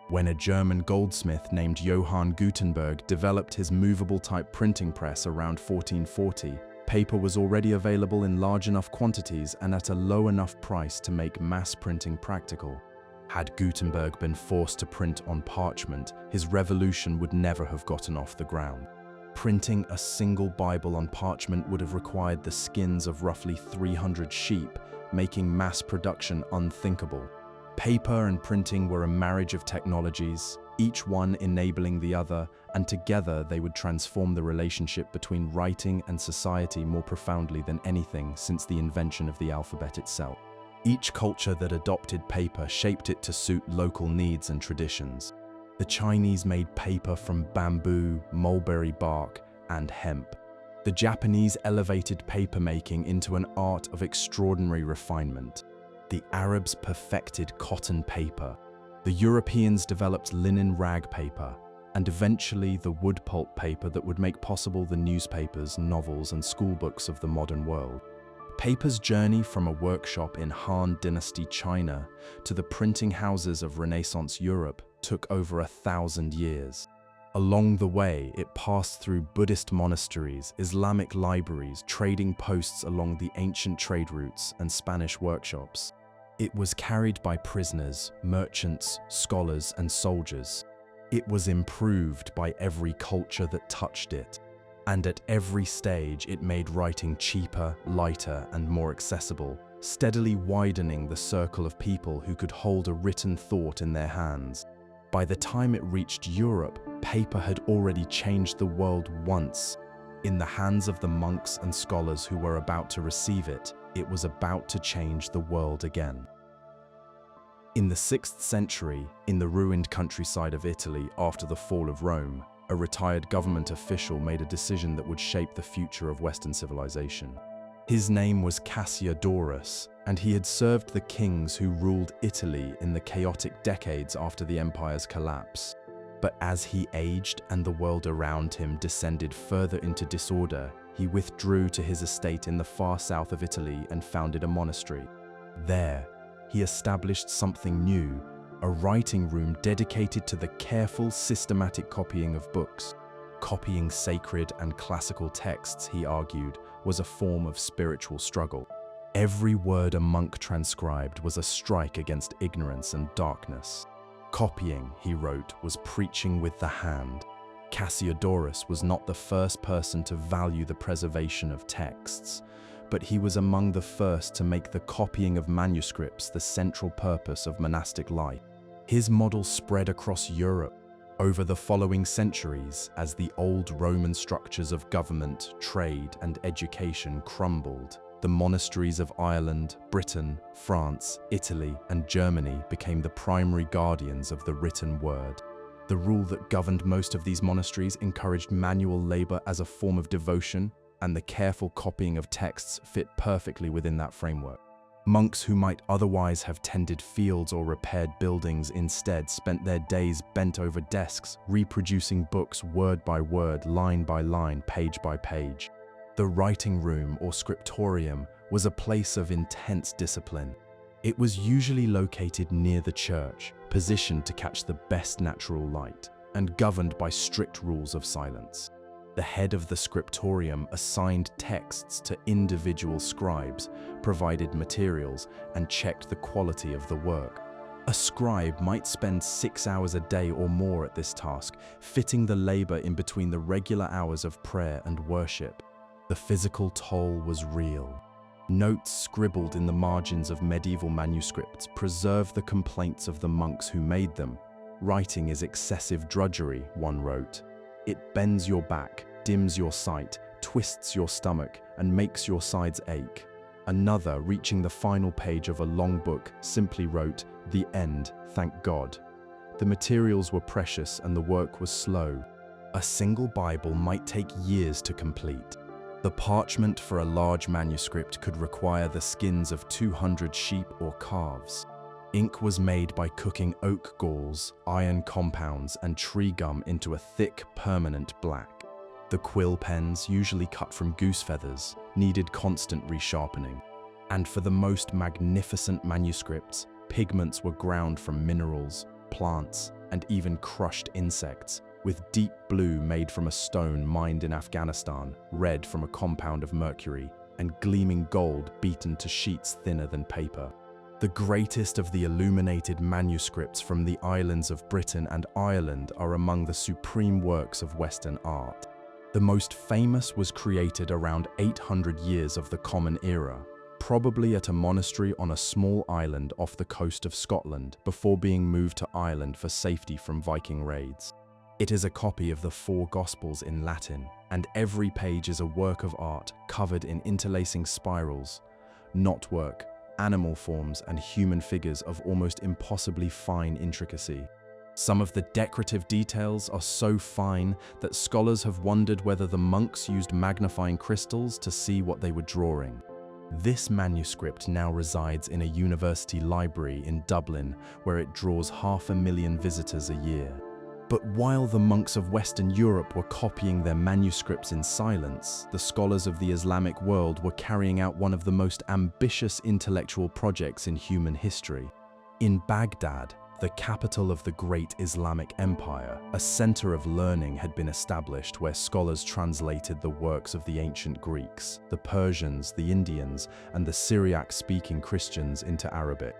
When a German goldsmith named Johann Gutenberg developed his movable type printing press around 1440, paper was already available in large enough quantities and at a low enough price to make mass printing practical. Had Gutenberg been forced to print on parchment, his revolution would never have gotten off the ground. Printing a single Bible on parchment would have required the skins of roughly 300 sheep, making mass production unthinkable. Paper and printing were a marriage of technologies, each one enabling the other, and together they would transform the relationship between writing and society more profoundly than anything since the invention of the alphabet itself. Each culture that adopted paper shaped it to suit local needs and traditions. The Chinese made paper from bamboo, mulberry bark, and hemp. The Japanese elevated papermaking into an art of extraordinary refinement. The Arabs perfected cotton paper. The Europeans developed linen rag paper, and eventually the wood pulp paper that would make possible the newspapers, novels, and schoolbooks of the modern world. Paper's journey from a workshop in Han Dynasty China to the printing houses of Renaissance Europe took over 1,000 years. Along the way, it passed through Buddhist monasteries, Islamic libraries, trading posts along the ancient trade routes, and Spanish workshops. It was carried by prisoners, merchants, scholars, and soldiers. It was improved by every culture that touched it. And at every stage, it made writing cheaper, lighter, and more accessible, steadily widening the circle of people who could hold a written thought in their hands. By the time it reached Europe, paper had already changed the world once. In the hands of the monks and scholars who were about to receive it, it was about to change the world again. In the 6th century, in the ruined countryside of Italy after the fall of Rome, a retired government official made a decision that would shape the future of Western civilization. His name was Cassiodorus, and he had served the kings who ruled Italy in the chaotic decades after the empire's collapse. But as he aged and the world around him descended further into disorder, he withdrew to his estate in the far south of Italy and founded a monastery. There, he established something new, a writing room dedicated to the careful, systematic copying of books. Copying sacred and classical texts, he argued, was a form of spiritual struggle. Every word a monk transcribed was a strike against ignorance and darkness. Copying, he wrote, was preaching with the hand. Cassiodorus was not the first person to value the preservation of texts, but he was among the first to make the copying of manuscripts the central purpose of monastic life. His model spread across Europe over the following centuries as the old Roman structures of government, trade, and education crumbled. The monasteries of Ireland, Britain, France, Italy, and Germany became the primary guardians of the written word. The rule that governed most of these monasteries encouraged manual labor as a form of devotion, and the careful copying of texts fit perfectly within that framework. Monks who might otherwise have tended fields or repaired buildings instead spent their days bent over desks, reproducing books word by word, line by line, page by page. The writing room or scriptorium was a place of intense discipline. It was usually located near the church, positioned to catch the best natural light, and governed by strict rules of silence. The head of the scriptorium assigned texts to individual scribes, provided materials, and checked the quality of the work. A scribe might spend 6 hours a day or more at this task, fitting the labor in between the regular hours of prayer and worship. The physical toll was real. Notes scribbled in the margins of medieval manuscripts preserve the complaints of the monks who made them. "Writing is excessive drudgery," one wrote. "It bends your back, dims your sight, twists your stomach, and makes your sides ache." Another, reaching the final page of a long book, simply wrote, "The end, thank God." The materials were precious and the work was slow. A single Bible might take years to complete. The parchment for a large manuscript could require the skins of 200 sheep or calves. Ink was made by cooking oak galls, iron compounds, and tree gum into a thick, permanent black. The quill pens, usually cut from goose feathers, needed constant resharpening. And for the most magnificent manuscripts, pigments were ground from minerals, plants, and even crushed insects, with deep blue made from a stone mined in Afghanistan, red from a compound of mercury, and gleaming gold beaten to sheets thinner than paper. The greatest of the illuminated manuscripts from the islands of Britain and Ireland are among the supreme works of Western art. The most famous was created around 800 years of the Common Era, probably at a monastery on a small island off the coast of Scotland before being moved to Ireland for safety from Viking raids. It is a copy of the 4 Gospels in Latin, and every page is a work of art covered in interlacing spirals, knotwork, animal forms, and human figures of almost impossibly fine intricacy. Some of the decorative details are so fine that scholars have wondered whether the monks used magnifying crystals to see what they were drawing. This manuscript now resides in a university library in Dublin, where it draws 500,000 visitors a year. But while the monks of Western Europe were copying their manuscripts in silence, the scholars of the Islamic world were carrying out one of the most ambitious intellectual projects in human history. In Baghdad, the capital of the great Islamic Empire, a center of learning had been established where scholars translated the works of the ancient Greeks, the Persians, the Indians, and the Syriac-speaking Christians into Arabic.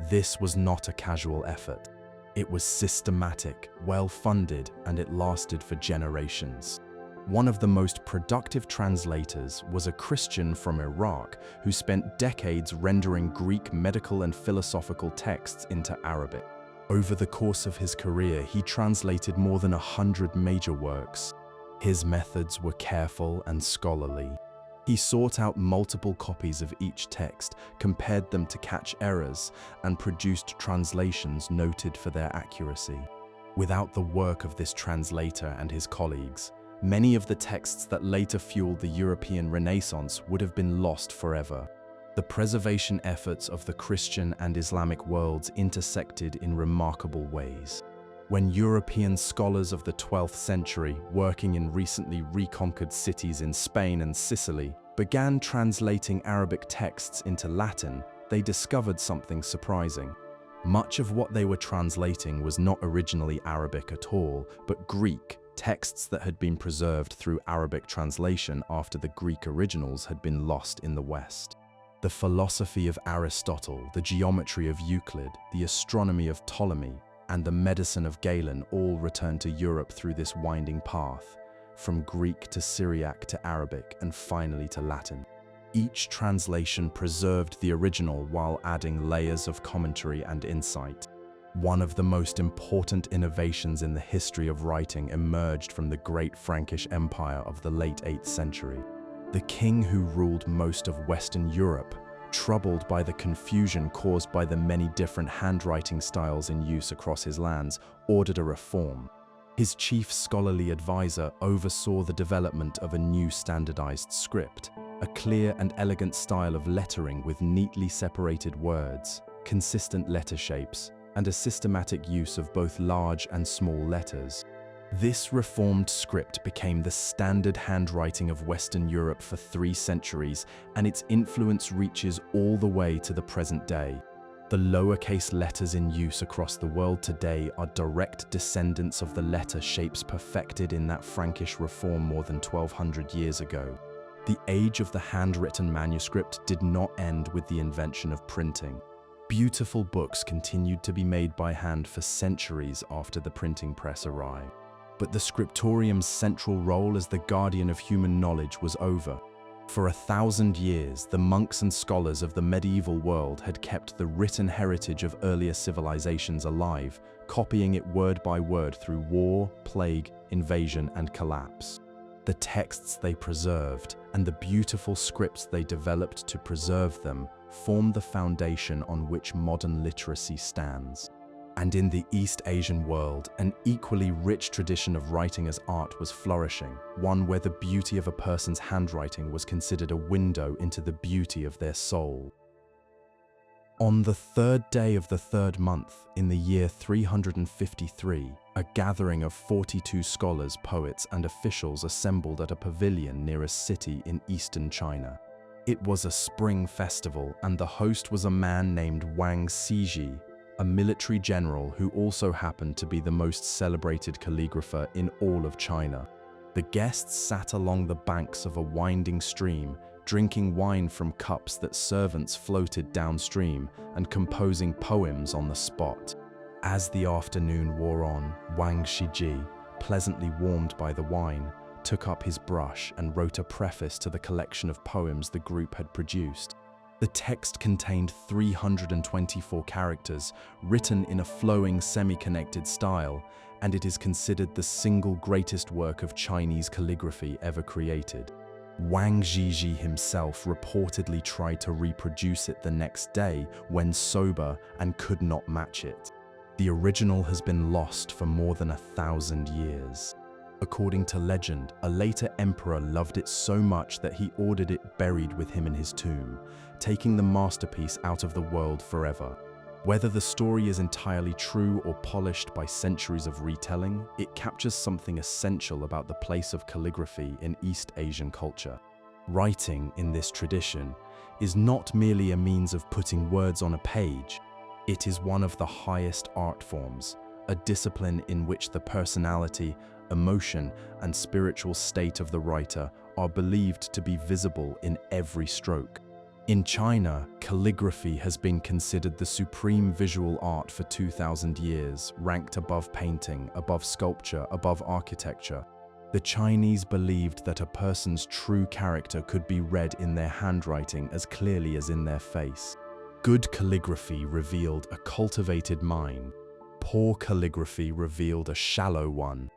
This was not a casual effort. It was systematic, well-funded, and it lasted for generations. One of the most productive translators was a Christian from Iraq who spent decades rendering Greek medical and philosophical texts into Arabic. Over the course of his career, he translated more than 100 major works. His methods were careful and scholarly. He sought out multiple copies of each text, compared them to catch errors, and produced translations noted for their accuracy. Without the work of this translator and his colleagues, many of the texts that later fueled the European Renaissance would have been lost forever. The preservation efforts of the Christian and Islamic worlds intersected in remarkable ways. When European scholars of the 12th century, working in recently reconquered cities in Spain and Sicily, began translating Arabic texts into Latin, they discovered something surprising. Much of what they were translating was not originally Arabic at all, but Greek, texts that had been preserved through Arabic translation after the Greek originals had been lost in the West. The philosophy of Aristotle, the geometry of Euclid, the astronomy of Ptolemy, and the medicine of Galen all returned to Europe through this winding path, from Greek to Syriac to Arabic and finally to Latin. Each translation preserved the original while adding layers of commentary and insight. One of the most important innovations in the history of writing emerged from the great Frankish Empire of the late 8th century. The king who ruled most of Western Europe, troubled by the confusion caused by the many different handwriting styles in use across his lands, ordered a reform. His chief scholarly advisor oversaw the development of a new standardized script, a clear and elegant style of lettering with neatly separated words, consistent letter shapes, and a systematic use of both large and small letters. This reformed script became the standard handwriting of Western Europe for 3 centuries, and its influence reaches all the way to the present day. The lowercase letters in use across the world today are direct descendants of the letter shapes perfected in that Frankish reform more than 1200 years ago. The age of the handwritten manuscript did not end with the invention of printing. Beautiful books continued to be made by hand for centuries after the printing press arrived. But the scriptorium's central role as the guardian of human knowledge was over. For 1,000 years, the monks and scholars of the medieval world had kept the written heritage of earlier civilizations alive, copying it word by word through war, plague, invasion, and collapse. The texts they preserved and the beautiful scripts they developed to preserve them form the foundation on which modern literacy stands. And in the East Asian world, an equally rich tradition of writing as art was flourishing, one where the beauty of a person's handwriting was considered a window into the beauty of their soul. On the third day of the third month, in the year 353, a gathering of 42 scholars, poets, and officials assembled at a pavilion near a city in eastern China. It was a spring festival, and the host was a man named Wang Xiji, a military general who also happened to be the most celebrated calligrapher in all of China. The guests sat along the banks of a winding stream, drinking wine from cups that servants floated downstream and composing poems on the spot. As the afternoon wore on, Wang Xiji, pleasantly warmed by the wine, took up his brush and wrote a preface to the collection of poems the group had produced. The text contained 324 characters, written in a flowing, semi-connected style, and it is considered the single greatest work of Chinese calligraphy ever created. Wang Xiji himself reportedly tried to reproduce it the next day when sober and could not match it. The original has been lost for more than 1,000 years. According to legend, a later emperor loved it so much that he ordered it buried with him in his tomb, taking the masterpiece out of the world forever. Whether the story is entirely true or polished by centuries of retelling, it captures something essential about the place of calligraphy in East Asian culture. Writing, in this tradition, is not merely a means of putting words on a page. It is one of the highest art forms, a discipline in which the personality, emotion, and spiritual state of the writer are believed to be visible in every stroke. In China, calligraphy has been considered the supreme visual art for 2,000 years, ranked above painting, above sculpture, above architecture. The Chinese believed that a person's true character could be read in their handwriting as clearly as in their face. Good calligraphy revealed a cultivated mind. Poor calligraphy revealed a shallow one.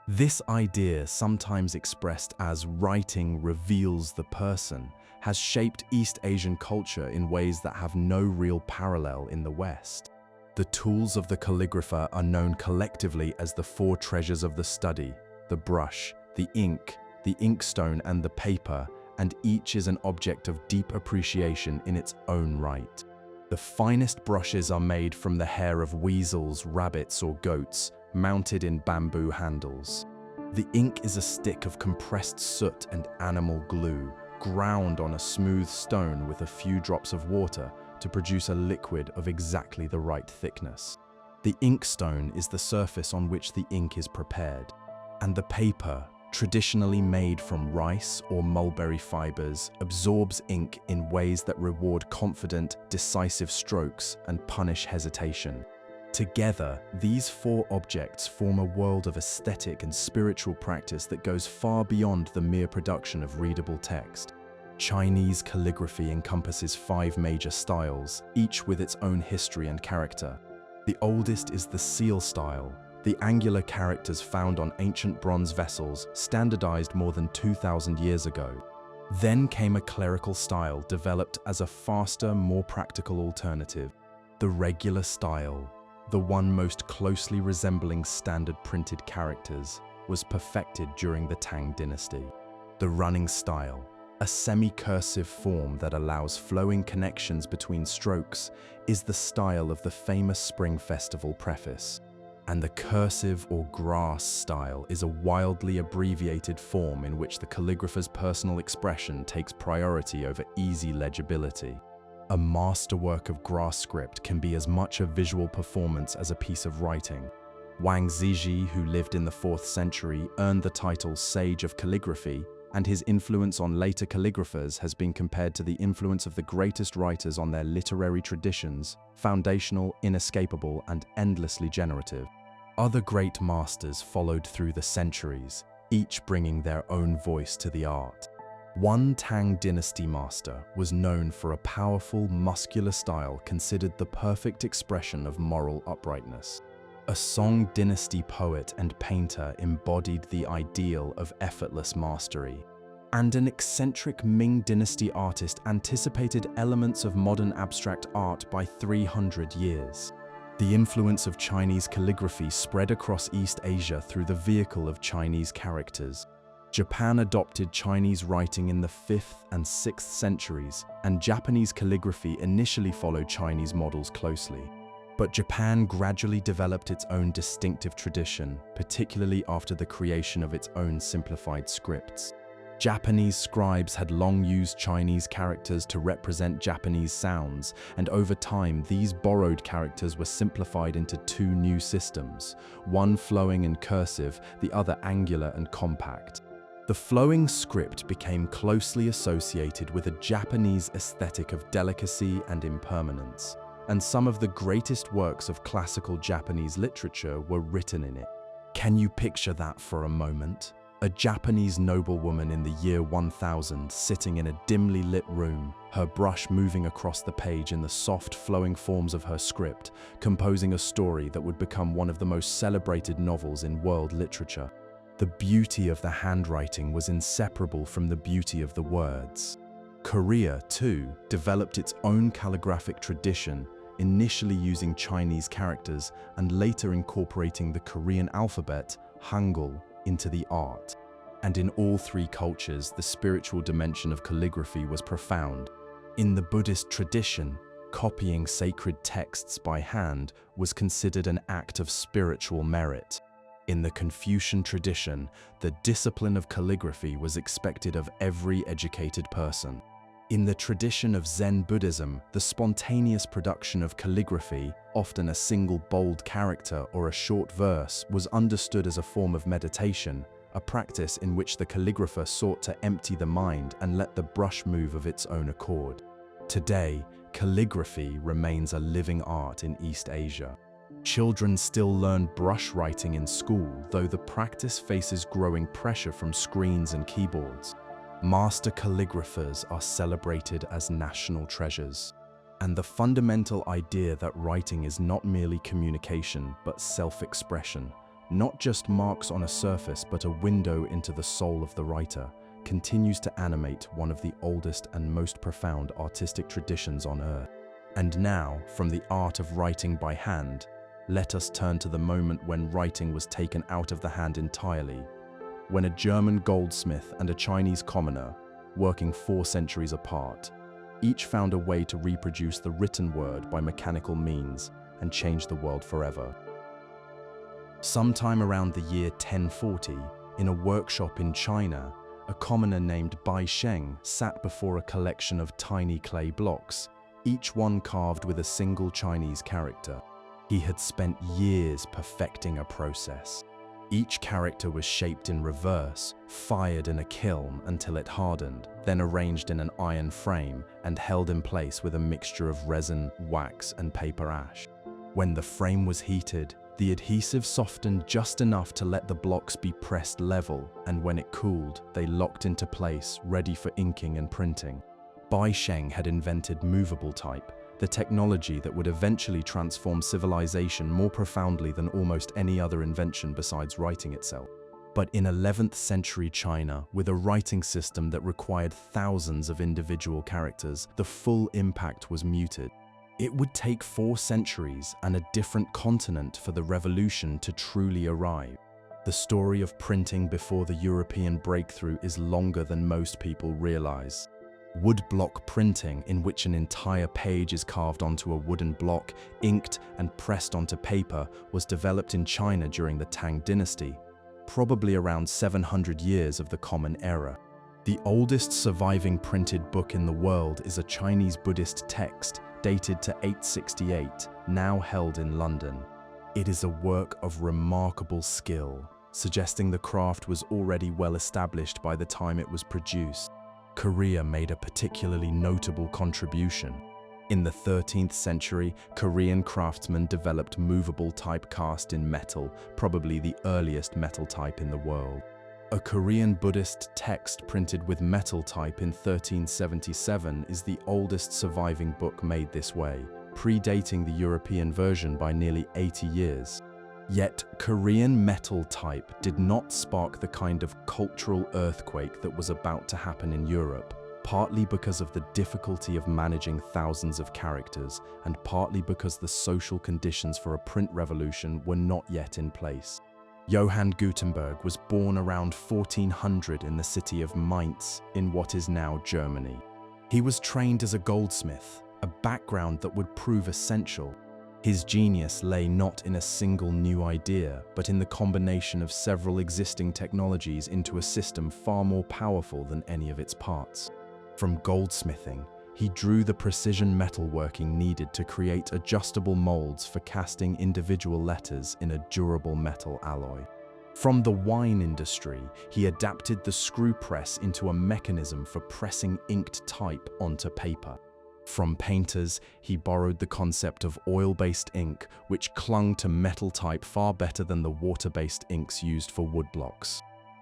This idea, sometimes expressed as writing reveals the person, has shaped East Asian culture in ways that have no real parallel in the West. The tools of the calligrapher are known collectively as the four treasures of the study: the brush, the inkstone, and the paper, and each is an object of deep appreciation in its own right. The finest brushes are made from the hair of weasels, rabbits, or goats, mounted in bamboo handles. The ink is a stick of compressed soot and animal glue, ground on a smooth stone with a few drops of water to produce a liquid of exactly the right thickness. The inkstone is the surface on which the ink is prepared, and the paper, traditionally made from rice or mulberry fibers, absorbs ink in ways that reward confident, decisive strokes and punish hesitation. Together, these four objects form a world of aesthetic and spiritual practice that goes far beyond the mere production of readable text. Chinese calligraphy encompasses 5 major styles, each with its own history and character. The oldest is the seal style, the angular characters found on ancient bronze vessels, standardized more than 2,000 years ago. Then came a clerical style developed as a faster, more practical alternative: the regular style. The one most closely resembling standard printed characters, was perfected during the Tang dynasty. The running style, a semi-cursive form that allows flowing connections between strokes, is the style of the famous Spring Festival preface. And the cursive or grass style is a wildly abbreviated form in which the calligrapher's personal expression takes priority over easy legibility. A masterwork of grass script can be as much a visual performance as a piece of writing. Wang Zizhi, who lived in the 4th century, earned the title Sage of Calligraphy, and his influence on later calligraphers has been compared to the influence of the greatest writers on their literary traditions, foundational, inescapable, and endlessly generative. Other great masters followed through the centuries, each bringing their own voice to the art. One Tang dynasty master was known for a powerful, muscular style considered the perfect expression of moral uprightness. A Song dynasty poet and painter embodied the ideal of effortless mastery. And an eccentric Ming dynasty artist anticipated elements of modern abstract art by 300 years. The influence of Chinese calligraphy spread across East Asia through the vehicle of Chinese characters. Japan adopted Chinese writing in the 5th and 6th centuries, and Japanese calligraphy initially followed Chinese models closely. But Japan gradually developed its own distinctive tradition, particularly after the creation of its own simplified scripts. Japanese scribes had long used Chinese characters to represent Japanese sounds, and over time these borrowed characters were simplified into 2 new systems, one flowing and cursive, the other angular and compact. The flowing script became closely associated with a Japanese aesthetic of delicacy and impermanence, and some of the greatest works of classical Japanese literature were written in it. Can you picture that for a moment? A Japanese noblewoman in the year 1000 sitting in a dimly lit room, her brush moving across the page in the soft flowing forms of her script, composing a story that would become one of the most celebrated novels in world literature. The beauty of the handwriting was inseparable from the beauty of the words. Korea, too, developed its own calligraphic tradition, initially using Chinese characters and later incorporating the Korean alphabet, Hangul, into the art. And in all 3 cultures, the spiritual dimension of calligraphy was profound. In the Buddhist tradition, copying sacred texts by hand was considered an act of spiritual merit. In the Confucian tradition, the discipline of calligraphy was expected of every educated person. In the tradition of Zen Buddhism, the spontaneous production of calligraphy, often a single bold character or a short verse, was understood as a form of meditation, a practice in which the calligrapher sought to empty the mind and let the brush move of its own accord. Today, calligraphy remains a living art in East Asia. Children still learn brush writing in school, though the practice faces growing pressure from screens and keyboards. Master calligraphers are celebrated as national treasures. And the fundamental idea that writing is not merely communication, but self-expression, not just marks on a surface, but a window into the soul of the writer, continues to animate one of the oldest and most profound artistic traditions on earth. And now, from the art of writing by hand, let us turn to the moment when writing was taken out of the hand entirely, when a German goldsmith and a Chinese commoner, working 4 centuries apart, each found a way to reproduce the written word by mechanical means and change the world forever. Sometime around the year 1040, in a workshop in China, a commoner named Bai Sheng sat before a collection of tiny clay blocks, each one carved with a single Chinese character. He had spent years perfecting a process. Each character was shaped in reverse, fired in a kiln until it hardened, then arranged in an iron frame and held in place with a mixture of resin, wax, and paper ash. When the frame was heated, the adhesive softened just enough to let the blocks be pressed level, and when it cooled, they locked into place, ready for inking and printing. Bai Sheng had invented movable type, the technology that would eventually transform civilization more profoundly than almost any other invention besides writing itself. But in 11th century China, with a writing system that required thousands of individual characters, the full impact was muted. It would take 4 centuries and a different continent for the revolution to truly arrive. The story of printing before the European breakthrough is longer than most people realize. Woodblock printing, in which an entire page is carved onto a wooden block, inked and pressed onto paper, was developed in China during the Tang dynasty, probably around 700 years of the Common Era. The oldest surviving printed book in the world is a Chinese Buddhist text dated to 868, now held in London. It is a work of remarkable skill, suggesting the craft was already well established by the time it was produced. Korea made a particularly notable contribution. In the 13th century, Korean craftsmen developed movable type cast in metal, probably the earliest metal type in the world. A Korean Buddhist text printed with metal type in 1377 is the oldest surviving book made this way, predating the European version by nearly 80 years. Yet, Korean metal type did not spark the kind of cultural earthquake that was about to happen in Europe, partly because of the difficulty of managing thousands of characters, and partly because the social conditions for a print revolution were not yet in place. Johann Gutenberg was born around 1400 in the city of Mainz, in what is now Germany. He was trained as a goldsmith, a background that would prove essential. His genius lay not in a single new idea, but in the combination of several existing technologies into a system far more powerful than any of its parts. From goldsmithing, he drew the precision metalworking needed to create adjustable molds for casting individual letters in a durable metal alloy. From the wine industry, he adapted the screw press into a mechanism for pressing inked type onto paper. From painters, he borrowed the concept of oil-based ink, which clung to metal type far better than the water-based inks used for woodblocks.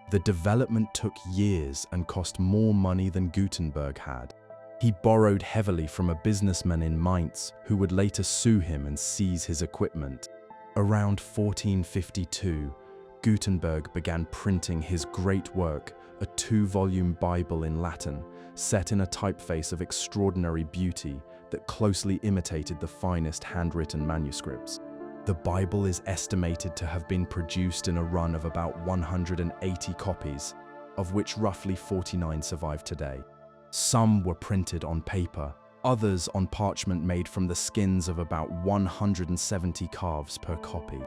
The development took years and cost more money than Gutenberg had. He borrowed heavily from a businessman in Mainz who would later sue him and seize his equipment. Around 1452, Gutenberg began printing his great work, a 2-volume Bible in Latin, set in a typeface of extraordinary beauty that closely imitated the finest handwritten manuscripts. The Bible is estimated to have been produced in a run of about 180 copies, of which roughly 49 survive today. Some were printed on paper, others on parchment made from the skins of about 170 calves per copy.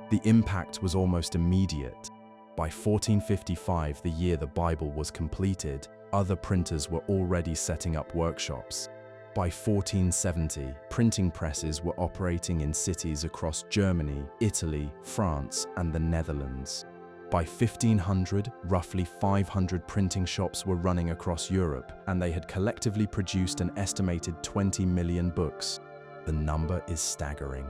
The impact was almost immediate. By 1455, the year the Bible was completed, other printers were already setting up workshops. By 1470, printing presses were operating in cities across Germany, Italy, France, and the Netherlands. By 1500, roughly 500 printing shops were running across Europe, and they had collectively produced an estimated 20 million books. The number is staggering.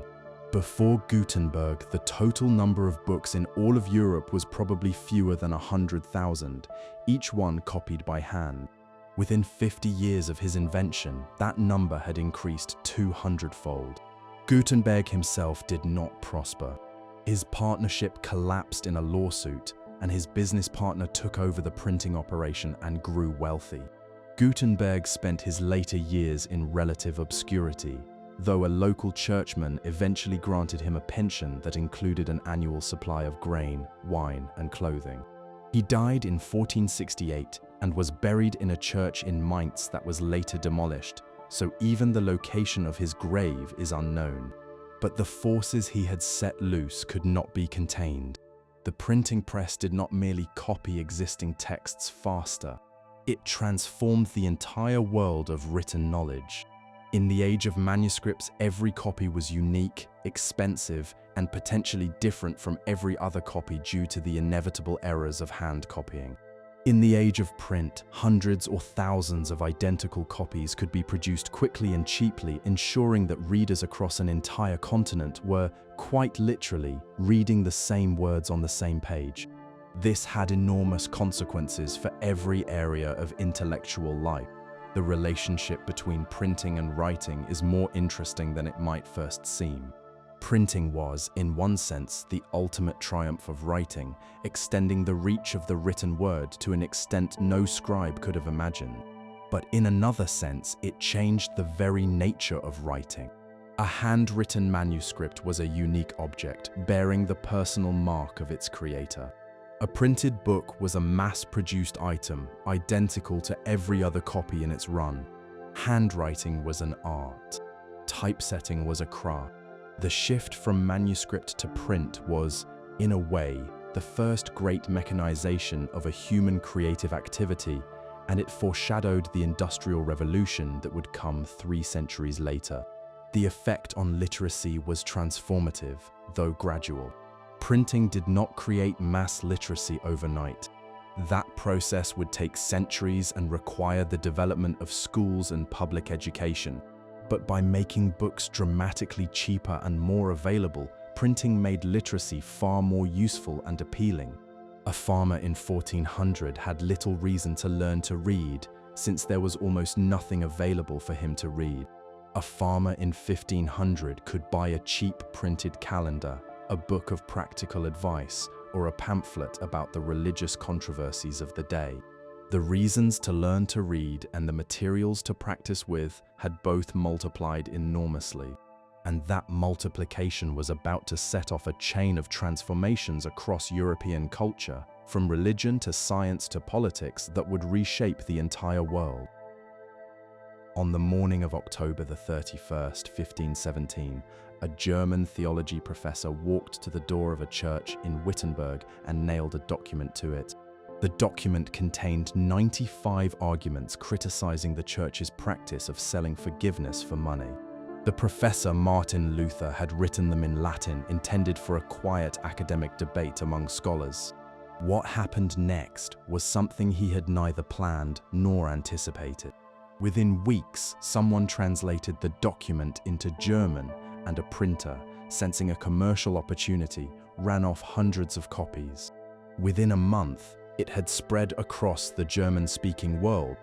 Before Gutenberg, the total number of books in all of Europe was probably fewer than 100,000, each one copied by hand. Within 50 years of his invention, that number had increased 200-fold. Gutenberg himself did not prosper. His partnership collapsed in a lawsuit, and his business partner took over the printing operation and grew wealthy. Gutenberg spent his later years in relative obscurity, though a local churchman eventually granted him a pension that included an annual supply of grain, wine, and clothing. He died in 1468 and was buried in a church in Mainz that was later demolished, so even the location of his grave is unknown. But the forces he had set loose could not be contained. The printing press did not merely copy existing texts faster. It transformed the entire world of written knowledge. In the age of manuscripts, every copy was unique, expensive, and potentially different from every other copy due to the inevitable errors of hand copying. In the age of print, hundreds or thousands of identical copies could be produced quickly and cheaply, ensuring that readers across an entire continent were, quite literally, reading the same words on the same page. This had enormous consequences for every area of intellectual life. The relationship between printing and writing is more interesting than it might first seem. Printing was, in one sense, the ultimate triumph of writing, extending the reach of the written word to an extent no scribe could have imagined. But in another sense, it changed the very nature of writing. A handwritten manuscript was a unique object, bearing the personal mark of its creator. A printed book was a mass-produced item, identical to every other copy in its run. Handwriting was an art. Typesetting was a craft. The shift from manuscript to print was, in a way, the first great mechanization of a human creative activity, and it foreshadowed the Industrial Revolution that would come 3 centuries later. The effect on literacy was transformative, though gradual. Printing did not create mass literacy overnight. That process would take centuries and require the development of schools and public education. But by making books dramatically cheaper and more available, printing made literacy far more useful and appealing. A farmer in 1400 had little reason to learn to read, since there was almost nothing available for him to read. A farmer in 1500 could buy a cheap printed calendar, a book of practical advice, or a pamphlet about the religious controversies of the day. The reasons to learn to read and the materials to practice with had both multiplied enormously. And that multiplication was about to set off a chain of transformations across European culture, from religion to science to politics, that would reshape the entire world. On the morning of October the 31st, 1517, a German theology professor walked to the door of a church in Wittenberg and nailed a document to it. The document contained 95 arguments criticizing the church's practice of selling forgiveness for money. The professor, Martin Luther, had written them in Latin, intended for a quiet academic debate among scholars. What happened next was something he had neither planned nor anticipated. Within weeks, someone translated the document into German, and a printer, sensing a commercial opportunity, ran off hundreds of copies. Within a month, it had spread across the German-speaking world.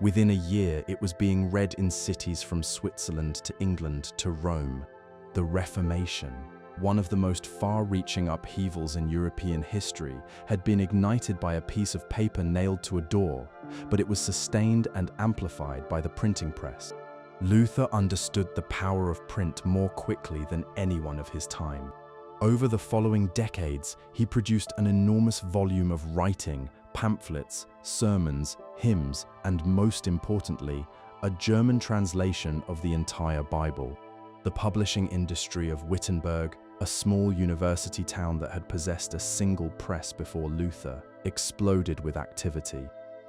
Within a year, it was being read in cities from Switzerland to England to Rome. The Reformation, one of the most far-reaching upheavals in European history, had been ignited by a piece of paper nailed to a door, but it was sustained and amplified by the printing press. Luther understood the power of print more quickly than anyone of his time. Over the following decades, he produced an enormous volume of writing, pamphlets, sermons, hymns, and most importantly, a German translation of the entire Bible. The publishing industry of Wittenberg, a small university town that had possessed a single press before Luther, exploded with activity.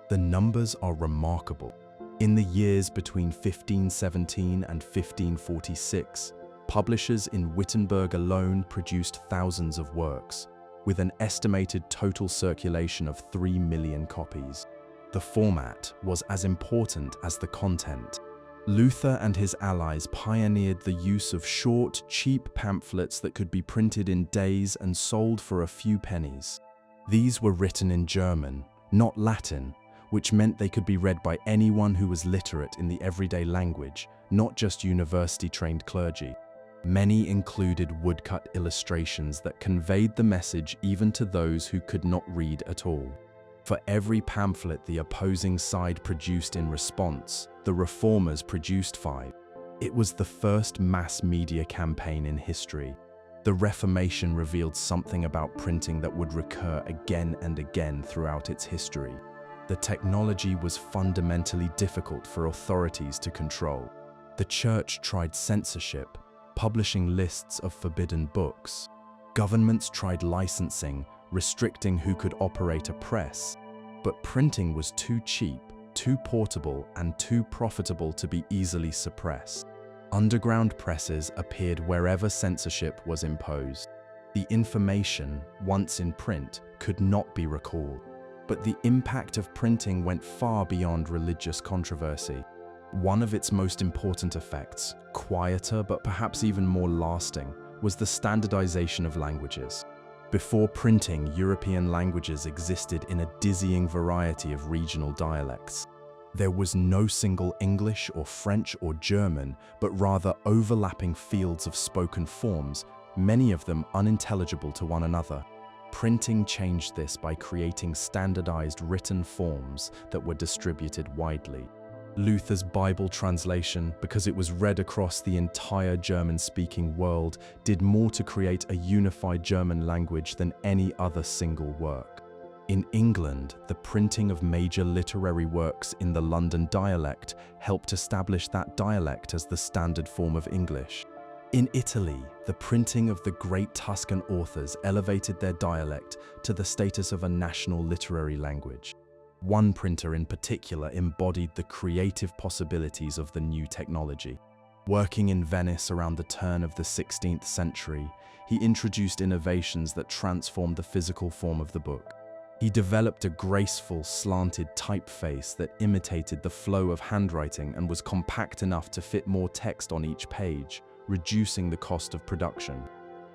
The numbers are remarkable. In the years between 1517 and 1546, publishers in Wittenberg alone produced thousands of works, with an estimated total circulation of 3 million copies. The format was as important as the content. Luther and his allies pioneered the use of short, cheap pamphlets that could be printed in days and sold for a few pennies. These were written in German, not Latin, which meant they could be read by anyone who was literate in the everyday language, not just university-trained clergy. Many included woodcut illustrations that conveyed the message even to those who could not read at all. For every pamphlet the opposing side produced in response, the reformers produced 5. It was the first mass media campaign in history. The Reformation revealed something about printing that would recur again and again throughout its history. The technology was fundamentally difficult for authorities to control. The church tried censorship, publishing lists of forbidden books. Governments tried licensing, restricting who could operate a press. But printing was too cheap, too portable, and too profitable to be easily suppressed. Underground presses appeared wherever censorship was imposed. The information, once in print, could not be recalled. But the impact of printing went far beyond religious controversy. One of its most important effects, quieter but perhaps even more lasting, was the standardization of languages. Before printing, European languages existed in a dizzying variety of regional dialects. There was no single English or French or German, but rather overlapping fields of spoken forms, many of them unintelligible to one another. Printing changed this by creating standardized written forms that were distributed widely. Luther's Bible translation, because it was read across the entire German-speaking world, did more to create a unified German language than any other single work. In England, the printing of major literary works in the London dialect helped establish that dialect as the standard form of English. In Italy, the printing of the great Tuscan authors elevated their dialect to the status of a national literary language. One printer in particular embodied the creative possibilities of the new technology. Working in Venice around the turn of the 16th century, he introduced innovations that transformed the physical form of the book. He developed a graceful, slanted typeface that imitated the flow of handwriting and was compact enough to fit more text on each page, reducing the cost of production.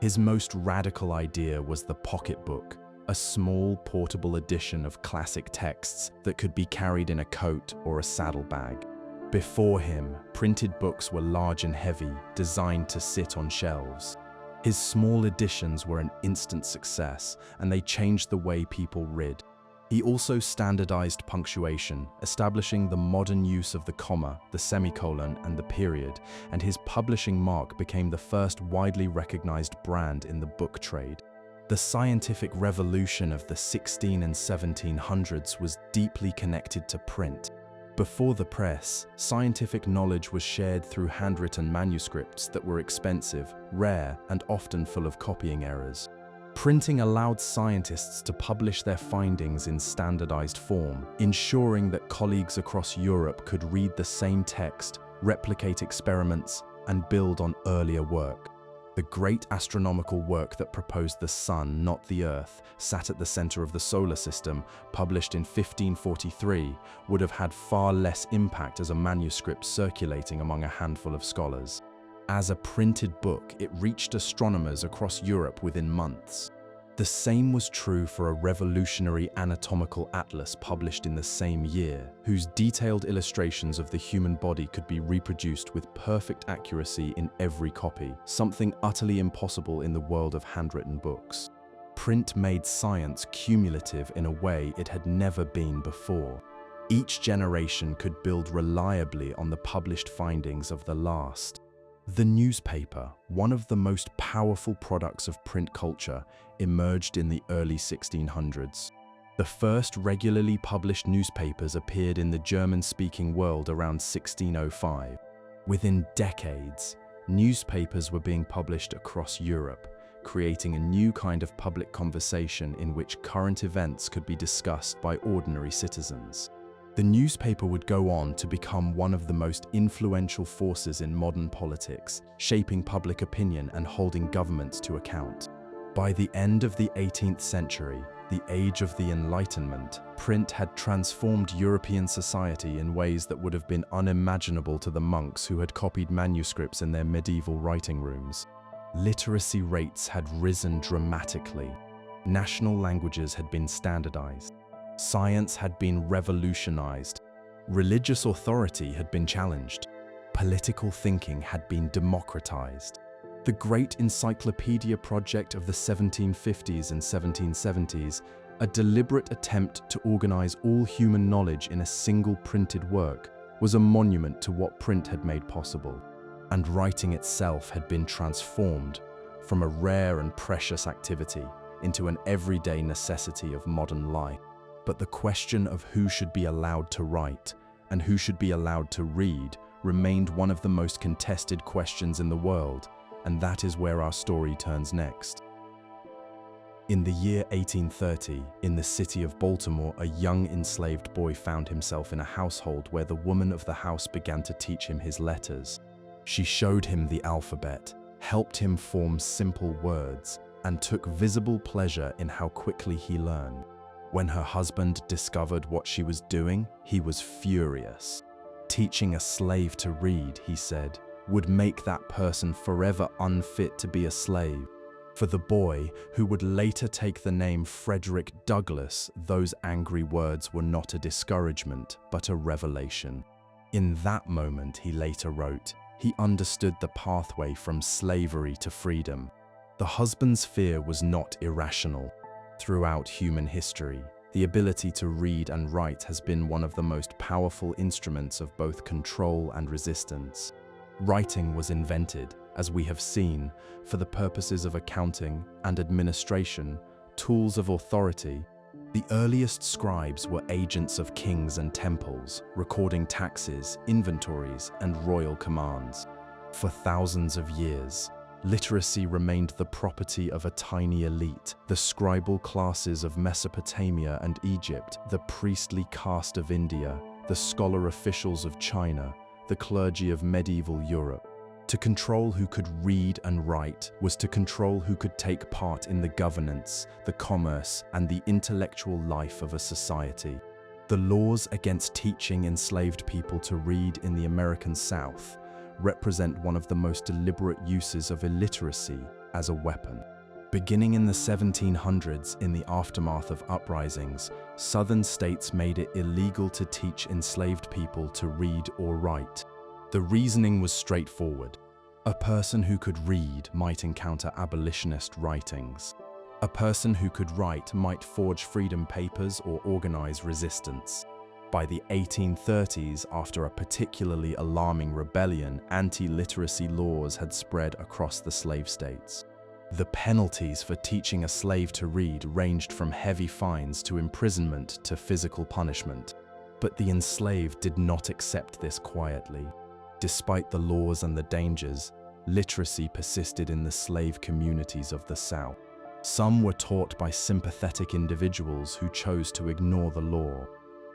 His most radical idea was the pocketbook, a small, portable edition of classic texts that could be carried in a coat or a saddlebag. Before him, printed books were large and heavy, designed to sit on shelves. His small editions were an instant success, and they changed the way people read. He also standardized punctuation, establishing the modern use of the comma, the semicolon, and the period, and his publishing mark became the first widely recognized brand in the book trade. The scientific revolution of the 16 and 1700s was deeply connected to print. Before the press, scientific knowledge was shared through handwritten manuscripts that were expensive, rare, and often full of copying errors. Printing allowed scientists to publish their findings in standardized form, ensuring that colleagues across Europe could read the same text, replicate experiments, and build on earlier work. The great astronomical work that proposed the sun, not the Earth, sat at the center of the solar system, published in 1543, would have had far less impact as a manuscript circulating among a handful of scholars. As a printed book, it reached astronomers across Europe within months. The same was true for a revolutionary anatomical atlas published in the same year, whose detailed illustrations of the human body could be reproduced with perfect accuracy in every copy, something utterly impossible in the world of handwritten books. Print made science cumulative in a way it had never been before. Each generation could build reliably on the published findings of the last. The newspaper, one of the most powerful products of print culture, emerged in the early 1600s. The first regularly published newspapers appeared in the German-speaking world around 1605. Within decades, newspapers were being published across Europe, creating a new kind of public conversation in which current events could be discussed by ordinary citizens. The newspaper would go on to become one of the most influential forces in modern politics, shaping public opinion and holding governments to account. By the end of the 18th century, the age of the Enlightenment, print had transformed European society in ways that would have been unimaginable to the monks who had copied manuscripts in their medieval writing rooms. Literacy rates had risen dramatically. National languages had been standardized. Science had been revolutionized. Religious authority had been challenged. Political thinking had been democratized. The great encyclopedia project of the 1750s and 1770s, a deliberate attempt to organize all human knowledge in a single printed work, was a monument to what print had made possible. And writing itself had been transformed from a rare and precious activity into an everyday necessity of modern life. But the question of who should be allowed to write and who should be allowed to read remained one of the most contested questions in the world, and that is where our story turns next. In the year 1830, in the city of Baltimore, a young enslaved boy found himself in a household where the woman of the house began to teach him his letters. She showed him the alphabet, helped him form simple words, and took visible pleasure in how quickly he learned. When her husband discovered what she was doing, he was furious. Teaching a slave to read, he said, would make that person forever unfit to be a slave. For the boy, who would later take the name Frederick Douglass, those angry words were not a discouragement, but a revelation. In that moment, he later wrote, he understood the pathway from slavery to freedom. The husband's fear was not irrational. Throughout human history, the ability to read and write has been one of the most powerful instruments of both control and resistance. Writing was invented, as we have seen, for the purposes of accounting and administration, tools of authority. The earliest scribes were agents of kings and temples, recording taxes, inventories, and royal commands. For thousands of years, literacy remained the property of a tiny elite, the scribal classes of Mesopotamia and Egypt, the priestly caste of India, the scholar officials of China, the clergy of medieval Europe. To control who could read and write was to control who could take part in the governance, the commerce, and the intellectual life of a society. The laws against teaching enslaved people to read in the American South represent one of the most deliberate uses of illiteracy as a weapon. Beginning in the 1700s, in the aftermath of uprisings, southern states made it illegal to teach enslaved people to read or write. The reasoning was straightforward. A person who could read might encounter abolitionist writings. A person who could write might forge freedom papers or organize resistance. By the 1830s, after a particularly alarming rebellion, anti-literacy laws had spread across the slave states. The penalties for teaching a slave to read ranged from heavy fines to imprisonment to physical punishment. But the enslaved did not accept this quietly. Despite the laws and the dangers, literacy persisted in the slave communities of the South. Some were taught by sympathetic individuals who chose to ignore the law.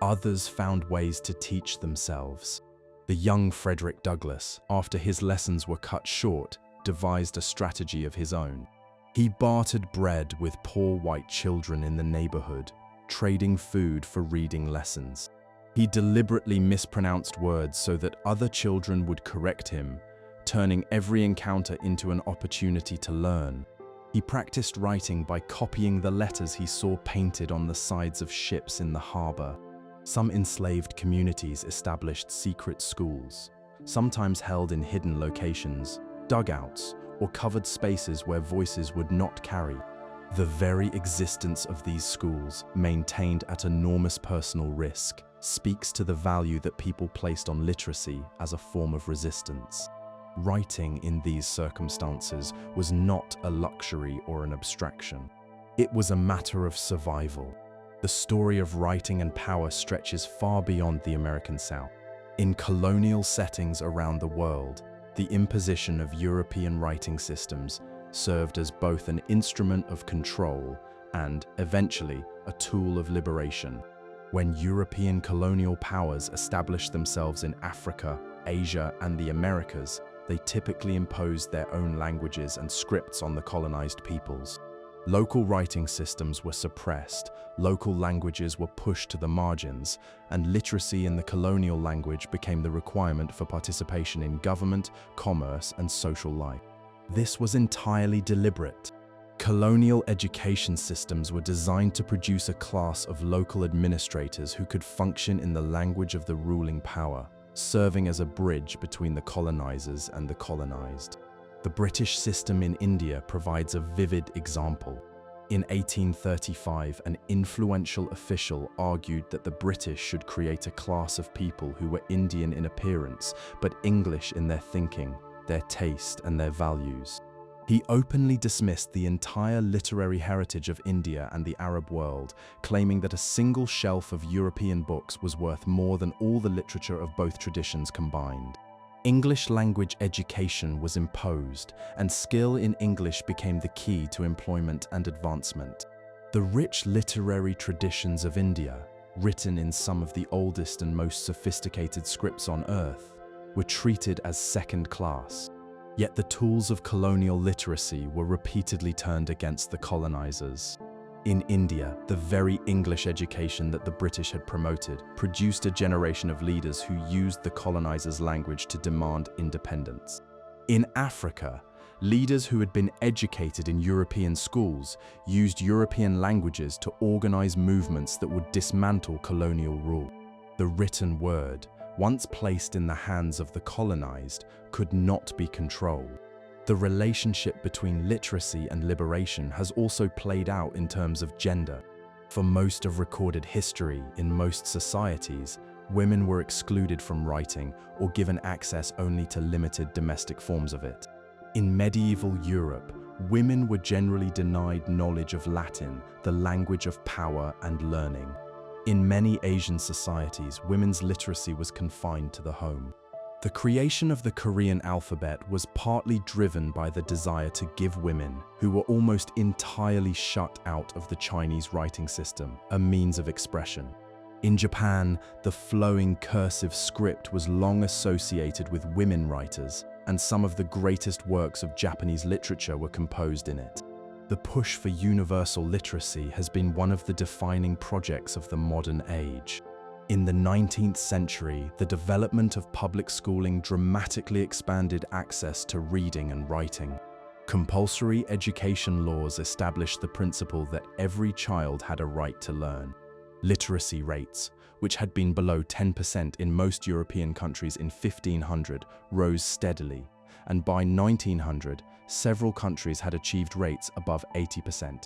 Others found ways to teach themselves. The young Frederick Douglass, after his lessons were cut short, devised a strategy of his own. He bartered bread with poor white children in the neighborhood, trading food for reading lessons. He deliberately mispronounced words so that other children would correct him, turning every encounter into an opportunity to learn. He practiced writing by copying the letters he saw painted on the sides of ships in the harbor. Some enslaved communities established secret schools, sometimes held in hidden locations, dugouts, or covered spaces where voices would not carry. The very existence of these schools, maintained at enormous personal risk, speaks to the value that people placed on literacy as a form of resistance. Writing in these circumstances was not a luxury or an abstraction. It was a matter of survival. The story of writing and power stretches far beyond the American South. In colonial settings around the world, the imposition of European writing systems served as both an instrument of control and, eventually, a tool of liberation. When European colonial powers established themselves in Africa, Asia, and the Americas, they typically imposed their own languages and scripts on the colonized peoples. Local writing systems were suppressed, local languages were pushed to the margins, and literacy in the colonial language became the requirement for participation in government, commerce, and social life. This was entirely deliberate. Colonial education systems were designed to produce a class of local administrators who could function in the language of the ruling power, serving as a bridge between the colonizers and the colonized. The British system in India provides a vivid example. In 1835, an influential official argued that the British should create a class of people who were Indian in appearance, but English in their thinking, their taste, and their values. He openly dismissed the entire literary heritage of India and the Arab world, claiming that a single shelf of European books was worth more than all the literature of both traditions combined. English language education was imposed, and skill in English became the key to employment and advancement. The rich literary traditions of India, written in some of the oldest and most sophisticated scripts on earth, were treated as second class. Yet the tools of colonial literacy were repeatedly turned against the colonizers. In India, the very English education that the British had promoted produced a generation of leaders who used the colonizers' language to demand independence. In Africa, leaders who had been educated in European schools used European languages to organize movements that would dismantle colonial rule. The written word, once placed in the hands of the colonized, could not be controlled. The relationship between literacy and liberation has also played out in terms of gender. For most of recorded history, in most societies, women were excluded from writing or given access only to limited domestic forms of it. In medieval Europe, women were generally denied knowledge of Latin, the language of power and learning. In many Asian societies, women's literacy was confined to the home. The creation of the Korean alphabet was partly driven by the desire to give women, who were almost entirely shut out of the Chinese writing system, a means of expression. In Japan, the flowing cursive script was long associated with women writers, and some of the greatest works of Japanese literature were composed in it. The push for universal literacy has been one of the defining projects of the modern age. In the 19th century, the development of public schooling dramatically expanded access to reading and writing. Compulsory education laws established the principle that every child had a right to learn. Literacy rates, which had been below 10% in most European countries in 1500, rose steadily, and by 1900, several countries had achieved rates above 80%.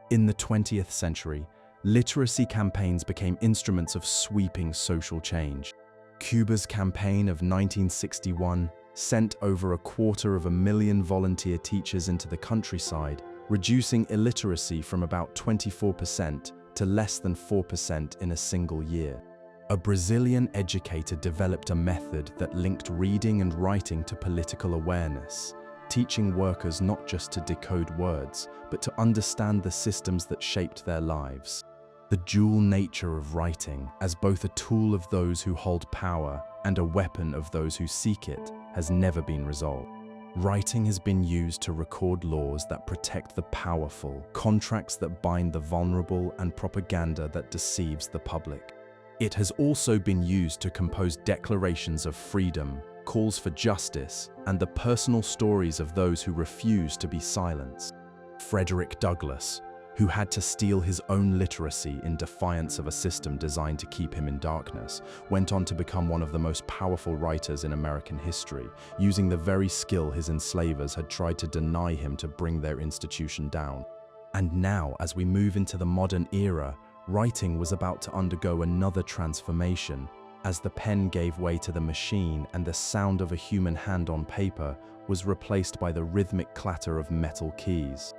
In the 20th century, literacy campaigns became instruments of sweeping social change. Cuba's campaign of 1961 sent over 250,000 volunteer teachers into the countryside, reducing illiteracy from about 24% to less than 4% in a single year. A Brazilian educator developed a method that linked reading and writing to political awareness, teaching workers not just to decode words, but to understand the systems that shaped their lives. The dual nature of writing, as both a tool of those who hold power and a weapon of those who seek it, has never been resolved. Writing has been used to record laws that protect the powerful, contracts that bind the vulnerable, and propaganda that deceives the public. It has also been used to compose declarations of freedom, calls for justice, and the personal stories of those who refuse to be silenced. Frederick Douglass, who had to steal his own literacy in defiance of a system designed to keep him in darkness, went on to become one of the most powerful writers in American history, using the very skill his enslavers had tried to deny him to bring their institution down. And now, as we move into the modern era, writing was about to undergo another transformation, as the pen gave way to the machine and the sound of a human hand on paper was replaced by the rhythmic clatter of metal keys.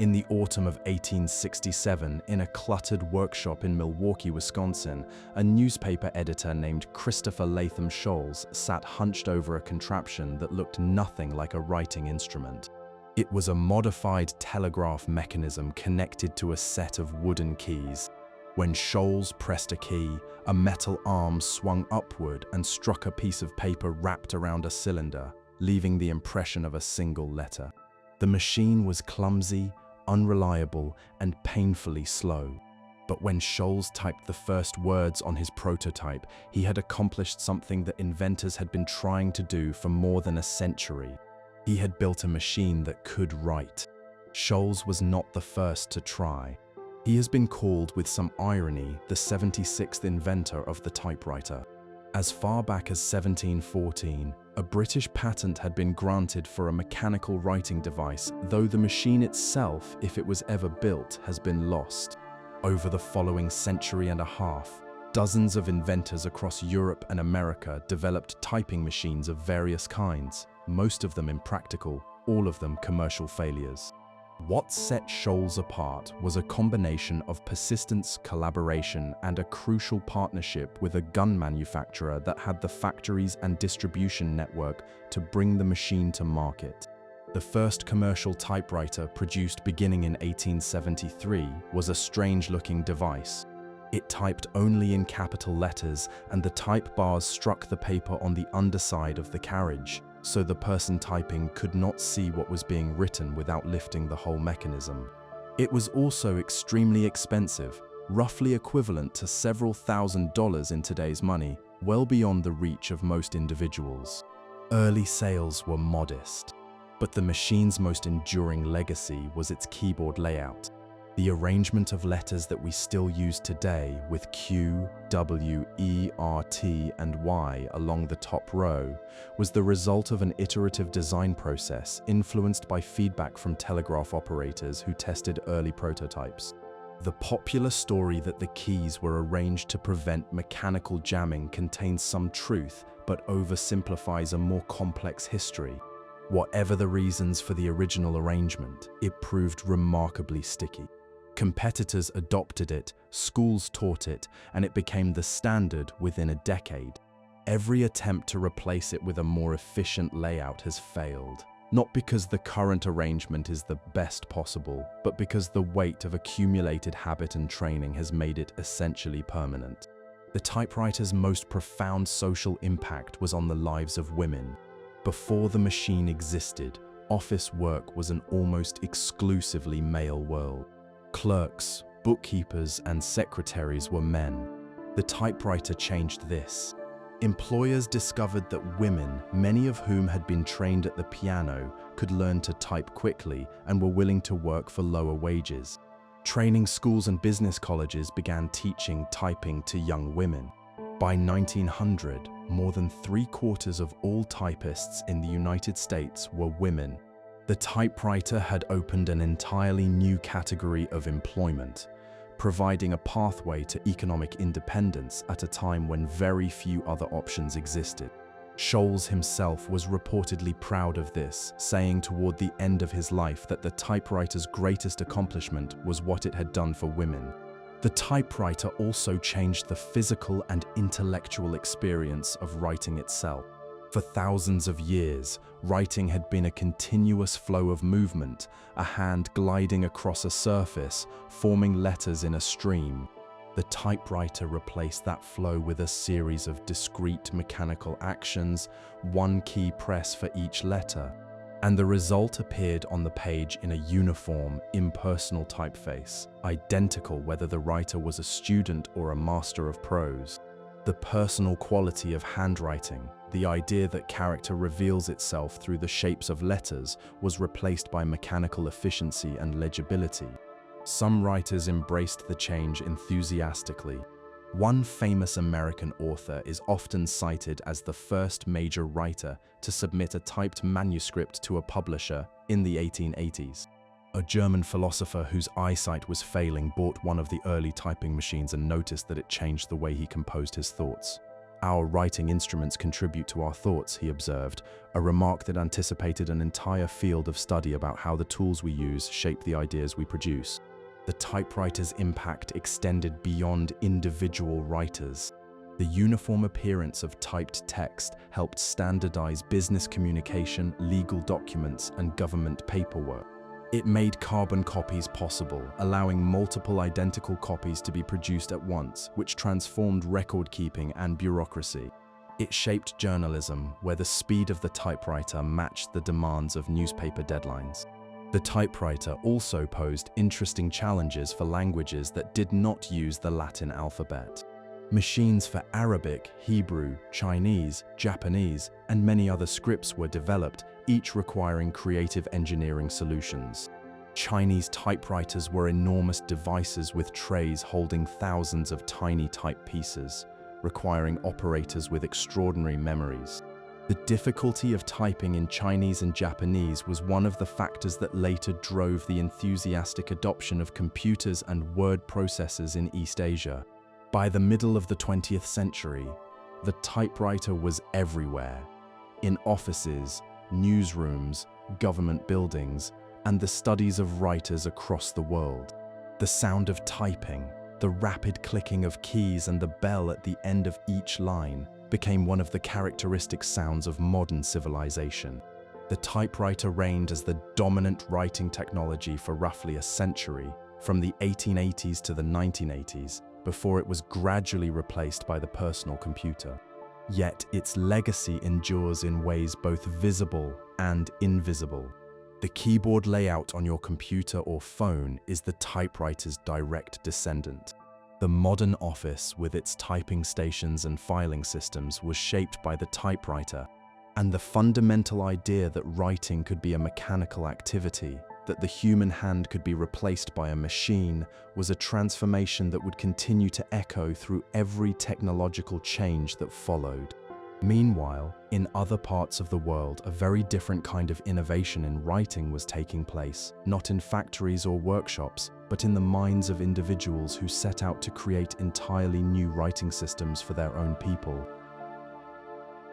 In the autumn of 1867, in a cluttered workshop in Milwaukee, Wisconsin, a newspaper editor named Christopher Latham Scholes sat hunched over a contraption that looked nothing like a writing instrument. It was a modified telegraph mechanism connected to a set of wooden keys. When Scholes pressed a key, a metal arm swung upward and struck a piece of paper wrapped around a cylinder, leaving the impression of a single letter. The machine was clumsy, unreliable, and painfully slow. But when Scholes typed the first words on his prototype, he had accomplished something that inventors had been trying to do for more than a century. He had built a machine that could write. Scholes was not the first to try. He has been called, with some irony, the 76th inventor of the typewriter. As far back as 1714, a British patent had been granted for a mechanical writing device, though the machine itself, if it was ever built, has been lost. Over the following century and a half, dozens of inventors across Europe and America developed typing machines of various kinds, most of them impractical, all of them commercial failures. What set Scholes apart was a combination of persistence, collaboration, and a crucial partnership with a gun manufacturer that had the factories and distribution network to bring the machine to market. The first commercial typewriter, produced beginning in 1873, was a strange-looking device. It typed only in capital letters, and the type bars struck the paper on the underside of the carriage, so the person typing could not see what was being written without lifting the whole mechanism. It was also extremely expensive, roughly equivalent to several $1,000s in today's money, well beyond the reach of most individuals. Early sales were modest, but the machine's most enduring legacy was its keyboard layout. The arrangement of letters that we still use today, with Q, W, E, R, T, and Y along the top row, was the result of an iterative design process influenced by feedback from telegraph operators who tested early prototypes. The popular story that the keys were arranged to prevent mechanical jamming contains some truth, but oversimplifies a more complex history. Whatever the reasons for the original arrangement, it proved remarkably sticky. Competitors adopted it, schools taught it, and it became the standard within a decade. Every attempt to replace it with a more efficient layout has failed. Not because the current arrangement is the best possible, but because the weight of accumulated habit and training has made it essentially permanent. The typewriter's most profound social impact was on the lives of women. Before the machine existed, office work was an almost exclusively male world. Clerks, bookkeepers, and secretaries were men. The typewriter changed this. Employers discovered that women, many of whom had been trained at the piano, could learn to type quickly and were willing to work for lower wages. Training schools and business colleges began teaching typing to young women. By 1900, more than 3/4 of all typists in the United States were women. The typewriter had opened an entirely new category of employment, providing a pathway to economic independence at a time when very few other options existed. Scholes himself was reportedly proud of this, saying toward the end of his life that the typewriter's greatest accomplishment was what it had done for women. The typewriter also changed the physical and intellectual experience of writing itself. For thousands of years, writing had been a continuous flow of movement, a hand gliding across a surface, forming letters in a stream. The typewriter replaced that flow with a series of discrete mechanical actions, one key press for each letter, and the result appeared on the page in a uniform, impersonal typeface, identical whether the writer was a student or a master of prose. The personal quality of handwriting, the idea that character reveals itself through the shapes of letters, was replaced by mechanical efficiency and legibility. Some writers embraced the change enthusiastically. One famous American author is often cited as the first major writer to submit a typed manuscript to a publisher in the 1880s. A German philosopher whose eyesight was failing bought one of the early typing machines and noticed that it changed the way he composed his thoughts. "Our writing instruments contribute to our thoughts," he observed, a remark that anticipated an entire field of study about how the tools we use shape the ideas we produce. The typewriter's impact extended beyond individual writers. The uniform appearance of typed text helped standardize business communication, legal documents, and government paperwork. It made carbon copies possible, allowing multiple identical copies to be produced at once, which transformed record-keeping and bureaucracy. It shaped journalism, where the speed of the typewriter matched the demands of newspaper deadlines. The typewriter also posed interesting challenges for languages that did not use the Latin alphabet. Machines for Arabic, Hebrew, Chinese, Japanese, and many other scripts were developed, each requiring creative engineering solutions. Chinese typewriters were enormous devices with trays holding thousands of tiny type pieces, requiring operators with extraordinary memories. The difficulty of typing in Chinese and Japanese was one of the factors that later drove the enthusiastic adoption of computers and word processors in East Asia. By the middle of the 20th century, the typewriter was everywhere, in offices, newsrooms, government buildings, and the studies of writers across the world. The sound of typing, the rapid clicking of keys, and the bell at the end of each line became one of the characteristic sounds of modern civilization. The typewriter reigned as the dominant writing technology for roughly a century, from the 1880s to the 1980s, before it was gradually replaced by the personal computer. Yet its legacy endures in ways both visible and invisible. The keyboard layout on your computer or phone is the typewriter's direct descendant. The modern office, with its typing stations and filing systems, was shaped by the typewriter, and the fundamental idea that writing could be a mechanical activity, that the human hand could be replaced by a machine, was a transformation that would continue to echo through every technological change that followed. Meanwhile, in other parts of the world, a very different kind of innovation in writing was taking place, not in factories or workshops, but in the minds of individuals who set out to create entirely new writing systems for their own people.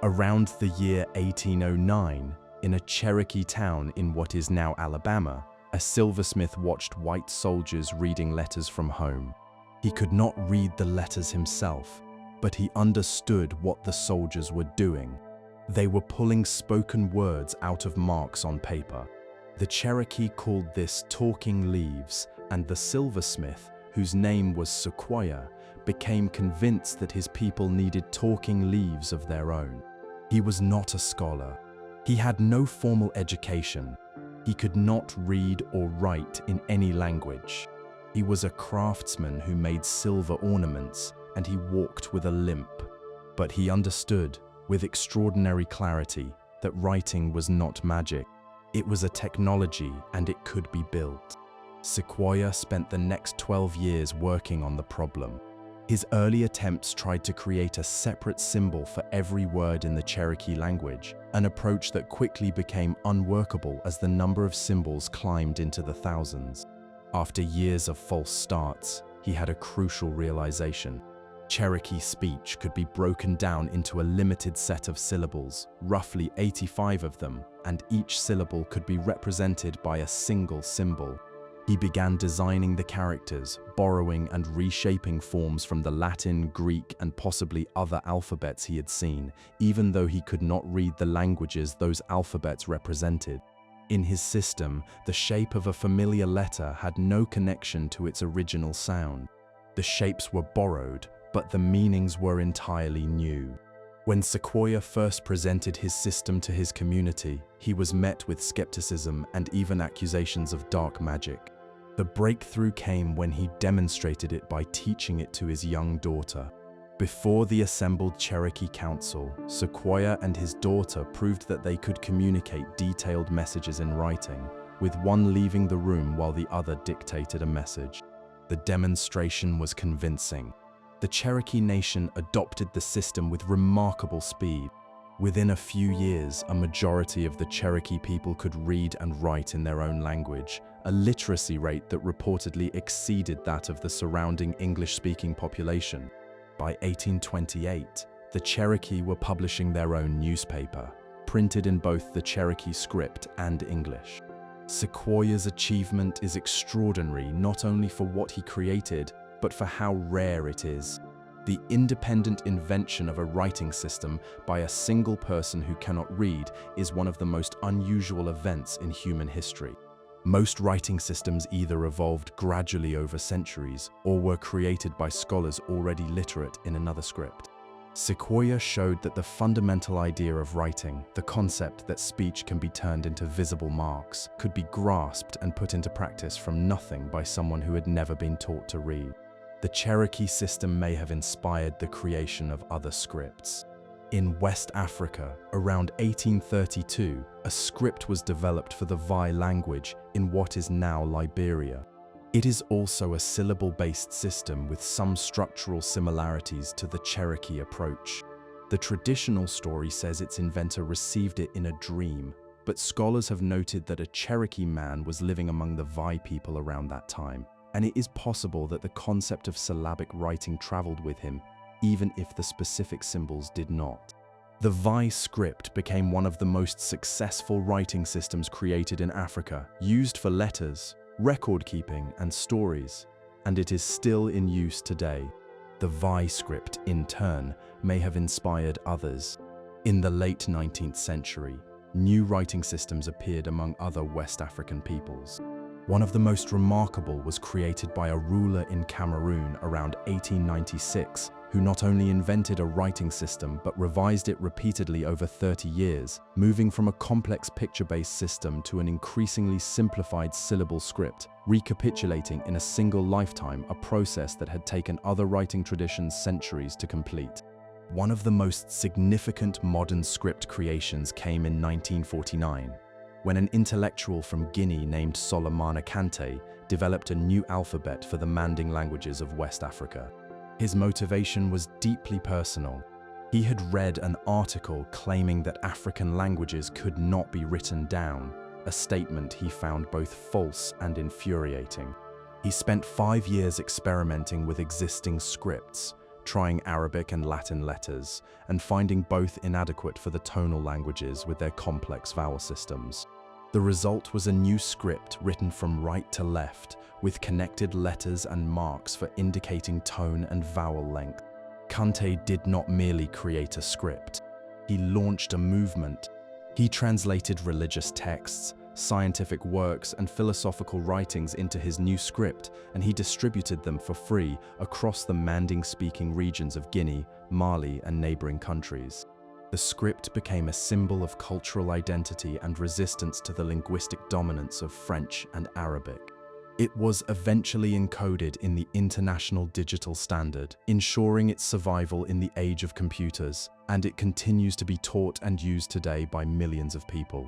Around the year 1809, in a Cherokee town in what is now Alabama, a silversmith watched white soldiers reading letters from home. He could not read the letters himself, but he understood what the soldiers were doing. They were pulling spoken words out of marks on paper. The Cherokee called this talking leaves, and the silversmith, whose name was Sequoyah, became convinced that his people needed talking leaves of their own. He was not a scholar. He had no formal education. He could not read or write in any language. He was a craftsman who made silver ornaments, and he walked with a limp. But he understood, with extraordinary clarity, that writing was not magic. It was a technology, and it could be built. Sequoyah spent the next 12 years working on the problem. His early attempts tried to create a separate symbol for every word in the Cherokee language, an approach that quickly became unworkable as the number of symbols climbed into the thousands. After years of false starts, he had a crucial realization. Cherokee speech could be broken down into a limited set of syllables, roughly 85 of them, and each syllable could be represented by a single symbol. He began designing the characters, borrowing and reshaping forms from the Latin, Greek, and possibly other alphabets he had seen, even though he could not read the languages those alphabets represented. In his system, the shape of a familiar letter had no connection to its original sound. The shapes were borrowed, but the meanings were entirely new. When Sequoyah first presented his system to his community, he was met with skepticism and even accusations of dark magic. The breakthrough came when he demonstrated it by teaching it to his young daughter. Before the assembled Cherokee Council, Sequoyah and his daughter proved that they could communicate detailed messages in writing, with one leaving the room while the other dictated a message. The demonstration was convincing. The Cherokee Nation adopted the system with remarkable speed. Within a few years, a majority of the Cherokee people could read and write in their own language, a literacy rate that reportedly exceeded that of the surrounding English-speaking population. By 1828, the Cherokee were publishing their own newspaper, printed in both the Cherokee script and English. Sequoyah's achievement is extraordinary not only for what he created, but for how rare it is. The independent invention of a writing system by a single person who cannot read is one of the most unusual events in human history. Most writing systems either evolved gradually over centuries or were created by scholars already literate in another script. Sequoyah showed that the fundamental idea of writing, the concept that speech can be turned into visible marks, could be grasped and put into practice from nothing by someone who had never been taught to read. The Cherokee system may have inspired the creation of other scripts. In West Africa, around 1832, a script was developed for the Vai language in what is now Liberia. It is also a syllable-based system with some structural similarities to the Cherokee approach. The traditional story says its inventor received it in a dream, but scholars have noted that a Cherokee man was living among the Vai people around that time, and it is possible that the concept of syllabic writing traveled with him, even if the specific symbols did not. The Vai script became one of the most successful writing systems created in Africa, used for letters, record-keeping, and stories, and it is still in use today. The Vai script, in turn, may have inspired others. In the late 19th century, new writing systems appeared among other West African peoples. One of the most remarkable was created by a ruler in Cameroon around 1896, who not only invented a writing system but revised it repeatedly over 30 years, moving from a complex picture-based system to an increasingly simplified syllable script, recapitulating in a single lifetime a process that had taken other writing traditions centuries to complete. One of the most significant modern script creations came in 1949, when an intellectual from Guinea named Solomon Kante developed a new alphabet for the Manding languages of West Africa. His motivation was deeply personal. He had read an article claiming that African languages could not be written down, a statement he found both false and infuriating. He spent 5 years experimenting with existing scripts, trying Arabic and Latin letters, and finding both inadequate for the tonal languages with their complex vowel systems. The result was a new script written from right to left, with connected letters and marks for indicating tone and vowel length. Kunte did not merely create a script. He launched a movement. He translated religious texts, scientific works, and philosophical writings into his new script, and he distributed them for free across the Manding-speaking regions of Guinea, Mali, and neighboring countries. The script became a symbol of cultural identity and resistance to the linguistic dominance of French and Arabic. It was eventually encoded in the International Digital Standard, ensuring its survival in the age of computers, and it continues to be taught and used today by millions of people.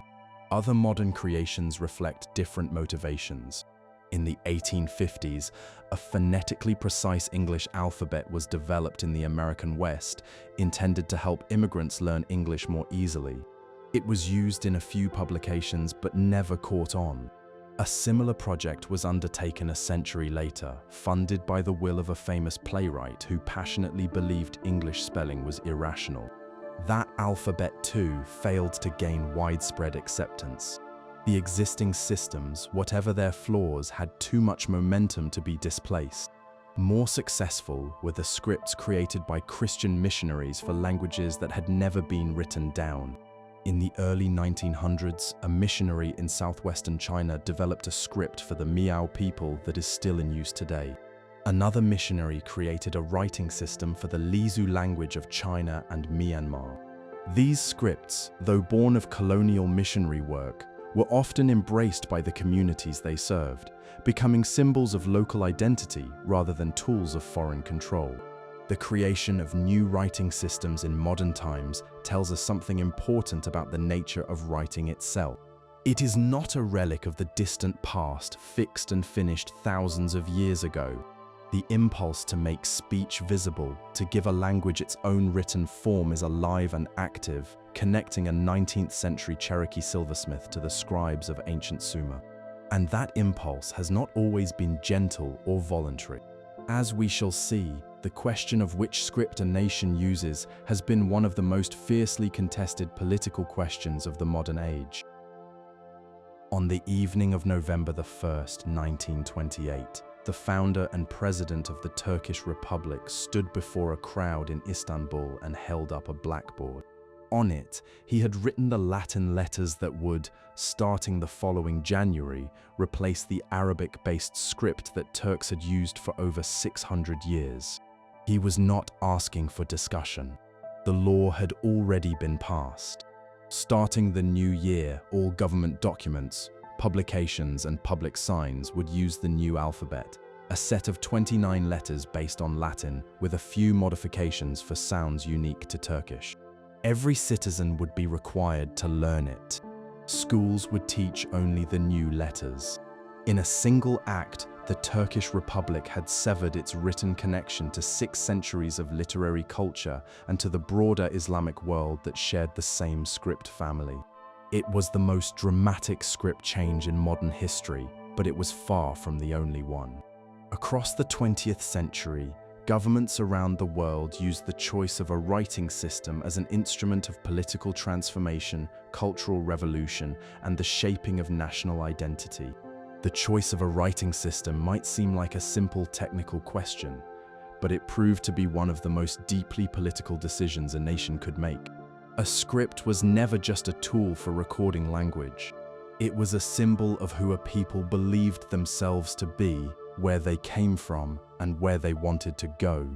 Other modern creations reflect different motivations. In the 1850s, a phonetically precise English alphabet was developed in the American West, intended to help immigrants learn English more easily. It was used in a few publications but never caught on. A similar project was undertaken a century later, funded by the will of a famous playwright who passionately believed English spelling was irrational. That alphabet, too, failed to gain widespread acceptance. The existing systems, whatever their flaws, had too much momentum to be displaced. More successful were the scripts created by Christian missionaries for languages that had never been written down. In the early 1900s, a missionary in southwestern China developed a script for the Miao people that is still in use today. Another missionary created a writing system for the Lisu language of China and Myanmar. These scripts, though born of colonial missionary work, were often embraced by the communities they served, becoming symbols of local identity rather than tools of foreign control. The creation of new writing systems in modern times tells us something important about the nature of writing itself. It is not a relic of the distant past, fixed and finished thousands of years ago. The impulse to make speech visible, to give a language its own written form, is alive and active, connecting a 19th century Cherokee silversmith to the scribes of ancient Sumer. And that impulse has not always been gentle or voluntary. As we shall see, the question of which script a nation uses has been one of the most fiercely contested political questions of the modern age. On the evening of November 1st, 1928, the founder and president of the Turkish Republic stood before a crowd in Istanbul and held up a blackboard. On it, he had written the Latin letters that would, starting the following January, replace the Arabic-based script that Turks had used for over 600 years. He was not asking for discussion. The law had already been passed. Starting the new year, all government documents, publications, and public signs would use the new alphabet, a set of 29 letters based on Latin with a few modifications for sounds unique to Turkish. Every citizen would be required to learn it. Schools would teach only the new letters. In a single act, the Turkish Republic had severed its written connection to 6 centuries of literary culture and to the broader Islamic world that shared the same script family. It was the most dramatic script change in modern history, but it was far from the only one. Across the 20th century, governments around the world used the choice of a writing system as an instrument of political transformation, cultural revolution, and the shaping of national identity. The choice of a writing system might seem like a simple technical question, but it proved to be one of the most deeply political decisions a nation could make. A script was never just a tool for recording language. It was a symbol of who a people believed themselves to be, where they came from, and where they wanted to go.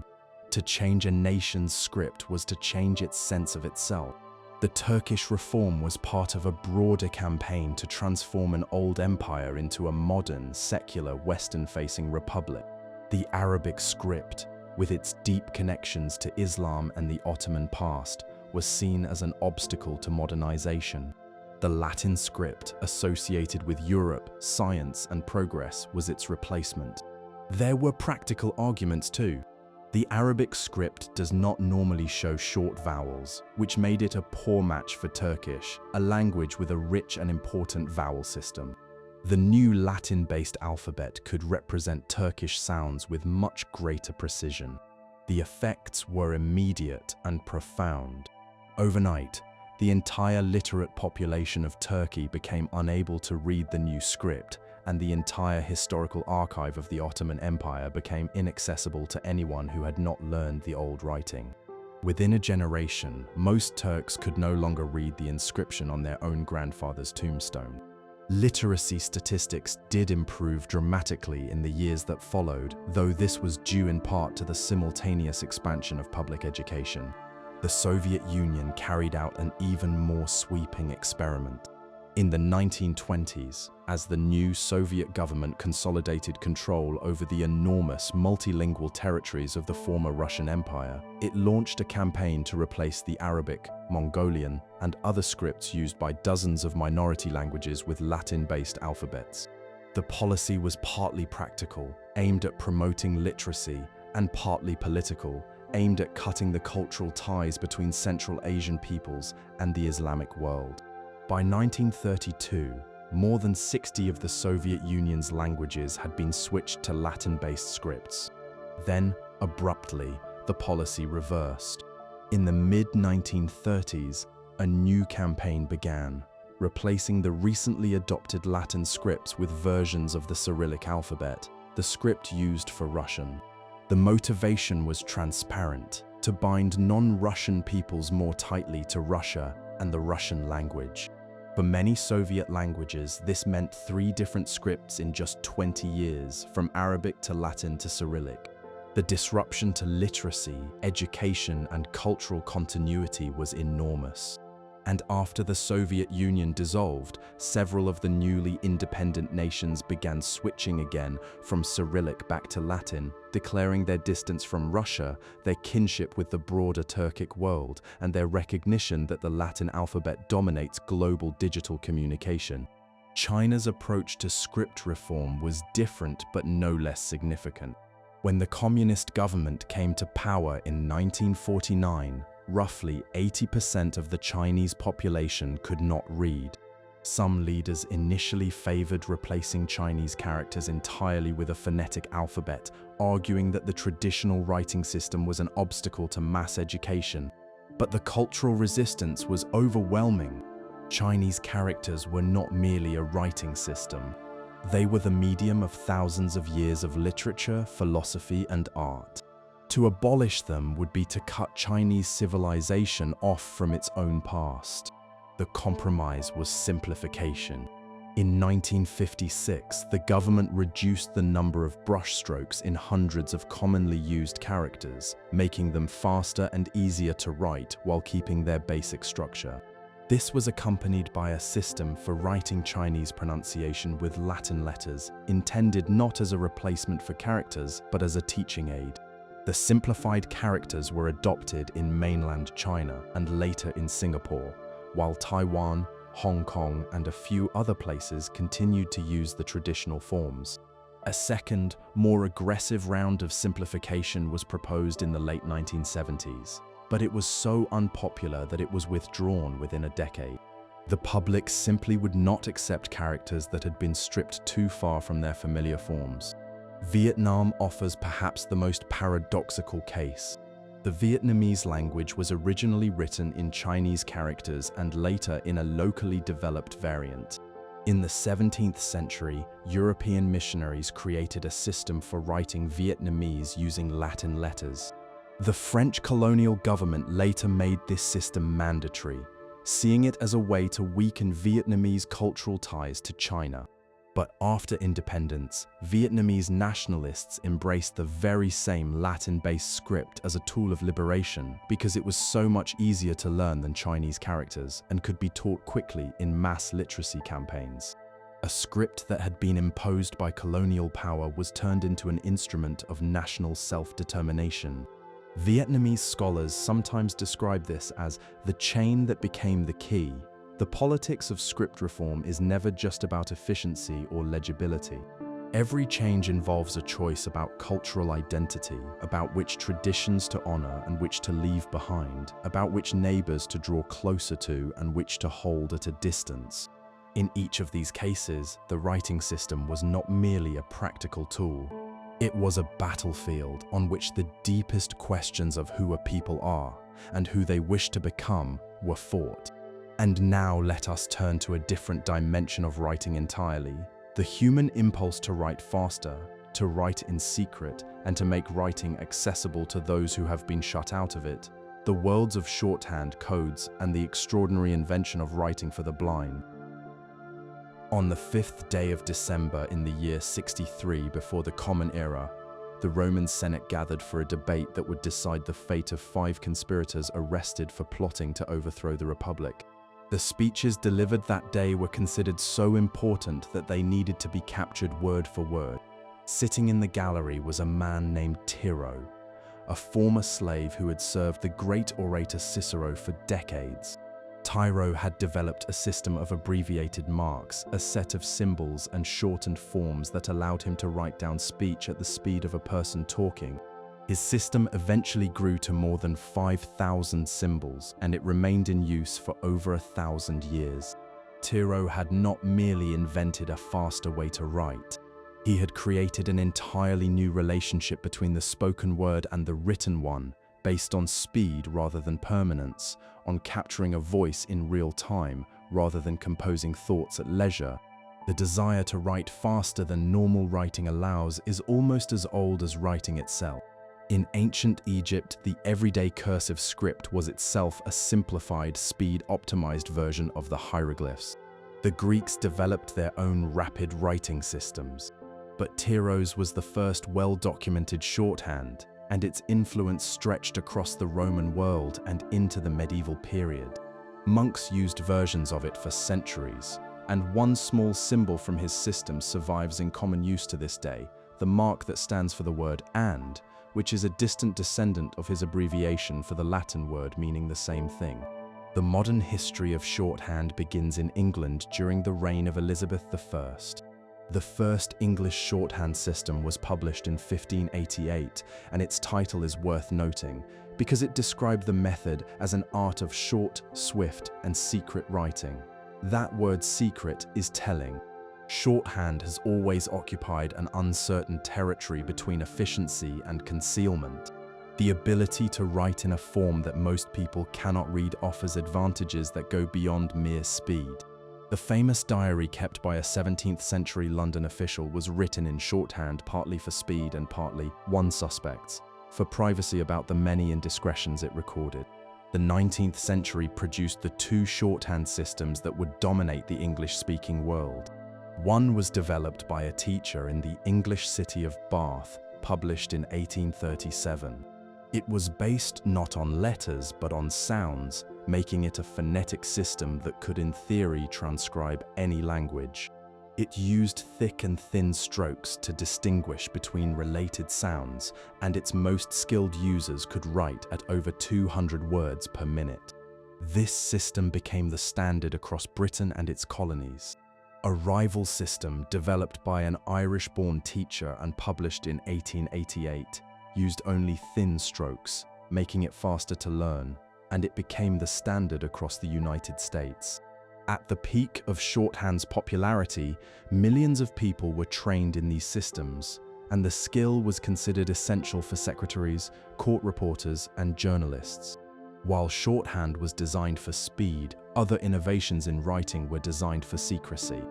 To change a nation's script was to change its sense of itself. The Turkish reform was part of a broader campaign to transform an old empire into a modern, secular, Western-facing republic. The Arabic script, with its deep connections to Islam and the Ottoman past, was seen as an obstacle to modernization. The Latin script, associated with Europe, science, and progress, was its replacement. There were practical arguments too. The Arabic script does not normally show short vowels, which made it a poor match for Turkish, a language with a rich and important vowel system. The new Latin-based alphabet could represent Turkish sounds with much greater precision. The effects were immediate and profound. Overnight, the entire literate population of Turkey became unable to read the new script, and the entire historical archive of the Ottoman Empire became inaccessible to anyone who had not learned the old writing. Within a generation, most Turks could no longer read the inscription on their own grandfather's tombstone. Literacy statistics did improve dramatically in the years that followed, though this was due in part to the simultaneous expansion of public education. The Soviet Union carried out an even more sweeping experiment. In the 1920s, as the new Soviet government consolidated control over the enormous multilingual territories of the former Russian Empire, it launched a campaign to replace the Arabic, Mongolian, and other scripts used by dozens of minority languages with Latin-based alphabets. The policy was partly practical, aimed at promoting literacy, and partly political, aimed at cutting the cultural ties between Central Asian peoples and the Islamic world. By 1932, more than 60 of the Soviet Union's languages had been switched to Latin-based scripts. Then, abruptly, the policy reversed. In the mid-1930s, a new campaign began, replacing the recently adopted Latin scripts with versions of the Cyrillic alphabet, the script used for Russian. The motivation was transparent: to bind non-Russian peoples more tightly to Russia and the Russian language. For many Soviet languages, this meant 3 different scripts in just 20 years, from Arabic to Latin to Cyrillic. The disruption to literacy, education, and cultural continuity was enormous. And after the Soviet Union dissolved, several of the newly independent nations began switching again from Cyrillic back to Latin, declaring their distance from Russia, their kinship with the broader Turkic world, and their recognition that the Latin alphabet dominates global digital communication. China's approach to script reform was different but no less significant. When the communist government came to power in 1949, roughly 80% of the Chinese population could not read. Some leaders initially favored replacing Chinese characters entirely with a phonetic alphabet, arguing that the traditional writing system was an obstacle to mass education. But the cultural resistance was overwhelming. Chinese characters were not merely a writing system. They were the medium of thousands of years of literature, philosophy, and art. To abolish them would be to cut Chinese civilization off from its own past. The compromise was simplification. In 1956, the government reduced the number of brushstrokes in hundreds of commonly used characters, making them faster and easier to write while keeping their basic structure. This was accompanied by a system for writing Chinese pronunciation with Latin letters, intended not as a replacement for characters, but as a teaching aid. The simplified characters were adopted in mainland China and later in Singapore, while Taiwan, Hong Kong, and a few other places continued to use the traditional forms. A second, more aggressive round of simplification was proposed in the late 1970s, but it was so unpopular that it was withdrawn within a decade. The public simply would not accept characters that had been stripped too far from their familiar forms. Vietnam offers perhaps the most paradoxical case. The Vietnamese language was originally written in Chinese characters and later in a locally developed variant. In the 17th century, European missionaries created a system for writing Vietnamese using Latin letters. The French colonial government later made this system mandatory, seeing it as a way to weaken Vietnamese cultural ties to China. But after independence, Vietnamese nationalists embraced the very same Latin-based script as a tool of liberation because it was so much easier to learn than Chinese characters and could be taught quickly in mass literacy campaigns. A script that had been imposed by colonial power was turned into an instrument of national self-determination. Vietnamese scholars sometimes describe this as the chain that became the key. The politics of script reform is never just about efficiency or legibility. Every change involves a choice about cultural identity, about which traditions to honor and which to leave behind, about which neighbors to draw closer to and which to hold at a distance. In each of these cases, the writing system was not merely a practical tool. It was a battlefield on which the deepest questions of who a people are and who they wish to become were fought. And now let us turn to a different dimension of writing entirely, The human impulse to write faster, to write in secret, and to make writing accessible to those who have been shut out of it, the worlds of shorthand, codes, and the extraordinary invention of writing for the blind. On the 5th day of December in the year 63 before the Common Era, the Roman Senate gathered for a debate that would decide the fate of 5 conspirators arrested for plotting to overthrow the Republic. The speeches delivered that day were considered so important that they needed to be captured word for word. Sitting in the gallery was a man named Tiro, a former slave who had served the great orator Cicero for decades. Tiro had developed a system of abbreviated marks, a set of symbols and shortened forms that allowed him to write down speech at the speed of a person talking. His system eventually grew to more than 5,000 symbols, and it remained in use for over 1,000 years. Tiro had not merely invented a faster way to write. He had created an entirely new relationship between the spoken word and the written one, based on speed rather than permanence, on capturing a voice in real time rather than composing thoughts at leisure. The desire to write faster than normal writing allows is almost as old as writing itself. In ancient Egypt, the everyday cursive script was itself a simplified, speed-optimized version of the hieroglyphs. The Greeks developed their own rapid writing systems, but Tiro's was the first well-documented shorthand, and its influence stretched across the Roman world and into the medieval period. Monks used versions of it for centuries, and one small symbol from his system survives in common use to this day, the mark that stands for the word "and," which is a distant descendant of his abbreviation for the Latin word meaning the same thing. The modern history of shorthand begins in England during the reign of Elizabeth I. The first English shorthand system was published in 1588, and its title is worth noting because it described the method as an art of short, swift, and secret writing. That word "secret" is telling. Shorthand has always occupied an uncertain territory between efficiency and concealment. The ability to write in a form that most people cannot read offers advantages that go beyond mere speed. The famous diary kept by a 17th century London official was written in shorthand, partly for speed and partly, one suspects, for privacy about the many indiscretions it recorded. The 19th century produced the 2 shorthand systems that would dominate the English-speaking world. One was developed by a teacher in the English city of Bath, published in 1837. It was based not on letters but on sounds, making it a phonetic system that could in theory transcribe any language. It used thick and thin strokes to distinguish between related sounds, and its most skilled users could write at over 200 words per minute. This system became the standard across Britain and its colonies. A rival system developed by an Irish-born teacher and published in 1888 used only thin strokes, making it faster to learn, and it became the standard across the United States. At the peak of shorthand's popularity, millions of people were trained in these systems, and the skill was considered essential for secretaries, court reporters, and journalists. While shorthand was designed for speed, other innovations in writing were designed for secrecy.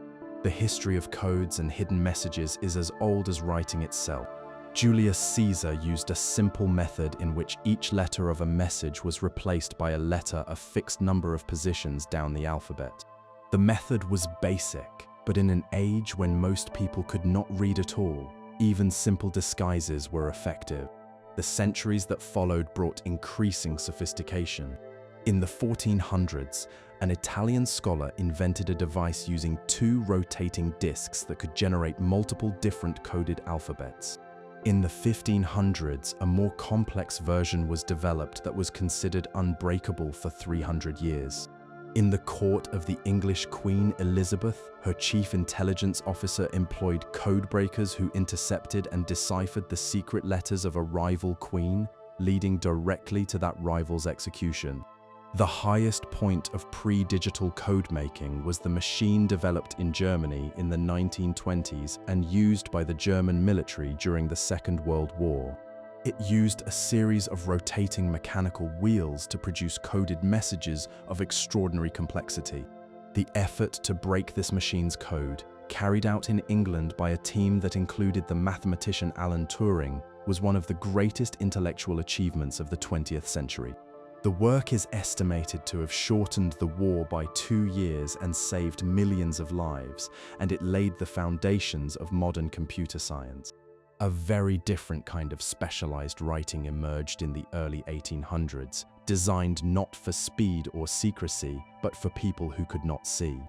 The history of codes and hidden messages is as old as writing itself. Julius Caesar used a simple method in which each letter of a message was replaced by a letter a fixed number of positions down the alphabet. The method was basic, but in an age when most people could not read at all, even simple disguises were effective. The centuries that followed brought increasing sophistication. In the 1400s, an Italian scholar invented a device using 2 rotating discs that could generate multiple different coded alphabets. In the 1500s, a more complex version was developed that was considered unbreakable for 300 years. In the court of the English Queen Elizabeth, her chief intelligence officer employed code breakers who intercepted and deciphered the secret letters of a rival queen, leading directly to that rival's execution. The highest point of pre-digital code-making was the machine developed in Germany in the 1920s and used by the German military during the Second World War. It used a series of rotating mechanical wheels to produce coded messages of extraordinary complexity. The effort to break this machine's code, carried out in England by a team that included the mathematician Alan Turing, was one of the greatest intellectual achievements of the 20th century. The work is estimated to have shortened the war by 2 years and saved millions of lives, and it laid the foundations of modern computer science. A very different kind of specialized writing emerged in the early 1800s, designed not for speed or secrecy, but for people who could not see.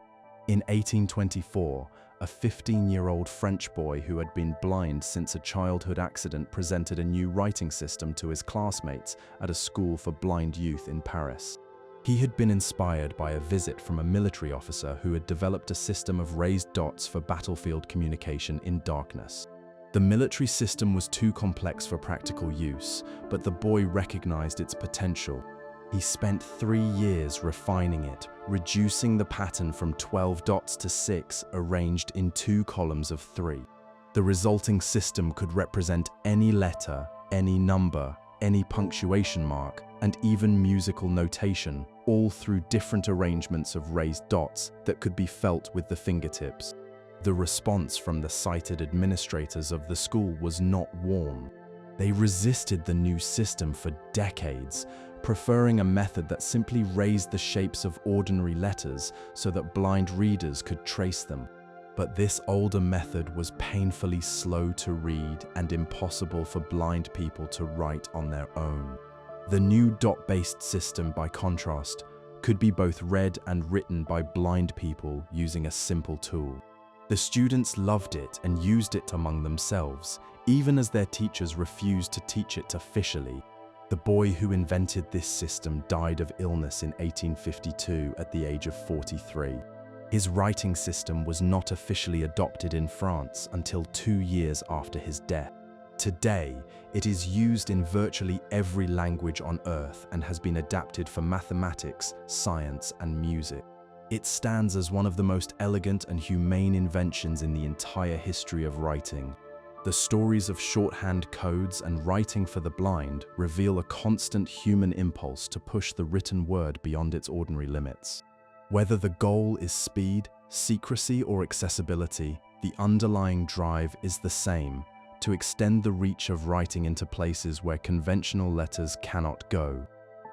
In 1824, a 15-year-old French boy who had been blind since a childhood accident presented a new writing system to his classmates at a school for blind youth in Paris. He had been inspired by a visit from a military officer who had developed a system of raised dots for battlefield communication in darkness. The military system was too complex for practical use, but the boy recognized its potential. He spent 3 years refining it, reducing the pattern from 12 dots to 6, arranged in 2 columns of 3. The resulting system could represent any letter, any number, any punctuation mark, and even musical notation, all through different arrangements of raised dots that could be felt with the fingertips. The response from the sighted administrators of the school was not warm. They resisted the new system for decades, preferring a method that simply raised the shapes of ordinary letters so that blind readers could trace them. But this older method was painfully slow to read and impossible for blind people to write on their own. The new dot-based system, by contrast, could be both read and written by blind people using a simple tool. The students loved it and used it among themselves, even as their teachers refused to teach it officially. The boy who invented this system died of illness in 1852 at the age of 43. His writing system was not officially adopted in France until 2 years after his death. Today, it is used in virtually every language on Earth and has been adapted for mathematics, science, and music. It stands as one of the most elegant and humane inventions in the entire history of writing. The stories of shorthand codes and writing for the blind reveal a constant human impulse to push the written word beyond its ordinary limits. Whether the goal is speed, secrecy, or accessibility, the underlying drive is the same: to extend the reach of writing into places where conventional letters cannot go.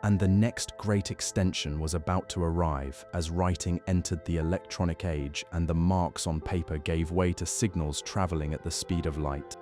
And the next great extension was about to arrive as writing entered the electronic age and the marks on paper gave way to signals traveling at the speed of light.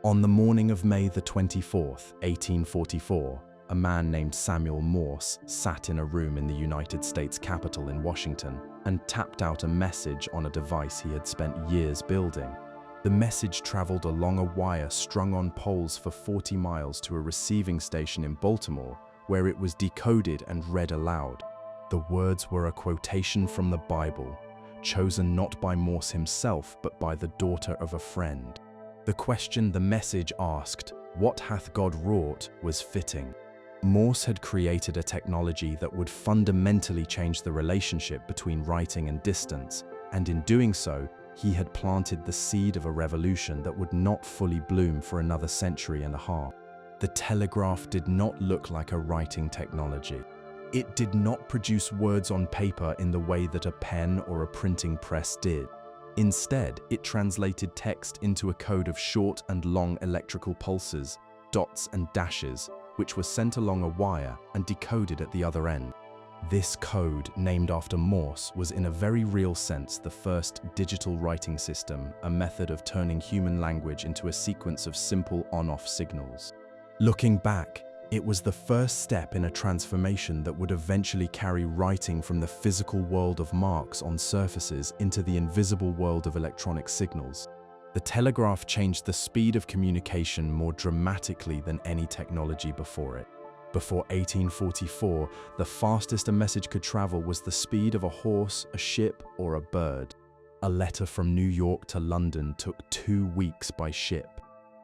On the morning of May the 24th, 1844, a man named Samuel Morse sat in a room in the United States Capitol in Washington and tapped out a message on a device he had spent years building. The message traveled along a wire strung on poles for 40 miles to a receiving station in Baltimore, where it was decoded and read aloud. The words were a quotation from the Bible, chosen not by Morse himself, but by the daughter of a friend. The question the message asked, "What hath God wrought?" was fitting. Morse had created a technology that would fundamentally change the relationship between writing and distance, and in doing so, he had planted the seed of a revolution that would not fully bloom for another century and a half. The telegraph did not look like a writing technology. It did not produce words on paper in the way that a pen or a printing press did. Instead, it translated text into a code of short and long electrical pulses, dots and dashes, which were sent along a wire and decoded at the other end. This code, named after Morse, was in a very real sense the first digital writing system, a method of turning human language into a sequence of simple on-off signals. Looking back, it was the first step in a transformation that would eventually carry writing from the physical world of marks on surfaces into the invisible world of electronic signals. The telegraph changed the speed of communication more dramatically than any technology before it. Before 1844, the fastest a message could travel was the speed of a horse, a ship, or a bird. A letter from New York to London took 2 weeks by ship.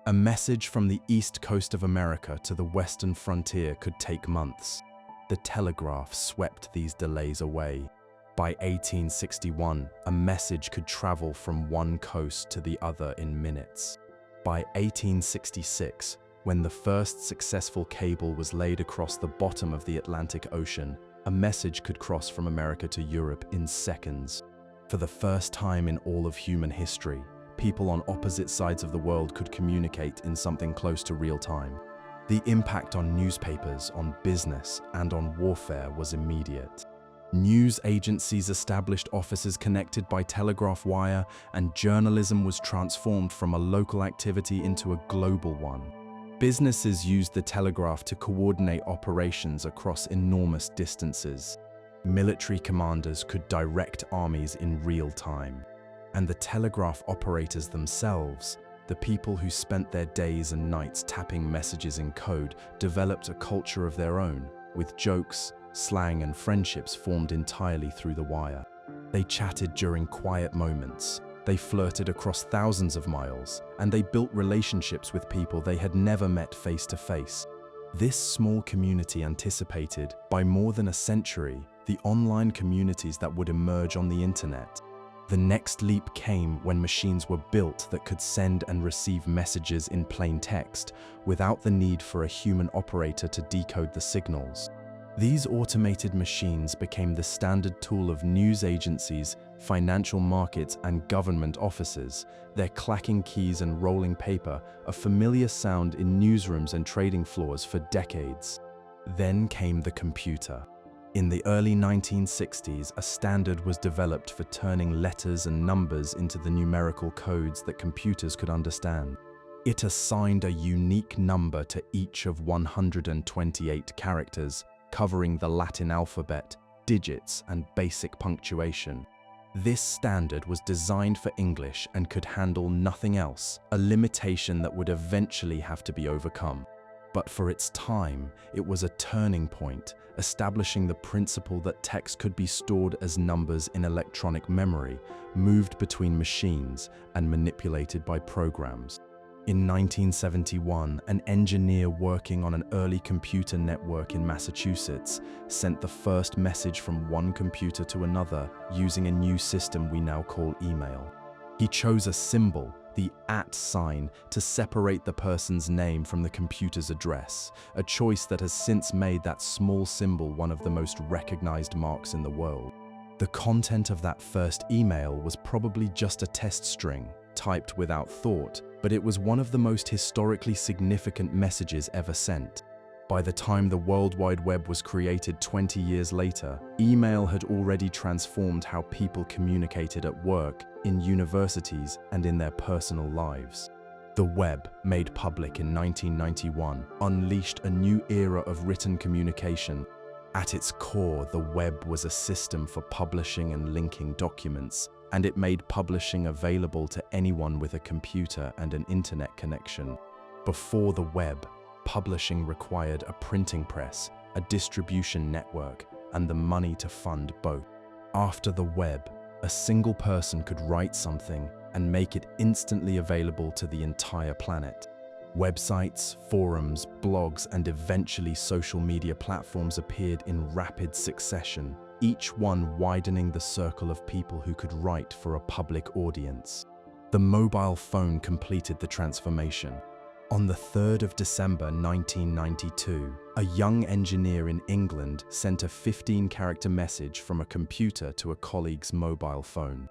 A message from the east coast of America to the western frontier could take months. The telegraph swept these delays away. By 1861, a message could travel from one coast to the other in minutes. By 1866, when the first successful cable was laid across the bottom of the Atlantic Ocean, a message could cross from America to Europe in seconds. For the first time in all of human history, people on opposite sides of the world could communicate in something close to real time. The impact on newspapers, on business, and on warfare was immediate. News agencies established offices connected by telegraph wire, and journalism was transformed from a local activity into a global one. Businesses used the telegraph to coordinate operations across enormous distances. Military commanders could direct armies in real time. And the telegraph operators themselves, the people who spent their days and nights tapping messages in code, developed a culture of their own, with jokes, slang, and friendships formed entirely through the wire. They chatted during quiet moments, they flirted across thousands of miles, and they built relationships with people they had never met face to face. This small community anticipated, by more than a century, the online communities that would emerge on the internet. The next leap came when machines were built that could send and receive messages in plain text without the need for a human operator to decode the signals. These automated machines became the standard tool of news agencies, financial markets, and government offices, their clacking keys and rolling paper a familiar sound in newsrooms and trading floors for decades. Then came the computer. In the early 1960s, a standard was developed for turning letters and numbers into the numerical codes that computers could understand. It assigned a unique number to each of 128 characters, covering the Latin alphabet, digits, and basic punctuation. This standard was designed for English and could handle nothing else, a limitation that would eventually have to be overcome. But for its time, it was a turning point, establishing the principle that text could be stored as numbers in electronic memory, moved between machines, and manipulated by programs. In 1971, an engineer working on an early computer network in Massachusetts sent the first message from one computer to another using a new system we now call email. He chose a symbol, the @ sign, to separate the person's name from the computer's address, a choice that has since made that small symbol one of the most recognized marks in the world. The content of that first email was probably just a test string, typed without thought, but it was one of the most historically significant messages ever sent. By the time the World Wide Web was created 20 years later, email had already transformed how people communicated at work, in universities, and in their personal lives. The web, made public in 1991, unleashed a new era of written communication. At its core, the web was a system for publishing and linking documents, and it made publishing available to anyone with a computer and an internet connection. Before the web, publishing required a printing press, a distribution network, and the money to fund both. After the web, a single person could write something and make it instantly available to the entire planet. Websites, forums, blogs, and eventually social media platforms appeared in rapid succession, each one widening the circle of people who could write for a public audience. The mobile phone completed the transformation. On the 3rd of December 1992, a young engineer in England sent a 15-character message from a computer to a colleague's mobile phone.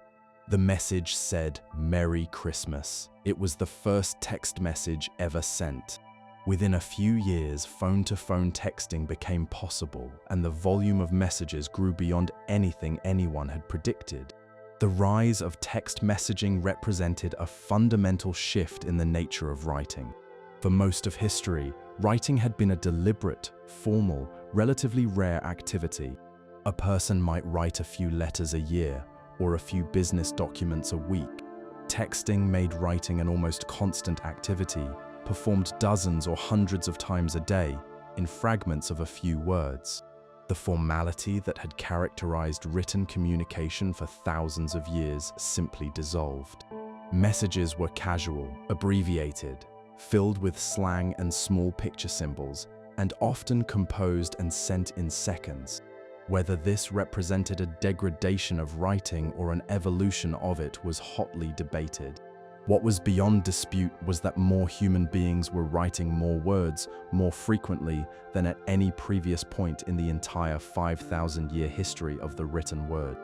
The message said, "Merry Christmas." It was the first text message ever sent. Within a few years, phone-to-phone texting became possible, and the volume of messages grew beyond anything anyone had predicted. The rise of text messaging represented a fundamental shift in the nature of writing. For most of history, writing had been a deliberate, formal, relatively rare activity. A person might write a few letters a year, or a few business documents a week. Texting made writing an almost constant activity, performed dozens or hundreds of times a day, in fragments of a few words. The formality that had characterized written communication for thousands of years simply dissolved. Messages were casual, abbreviated, filled with slang and small picture symbols, and often composed and sent in seconds. Whether this represented a degradation of writing or an evolution of it was hotly debated. What was beyond dispute was that more human beings were writing more words more frequently than at any previous point in the entire 5,000-year history of the written word.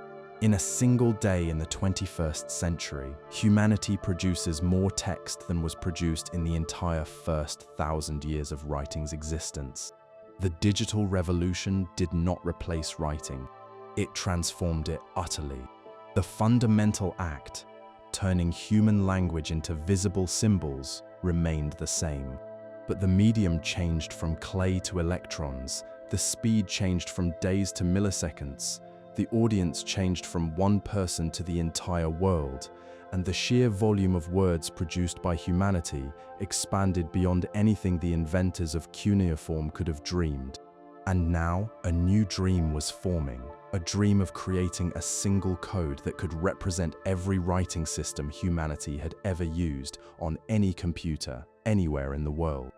In a single day in the 21st century, humanity produces more text than was produced in the entire first 1,000 years of writing's existence. The digital revolution did not replace writing. It transformed it utterly. The fundamental act, turning human language into visible symbols, remained the same. But the medium changed from clay to electrons, the speed changed from days to milliseconds, the audience changed from one person to the entire world, and the sheer volume of words produced by humanity expanded beyond anything the inventors of cuneiform could have dreamed. And now, a new dream was forming, a dream of creating a single code that could represent every writing system humanity had ever used on any computer, anywhere in the world.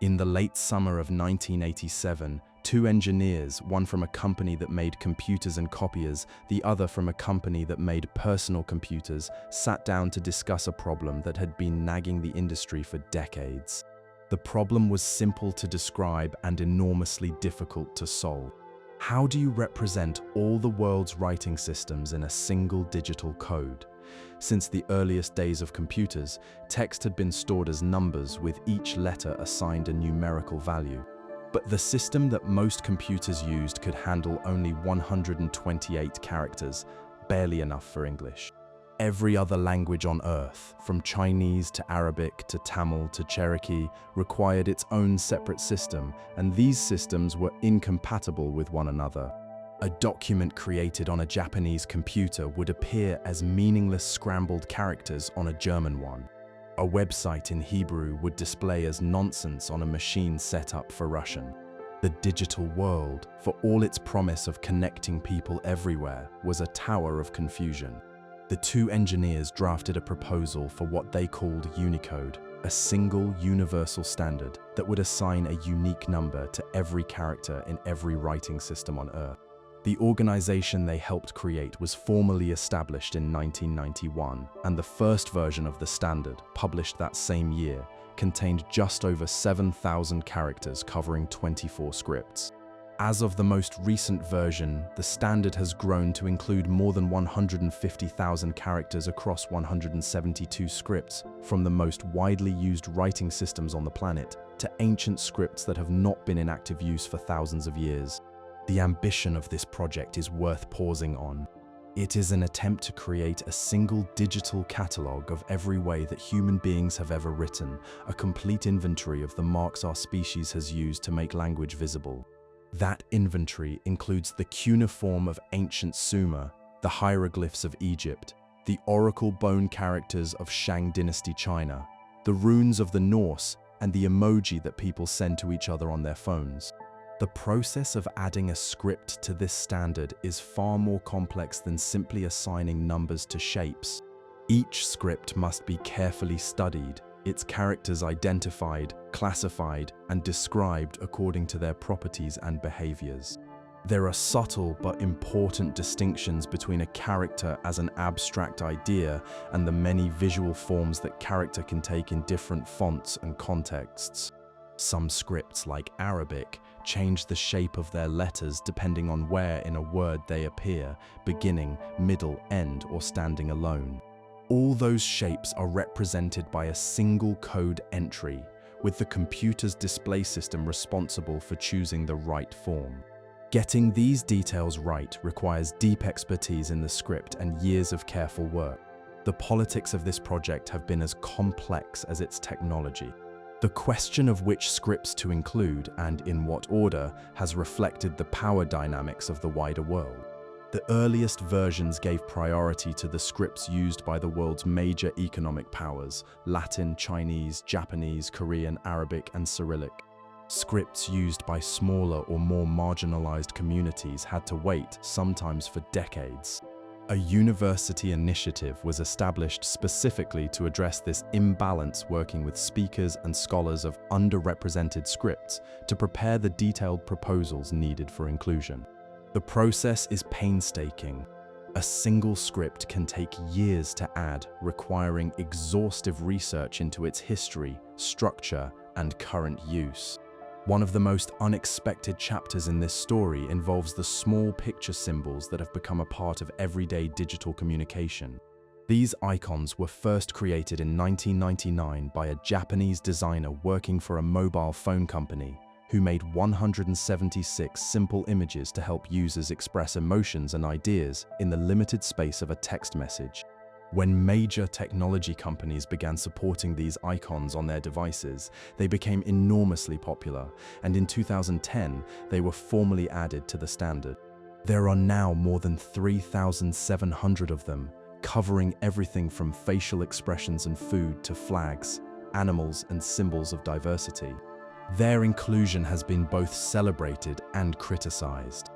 In the late summer of 1987, two engineers, one from a company that made computers and copiers, the other from a company that made personal computers, sat down to discuss a problem that had been nagging the industry for decades. The problem was simple to describe and enormously difficult to solve. How do you represent all the world's writing systems in a single digital code? Since the earliest days of computers, text had been stored as numbers, with each letter assigned a numerical value. But the system that most computers used could handle only 128 characters, barely enough for English. Every other language on Earth, from Chinese to Arabic to Tamil to Cherokee, required its own separate system, and these systems were incompatible with one another. A document created on a Japanese computer would appear as meaningless scrambled characters on a German one. A website in Hebrew would display as nonsense on a machine set up for Russian. The digital world, for all its promise of connecting people everywhere, was a tower of confusion. The two engineers drafted a proposal for what they called Unicode, a single universal standard that would assign a unique number to every character in every writing system on Earth. The organization they helped create was formally established in 1991, and the first version of the standard, published that same year, contained just over 7,000 characters covering 24 scripts. As of the most recent version, the standard has grown to include more than 150,000 characters across 172 scripts, from the most widely used writing systems on the planet to ancient scripts that have not been in active use for thousands of years. The ambition of this project is worth pausing on. It is an attempt to create a single digital catalogue of every way that human beings have ever written, a complete inventory of the marks our species has used to make language visible. That inventory includes the cuneiform of ancient Sumer, the hieroglyphs of Egypt, the oracle bone characters of Shang Dynasty China, the runes of the Norse, and the emoji that people send to each other on their phones. The process of adding a script to this standard is far more complex than simply assigning numbers to shapes. Each script must be carefully studied, its characters identified, classified, and described according to their properties and behaviors. There are subtle but important distinctions between a character as an abstract idea and the many visual forms that character can take in different fonts and contexts. Some scripts, like Arabic, change the shape of their letters depending on where in a word they appear, beginning, middle, end, or standing alone. All those shapes are represented by a single code entry, with the computer's display system responsible for choosing the right form. Getting these details right requires deep expertise in the script and years of careful work. The politics of this project have been as complex as its technology. The question of which scripts to include and in what order has reflected the power dynamics of the wider world. The earliest versions gave priority to the scripts used by the world's major economic powers: Latin, Chinese, Japanese, Korean, Arabic, and Cyrillic. Scripts used by smaller or more marginalized communities had to wait, sometimes for decades. A university initiative was established specifically to address this imbalance, working with speakers and scholars of underrepresented scripts to prepare the detailed proposals needed for inclusion. The process is painstaking. A single script can take years to add, requiring exhaustive research into its history, structure, and current use. One of the most unexpected chapters in this story involves the small picture symbols that have become a part of everyday digital communication. These icons were first created in 1999 by a Japanese designer working for a mobile phone company who made 176 simple images to help users express emotions and ideas in the limited space of a text message. When major technology companies began supporting these icons on their devices, they became enormously popular, and in 2010, they were formally added to the standard. There are now more than 3,700 of them, covering everything from facial expressions and food to flags, animals, and symbols of diversity. Their inclusion has been both celebrated and criticized.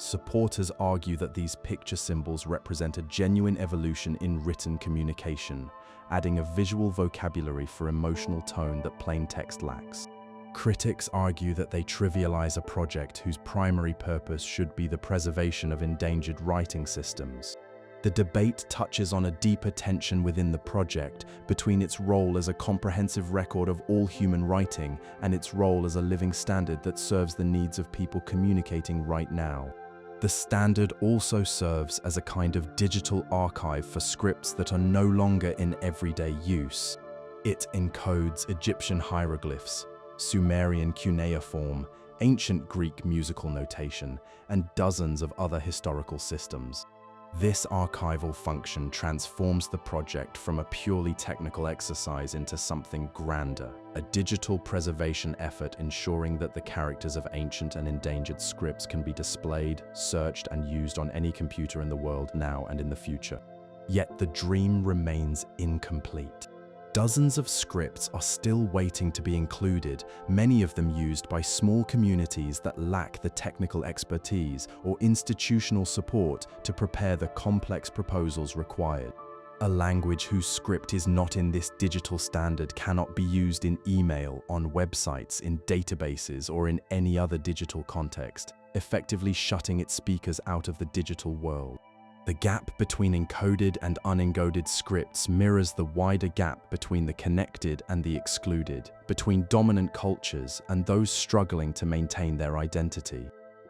Supporters argue that these picture symbols represent a genuine evolution in written communication, adding a visual vocabulary for emotional tone that plain text lacks. Critics argue that they trivialize a project whose primary purpose should be the preservation of endangered writing systems. The debate touches on a deeper tension within the project between its role as a comprehensive record of all human writing and its role as a living standard that serves the needs of people communicating right now. The standard also serves as a kind of digital archive for scripts that are no longer in everyday use. It encodes Egyptian hieroglyphs, Sumerian cuneiform, ancient Greek musical notation, and dozens of other historical systems. This archival function transforms the project from a purely technical exercise into something grander, a digital preservation effort ensuring that the characters of ancient and endangered scripts can be displayed, searched, and used on any computer in the world now and in the future. Yet the dream remains incomplete. Dozens of scripts are still waiting to be included, many of them used by small communities that lack the technical expertise or institutional support to prepare the complex proposals required. A language whose script is not in this digital standard cannot be used in email, on websites, in databases, or in any other digital context, effectively shutting its speakers out of the digital world. The gap between encoded and unencoded scripts mirrors the wider gap between the connected and the excluded, between dominant cultures and those struggling to maintain their identity.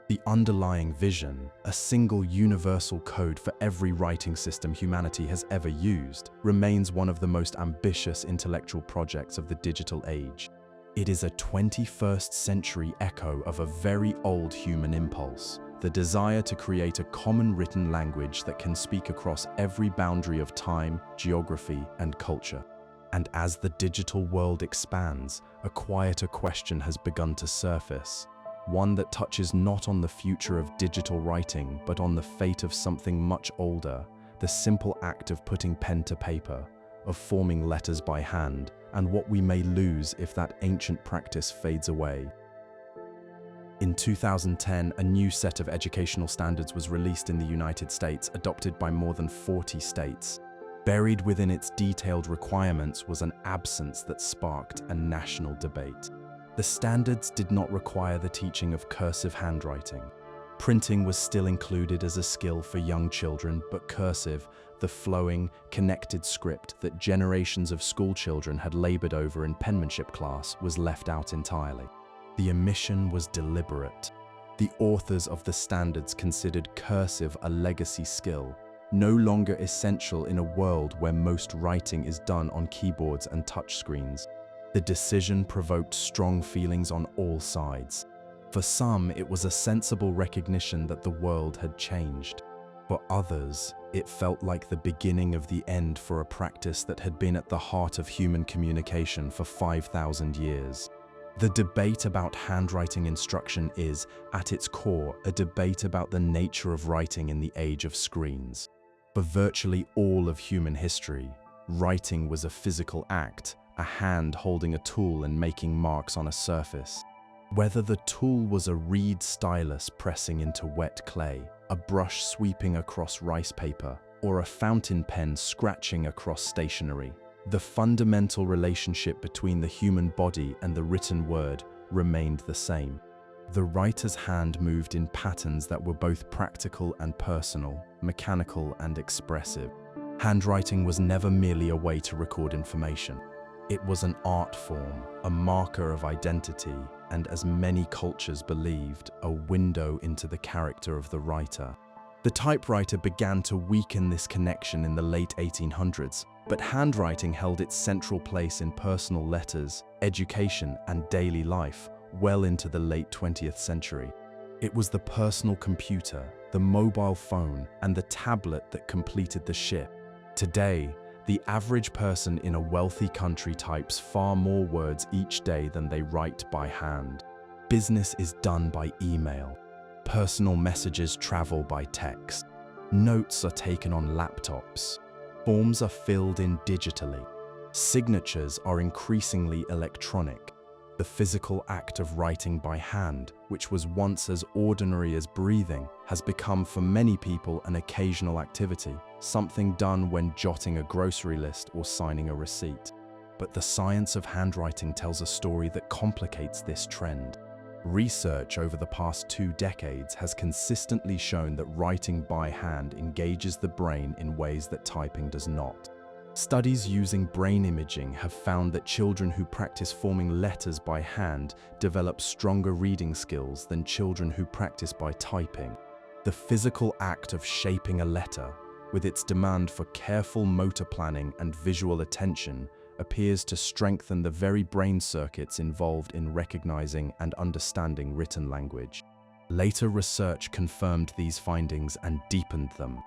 The underlying vision, a single universal code for every writing system humanity has ever used, remains one of the most ambitious intellectual projects of the digital age. It is a 21st century echo of a very old human impulse, the desire to create a common written language that can speak across every boundary of time, geography, and culture. And as the digital world expands, a quieter question has begun to surface, one that touches not on the future of digital writing, but on the fate of something much older, the simple act of putting pen to paper, of forming letters by hand, and what we may lose if that ancient practice fades away. In 2010, a new set of educational standards was released in the United States, adopted by more than 40 states. Buried within its detailed requirements was an absence that sparked a national debate. The standards did not require the teaching of cursive handwriting. Printing was still included as a skill for young children, but cursive, the flowing, connected script that generations of school children had labored over in penmanship class, was left out entirely. The omission was deliberate. The authors of the standards considered cursive a legacy skill, no longer essential in a world where most writing is done on keyboards and touchscreens. The decision provoked strong feelings on all sides. For some, it was a sensible recognition that the world had changed. For others, it felt like the beginning of the end for a practice that had been at the heart of human communication for 5,000 years. The debate about handwriting instruction is, at its core, a debate about the nature of writing in the age of screens. For virtually all of human history, writing was a physical act, a hand holding a tool and making marks on a surface. Whether the tool was a reed stylus pressing into wet clay, a brush sweeping across rice paper, or a fountain pen scratching across stationery, the fundamental relationship between the human body and the written word remained the same. The writer's hand moved in patterns that were both practical and personal, mechanical and expressive. Handwriting was never merely a way to record information. It was an art form, a marker of identity, and as many cultures believed, a window into the character of the writer. The typewriter began to weaken this connection in the late 1800s, but handwriting held its central place in personal letters, education, and daily life well into the late 20th century. It was the personal computer, the mobile phone, and the tablet that completed the ship. Today, the average person in a wealthy country types far more words each day than they write by hand. Business is done by email. Personal messages travel by text. Notes are taken on laptops. Forms are filled in digitally. Signatures are increasingly electronic. The physical act of writing by hand, which was once as ordinary as breathing, has become for many people an occasional activity, something done when jotting a grocery list or signing a receipt. But the science of handwriting tells a story that complicates this trend. Research over the past 2 decades has consistently shown that writing by hand engages the brain in ways that typing does not. Studies using brain imaging have found that children who practice forming letters by hand develop stronger reading skills than children who practice by typing. The physical act of shaping a letter, with its demand for careful motor planning and visual attention, appears to strengthen the very brain circuits involved in recognizing and understanding written language. Later research confirmed these findings and deepened them.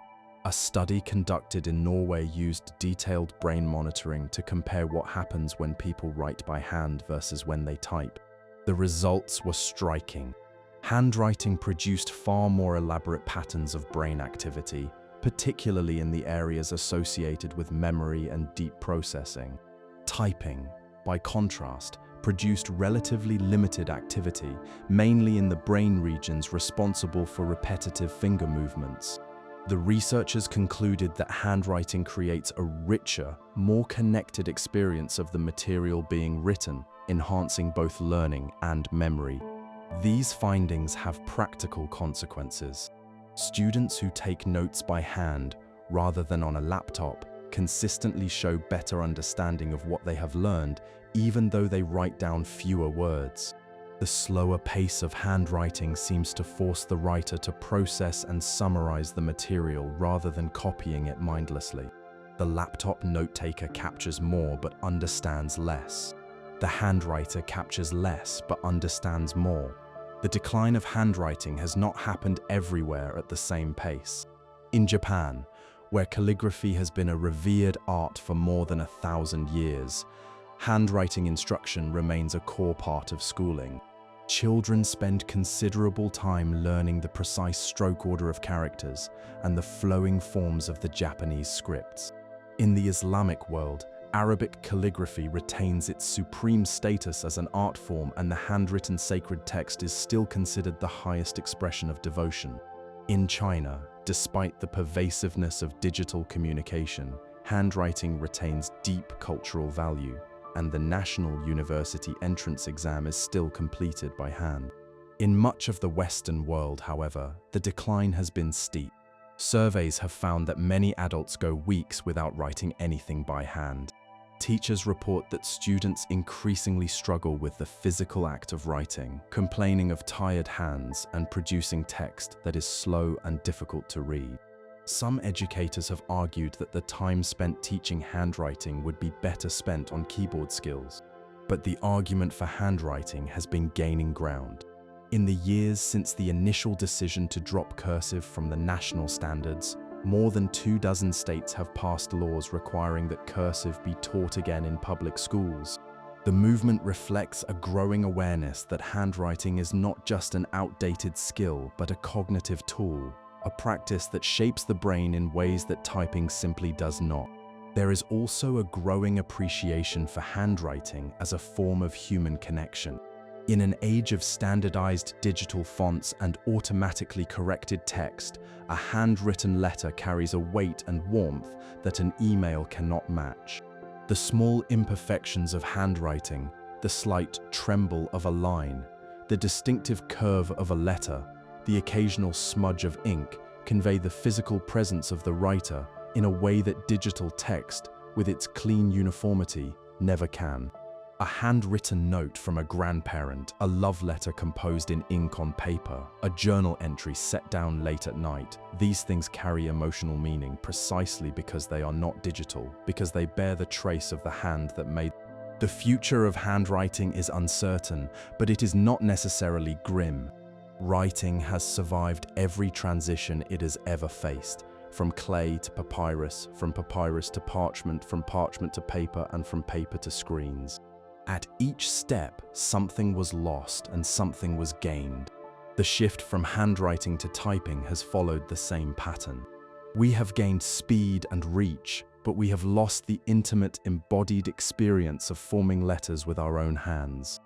A study conducted in Norway used detailed brain monitoring to compare what happens when people write by hand versus when they type. The results were striking. Handwriting produced far more elaborate patterns of brain activity, particularly in the areas associated with memory and deep processing. Typing, by contrast, produced relatively limited activity, mainly in the brain regions responsible for repetitive finger movements. The researchers concluded that handwriting creates a richer, more connected experience of the material being written, enhancing both learning and memory. These findings have practical consequences. Students who take notes by hand, rather than on a laptop, consistently show better understanding of what they have learned, even though they write down fewer words. The slower pace of handwriting seems to force the writer to process and summarize the material rather than copying it mindlessly. The laptop note-taker captures more but understands less. The handwriter captures less but understands more. The decline of handwriting has not happened everywhere at the same pace. In Japan, where calligraphy has been a revered art for more than 1,000 years, handwriting instruction remains a core part of schooling. Children spend considerable time learning the precise stroke order of characters and the flowing forms of the Japanese scripts. In the Islamic world, Arabic calligraphy retains its supreme status as an art form, and the handwritten sacred text is still considered the highest expression of devotion. In China, despite the pervasiveness of digital communication, handwriting retains deep cultural value, and the National University entrance exam is still completed by hand. In much of the Western world, however, the decline has been steep. Surveys have found that many adults go weeks without writing anything by hand. Teachers report that students increasingly struggle with the physical act of writing, complaining of tired hands and producing text that is slow and difficult to read. Some educators have argued that the time spent teaching handwriting would be better spent on keyboard skills, but the argument for handwriting has been gaining ground. In the years since the initial decision to drop cursive from the national standards, more than 24 states have passed laws requiring that cursive be taught again in public schools. The movement reflects a growing awareness that handwriting is not just an outdated skill, but a cognitive tool, a practice that shapes the brain in ways that typing simply does not. There is also a growing appreciation for handwriting as a form of human connection. In an age of standardized digital fonts and automatically corrected text, a handwritten letter carries a weight and warmth that an email cannot match. The small imperfections of handwriting, the slight tremble of a line, the distinctive curve of a letter, the occasional smudge of ink convey the physical presence of the writer in a way that digital text, with its clean uniformity, never can. A handwritten note from a grandparent, a love letter composed in ink on paper, a journal entry set down late at night. These things carry emotional meaning precisely because they are not digital, because they bear the trace of the hand that made. The future of handwriting is uncertain, but it is not necessarily grim. Writing has survived every transition it has ever faced, from clay to papyrus, from papyrus to parchment, from parchment to paper, and from paper to screens. At each step, something was lost and something was gained. The shift from handwriting to typing has followed the same pattern. We have gained speed and reach, but we have lost the intimate, embodied experience of forming letters with our own hands.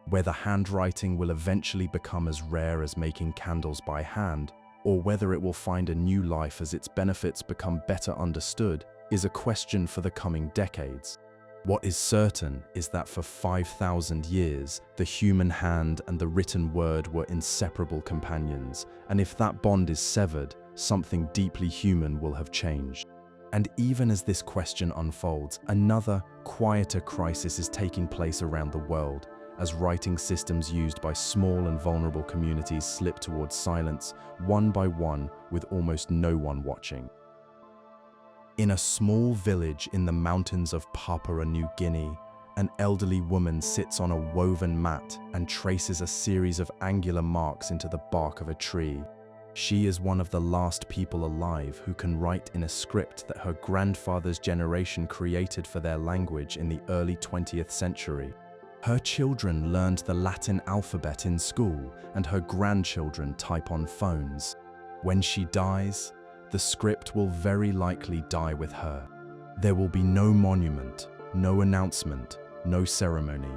Whether handwriting will eventually become as rare as making candles by hand, or whether it will find a new life as its benefits become better understood, is a question for the coming decades. What is certain is that for 5,000 years, the human hand and the written word were inseparable companions, and if that bond is severed, something deeply human will have changed. And even as this question unfolds, another, quieter crisis is taking place around the world, as writing systems used by small and vulnerable communities slip towards silence, one by one, with almost no one watching. In a small village in the mountains of Papua New Guinea, an elderly woman sits on a woven mat and traces a series of angular marks into the bark of a tree. She is one of the last people alive who can write in a script that her grandfather's generation created for their language in the early 20th century. Her children learned the Latin alphabet in school, and her grandchildren type on phones. When she dies, the script will very likely die with her. There will be no monument, no announcement, no ceremony.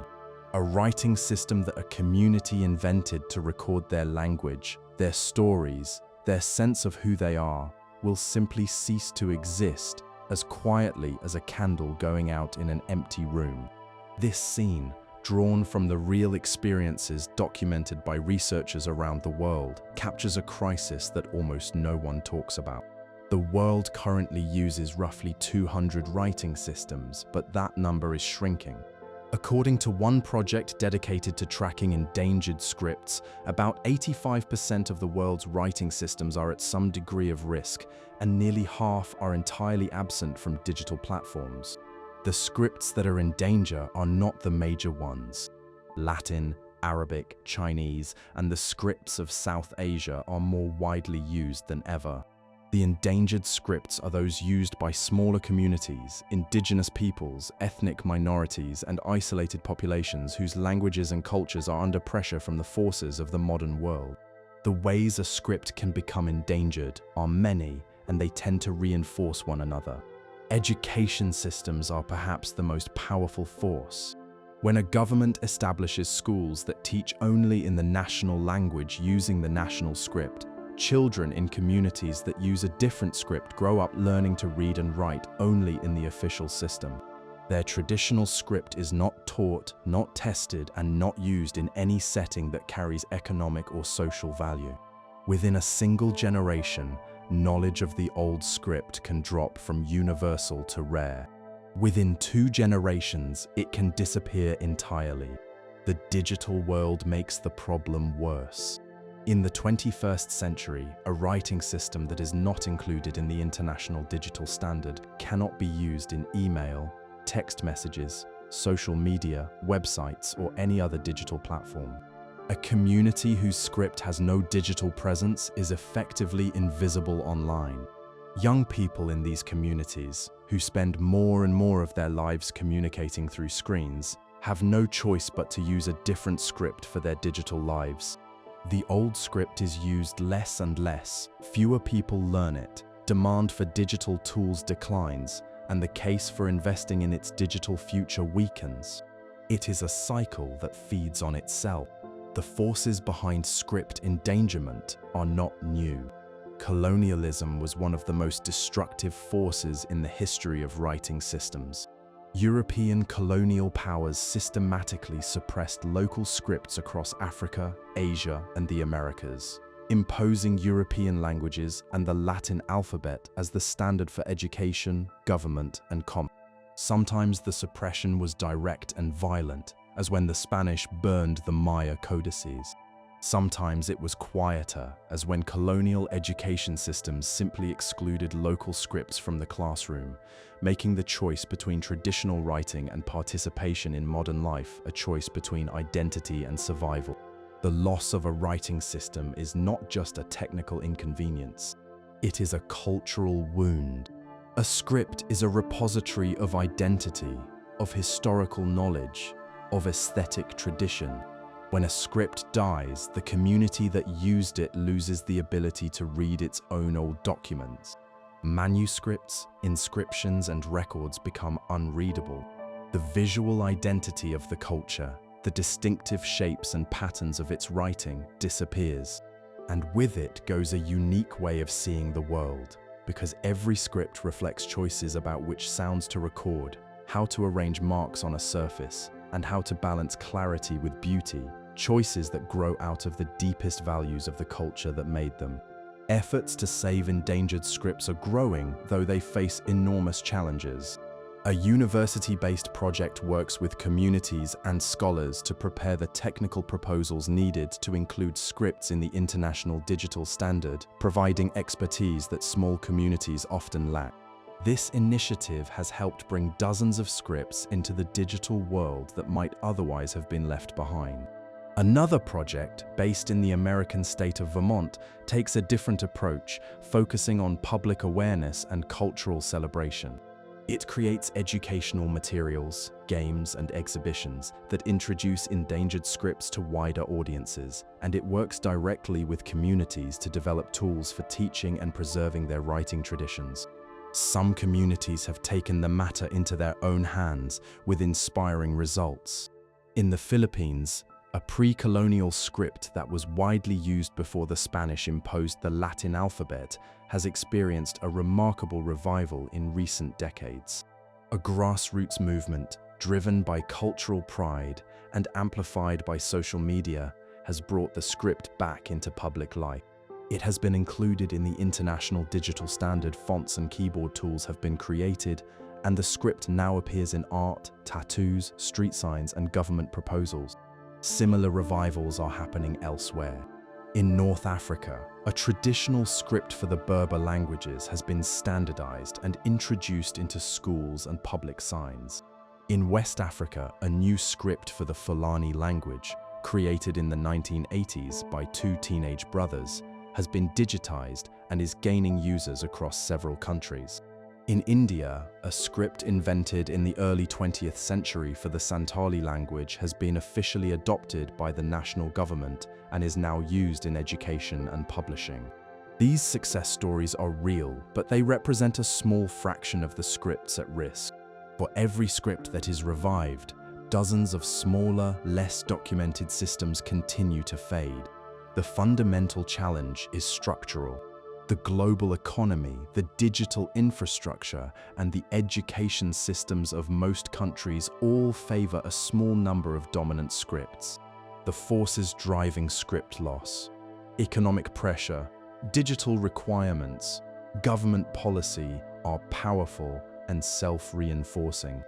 A writing system that a community invented to record their language, their stories, their sense of who they are, will simply cease to exist as quietly as a candle going out in an empty room. This scene, drawn from the real experiences documented by researchers around the world, captures a crisis that almost no one talks about. The world currently uses roughly 200 writing systems, but that number is shrinking. According to one project dedicated to tracking endangered scripts, about 85% of the world's writing systems are at some degree of risk, and nearly half are entirely absent from digital platforms. The scripts that are in danger are not the major ones. Latin, Arabic, Chinese, and the scripts of South Asia are more widely used than ever. The endangered scripts are those used by smaller communities, indigenous peoples, ethnic minorities, and isolated populations whose languages and cultures are under pressure from the forces of the modern world. The ways a script can become endangered are many, and they tend to reinforce one another. Education systems are perhaps the most powerful force. When a government establishes schools that teach only in the national language using the national script, children in communities that use a different script grow up learning to read and write only in the official system. Their traditional script is not taught, not tested, and not used in any setting that carries economic or social value. Within a single generation, knowledge of the old script can drop from universal to rare. Within 2 generations, it can disappear entirely. The digital world makes the problem worse. In the 21st century, a writing system that is not included in the International Digital Standard cannot be used in email, text messages, social media, websites, or any other digital platform. A community whose script has no digital presence is effectively invisible online. Young people in these communities, who spend more and more of their lives communicating through screens, have no choice but to use a different script for their digital lives. The old script is used less and less, fewer people learn it, demand for digital tools declines, and the case for investing in its digital future weakens. It is a cycle that feeds on itself. The forces behind script endangerment are not new. Colonialism was one of the most destructive forces in the history of writing systems. European colonial powers systematically suppressed local scripts across Africa, Asia, and the Americas, imposing European languages and the Latin alphabet as the standard for education, government, and commerce. Sometimes the suppression was direct and violent, as when the Spanish burned the Maya codices. Sometimes it was quieter, as when colonial education systems simply excluded local scripts from the classroom, making the choice between traditional writing and participation in modern life a choice between identity and survival. The loss of a writing system is not just a technical inconvenience, it is a cultural wound. A script is a repository of identity, of historical knowledge, of aesthetic tradition. When a script dies, the community that used it loses the ability to read its own old documents. Manuscripts, inscriptions, and records become unreadable. The visual identity of the culture, the distinctive shapes and patterns of its writing, disappears. And with it goes a unique way of seeing the world, because every script reflects choices about which sounds to record, how to arrange marks on a surface, and how to balance clarity with beauty, choices that grow out of the deepest values of the culture that made them. Efforts to save endangered scripts are growing, though they face enormous challenges. A university-based project works with communities and scholars to prepare the technical proposals needed to include scripts in the international digital standard, providing expertise that small communities often lack. This initiative has helped bring dozens of scripts into the digital world that might otherwise have been left behind. Another project, based in the American state of Vermont, takes a different approach, focusing on public awareness and cultural celebration. It creates educational materials, games, and exhibitions that introduce endangered scripts to wider audiences, and it works directly with communities to develop tools for teaching and preserving their writing traditions. Some communities have taken the matter into their own hands with inspiring results. In the Philippines, a pre-colonial script that was widely used before the Spanish imposed the Latin alphabet has experienced a remarkable revival in recent decades. A grassroots movement, driven by cultural pride and amplified by social media, has brought the script back into public life. It has been included in the international digital standard. Fonts and keyboard tools have been created, and the script now appears in art, tattoos, street signs, and government proposals. Similar revivals are happening elsewhere. In North Africa, a traditional script for the Berber languages has been standardized and introduced into schools and public signs. In West Africa, a new script for the Fulani language, created in the 1980s by two teenage brothers, has been digitized and is gaining users across several countries. In India, a script invented in the early 20th century for the Santali language has been officially adopted by the national government and is now used in education and publishing. These success stories are real, but they represent a small fraction of the scripts at risk. For every script that is revived, dozens of smaller, less documented systems continue to fade. The fundamental challenge is structural. The global economy, the digital infrastructure, and the education systems of most countries all favor a small number of dominant scripts. The forces driving script loss: economic pressure, digital requirements, government policy are powerful and self-reinforcing.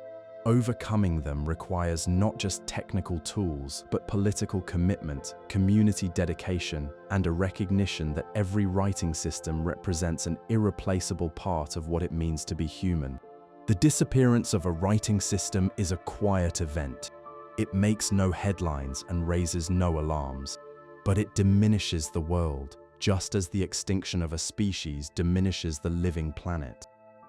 Overcoming them requires not just technical tools, but political commitment, community dedication, and a recognition that every writing system represents an irreplaceable part of what it means to be human. The disappearance of a writing system is a quiet event. It makes no headlines and raises no alarms, but it diminishes the world, just as the extinction of a species diminishes the living planet.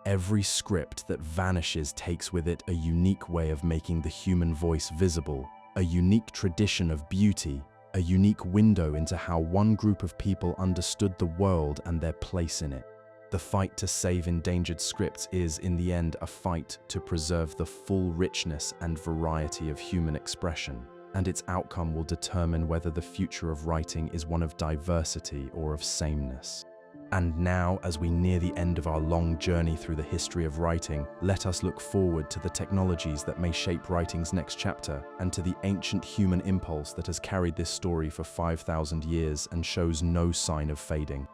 Every script that vanishes takes with it a unique way of making the human voice visible, a unique tradition of beauty, a unique window into how one group of people understood the world and their place in it. The fight to save endangered scripts is, in the end, a fight to preserve the full richness and variety of human expression, and its outcome will determine whether the future of writing is one of diversity or of sameness. And now, as we near the end of our long journey through the history of writing, let us look forward to the technologies that may shape writing's next chapter, and to the ancient human impulse that has carried this story for 5,000 years and shows no sign of fading.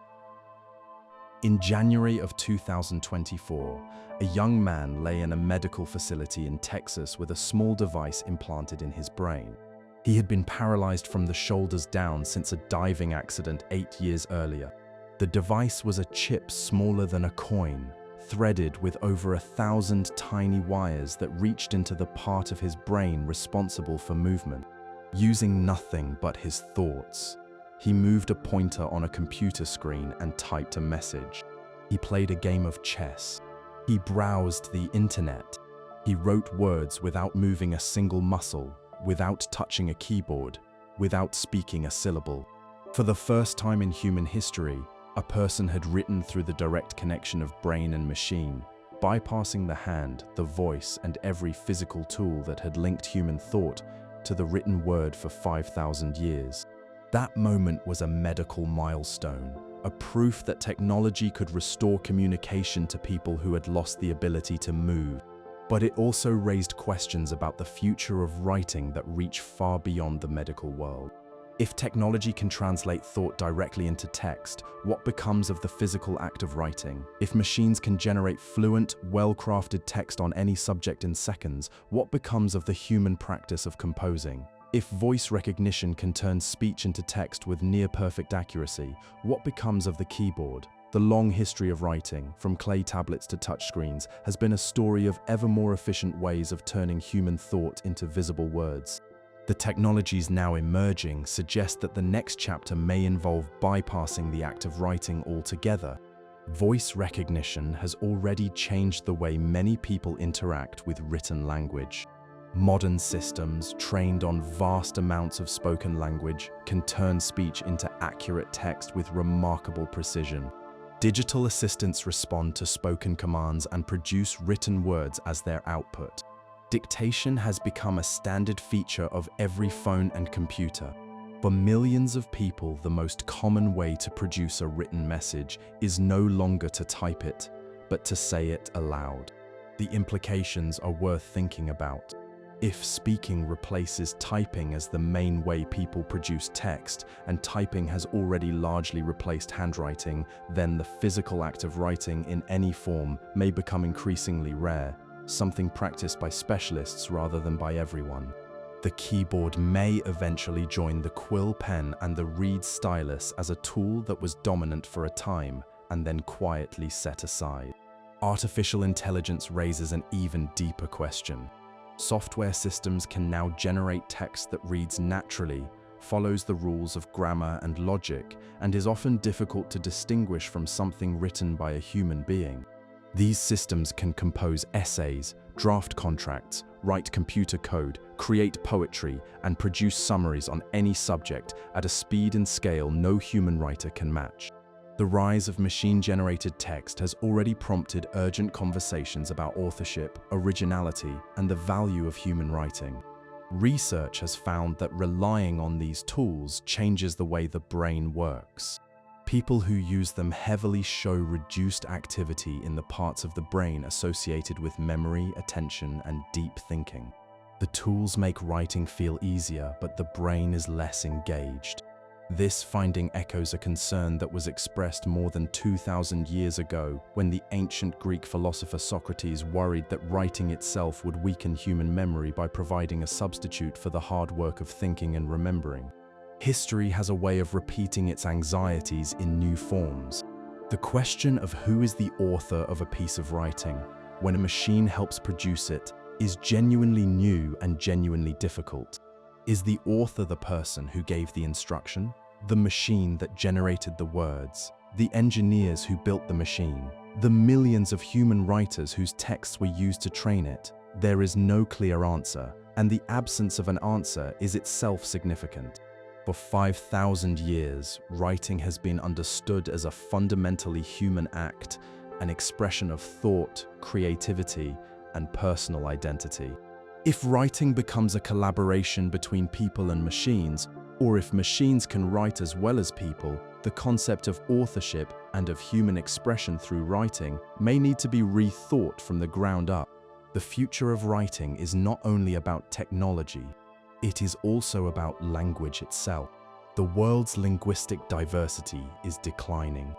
In January of 2024, a young man lay in a medical facility in Texas with a small device implanted in his brain. He had been paralyzed from the shoulders down since a diving accident 8 years earlier. The device was a chip smaller than a coin, threaded with over 1,000 tiny wires that reached into the part of his brain responsible for movement. Using nothing but his thoughts, he moved a pointer on a computer screen and typed a message. He played a game of chess. He browsed the internet. He wrote words without moving a single muscle, without touching a keyboard, without speaking a syllable. For the first time in human history, a person had written through the direct connection of brain and machine, bypassing the hand, the voice, and every physical tool that had linked human thought to the written word for 5,000 years. That moment was a medical milestone, a proof that technology could restore communication to people who had lost the ability to move. But it also raised questions about the future of writing that reach far beyond the medical world. If technology can translate thought directly into text, what becomes of the physical act of writing? If machines can generate fluent, well-crafted text on any subject in seconds, what becomes of the human practice of composing? If voice recognition can turn speech into text with near-perfect accuracy, what becomes of the keyboard? The long history of writing, from clay tablets to touchscreens, has been a story of ever more efficient ways of turning human thought into visible words. The technologies now emerging suggest that the next chapter may involve bypassing the act of writing altogether. Voice recognition has already changed the way many people interact with written language. Modern systems, trained on vast amounts of spoken language, can turn speech into accurate text with remarkable precision. Digital assistants respond to spoken commands and produce written words as their output. Dictation has become a standard feature of every phone and computer. For millions of people, the most common way to produce a written message is no longer to type it, but to say it aloud. The implications are worth thinking about. If speaking replaces typing as the main way people produce text, and typing has already largely replaced handwriting, then the physical act of writing in any form may become increasingly rare, something practiced by specialists rather than by everyone. The keyboard may eventually join the quill pen and the reed stylus as a tool that was dominant for a time and then quietly set aside. Artificial intelligence raises an even deeper question. Software systems can now generate text that reads naturally, follows the rules of grammar and logic, and is often difficult to distinguish from something written by a human being. These systems can compose essays, draft contracts, write computer code, create poetry, and produce summaries on any subject at a speed and scale no human writer can match. The rise of machine-generated text has already prompted urgent conversations about authorship, originality, and the value of human writing. Research has found that relying on these tools changes the way the brain works. People who use them heavily show reduced activity in the parts of the brain associated with memory, attention, and deep thinking. The tools make writing feel easier, but the brain is less engaged. This finding echoes a concern that was expressed more than 2,000 years ago when the ancient Greek philosopher Socrates worried that writing itself would weaken human memory by providing a substitute for the hard work of thinking and remembering. History has a way of repeating its anxieties in new forms. The question of who is the author of a piece of writing, when a machine helps produce it, is genuinely new and genuinely difficult. Is the author the person who gave the instruction, the machine that generated the words, the engineers who built the machine, the millions of human writers whose texts were used to train it? There is no clear answer, and the absence of an answer is itself significant. For 5,000 years, writing has been understood as a fundamentally human act, an expression of thought, creativity, and personal identity. If writing becomes a collaboration between people and machines, or if machines can write as well as people, the concept of authorship and of human expression through writing may need to be rethought from the ground up. The future of writing is not only about technology, it is also about language itself. The world's linguistic diversity is declining.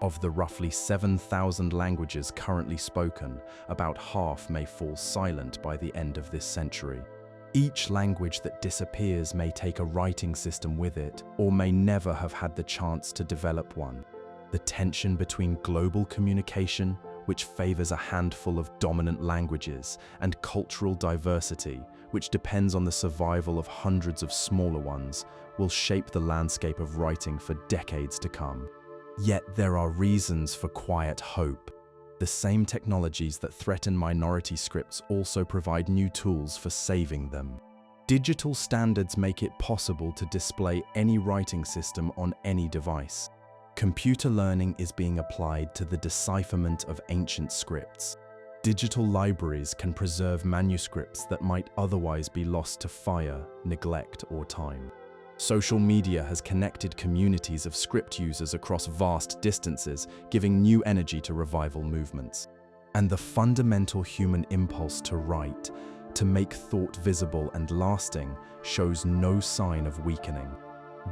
Of the roughly 7,000 languages currently spoken, about half may fall silent by the end of this century. Each language that disappears may take a writing system with it, or may never have had the chance to develop one. The tension between global communication, which favors a handful of dominant languages, and cultural diversity, which depends on the survival of hundreds of smaller ones, will shape the landscape of writing for decades to come. Yet there are reasons for quiet hope. The same technologies that threaten minority scripts also provide new tools for saving them. Digital standards make it possible to display any writing system on any device. Computer learning is being applied to the decipherment of ancient scripts. Digital libraries can preserve manuscripts that might otherwise be lost to fire, neglect, or time. Social media has connected communities of script users across vast distances, giving new energy to revival movements. And the fundamental human impulse to write, to make thought visible and lasting, shows no sign of weakening.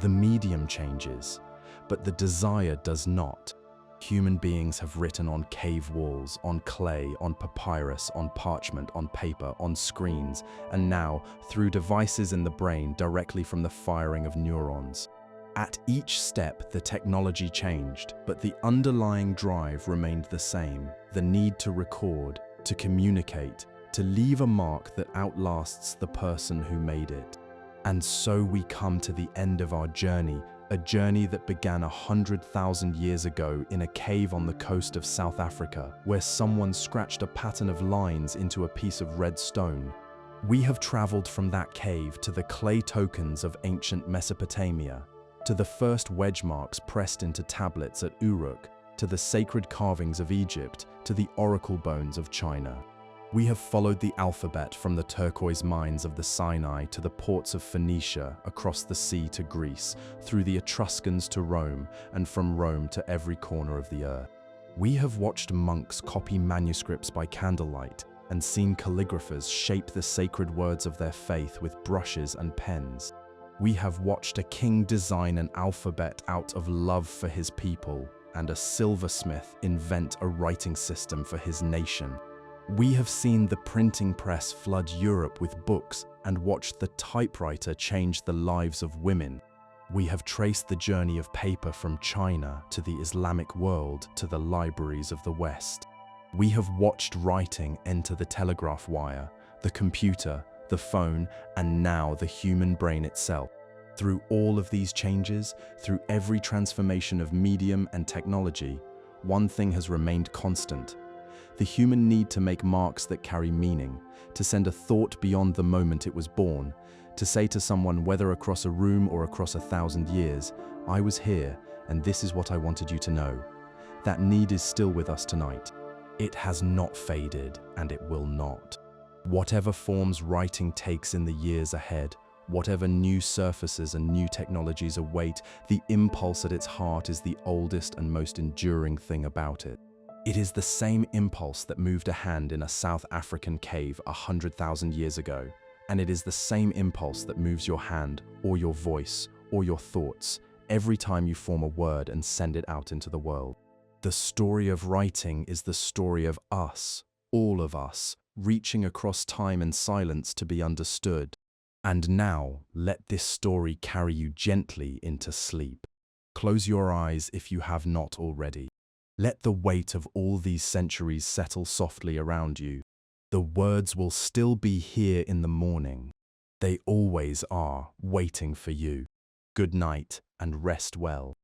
The medium changes, but the desire does not. Human beings have written on cave walls, on clay, on papyrus, on parchment, on paper, on screens, and now through devices in the brain directly from the firing of neurons. At each step, the technology changed, but the underlying drive remained the same: the need to record, to communicate, to leave a mark that outlasts the person who made it. And so we come to the end of our journey, a journey that began 100,000 years ago in a cave on the coast of South Africa, where someone scratched a pattern of lines into a piece of red stone. We have traveled from that cave to the clay tokens of ancient Mesopotamia, to the first wedge marks pressed into tablets at Uruk, to the sacred carvings of Egypt, to the oracle bones of China. We have followed the alphabet from the turquoise mines of the Sinai to the ports of Phoenicia, across the sea to Greece, through the Etruscans to Rome, and from Rome to every corner of the earth. We have watched monks copy manuscripts by candlelight and seen calligraphers shape the sacred words of their faith with brushes and pens. We have watched a king design an alphabet out of love for his people, and a silversmith invent a writing system for his nation. We have seen the printing press flood Europe with books and watched the typewriter change the lives of women. We have traced the journey of paper from China to the Islamic world to the libraries of the West. We have watched writing enter the telegraph wire, the computer, the phone, and now the human brain itself. Through all of these changes, through every transformation of medium and technology, one thing has remained constant: the human need to make marks that carry meaning, to send a thought beyond the moment it was born, to say to someone, whether across a room or across 1,000 years, "I was here, and this is what I wanted you to know." That need is still with us tonight. It has not faded, and it will not. Whatever forms writing takes in the years ahead, whatever new surfaces and new technologies await, the impulse at its heart is the oldest and most enduring thing about it. It is the same impulse that moved a hand in a South African cave 100,000 years ago, and it is the same impulse that moves your hand, or your voice, or your thoughts, every time you form a word and send it out into the world. The story of writing is the story of us, all of us, reaching across time and silence to be understood. And now, let this story carry you gently into sleep. Close your eyes if you have not already. Let the weight of all these centuries settle softly around you. The words will still be here in the morning. They always are, waiting for you. Good night and rest well.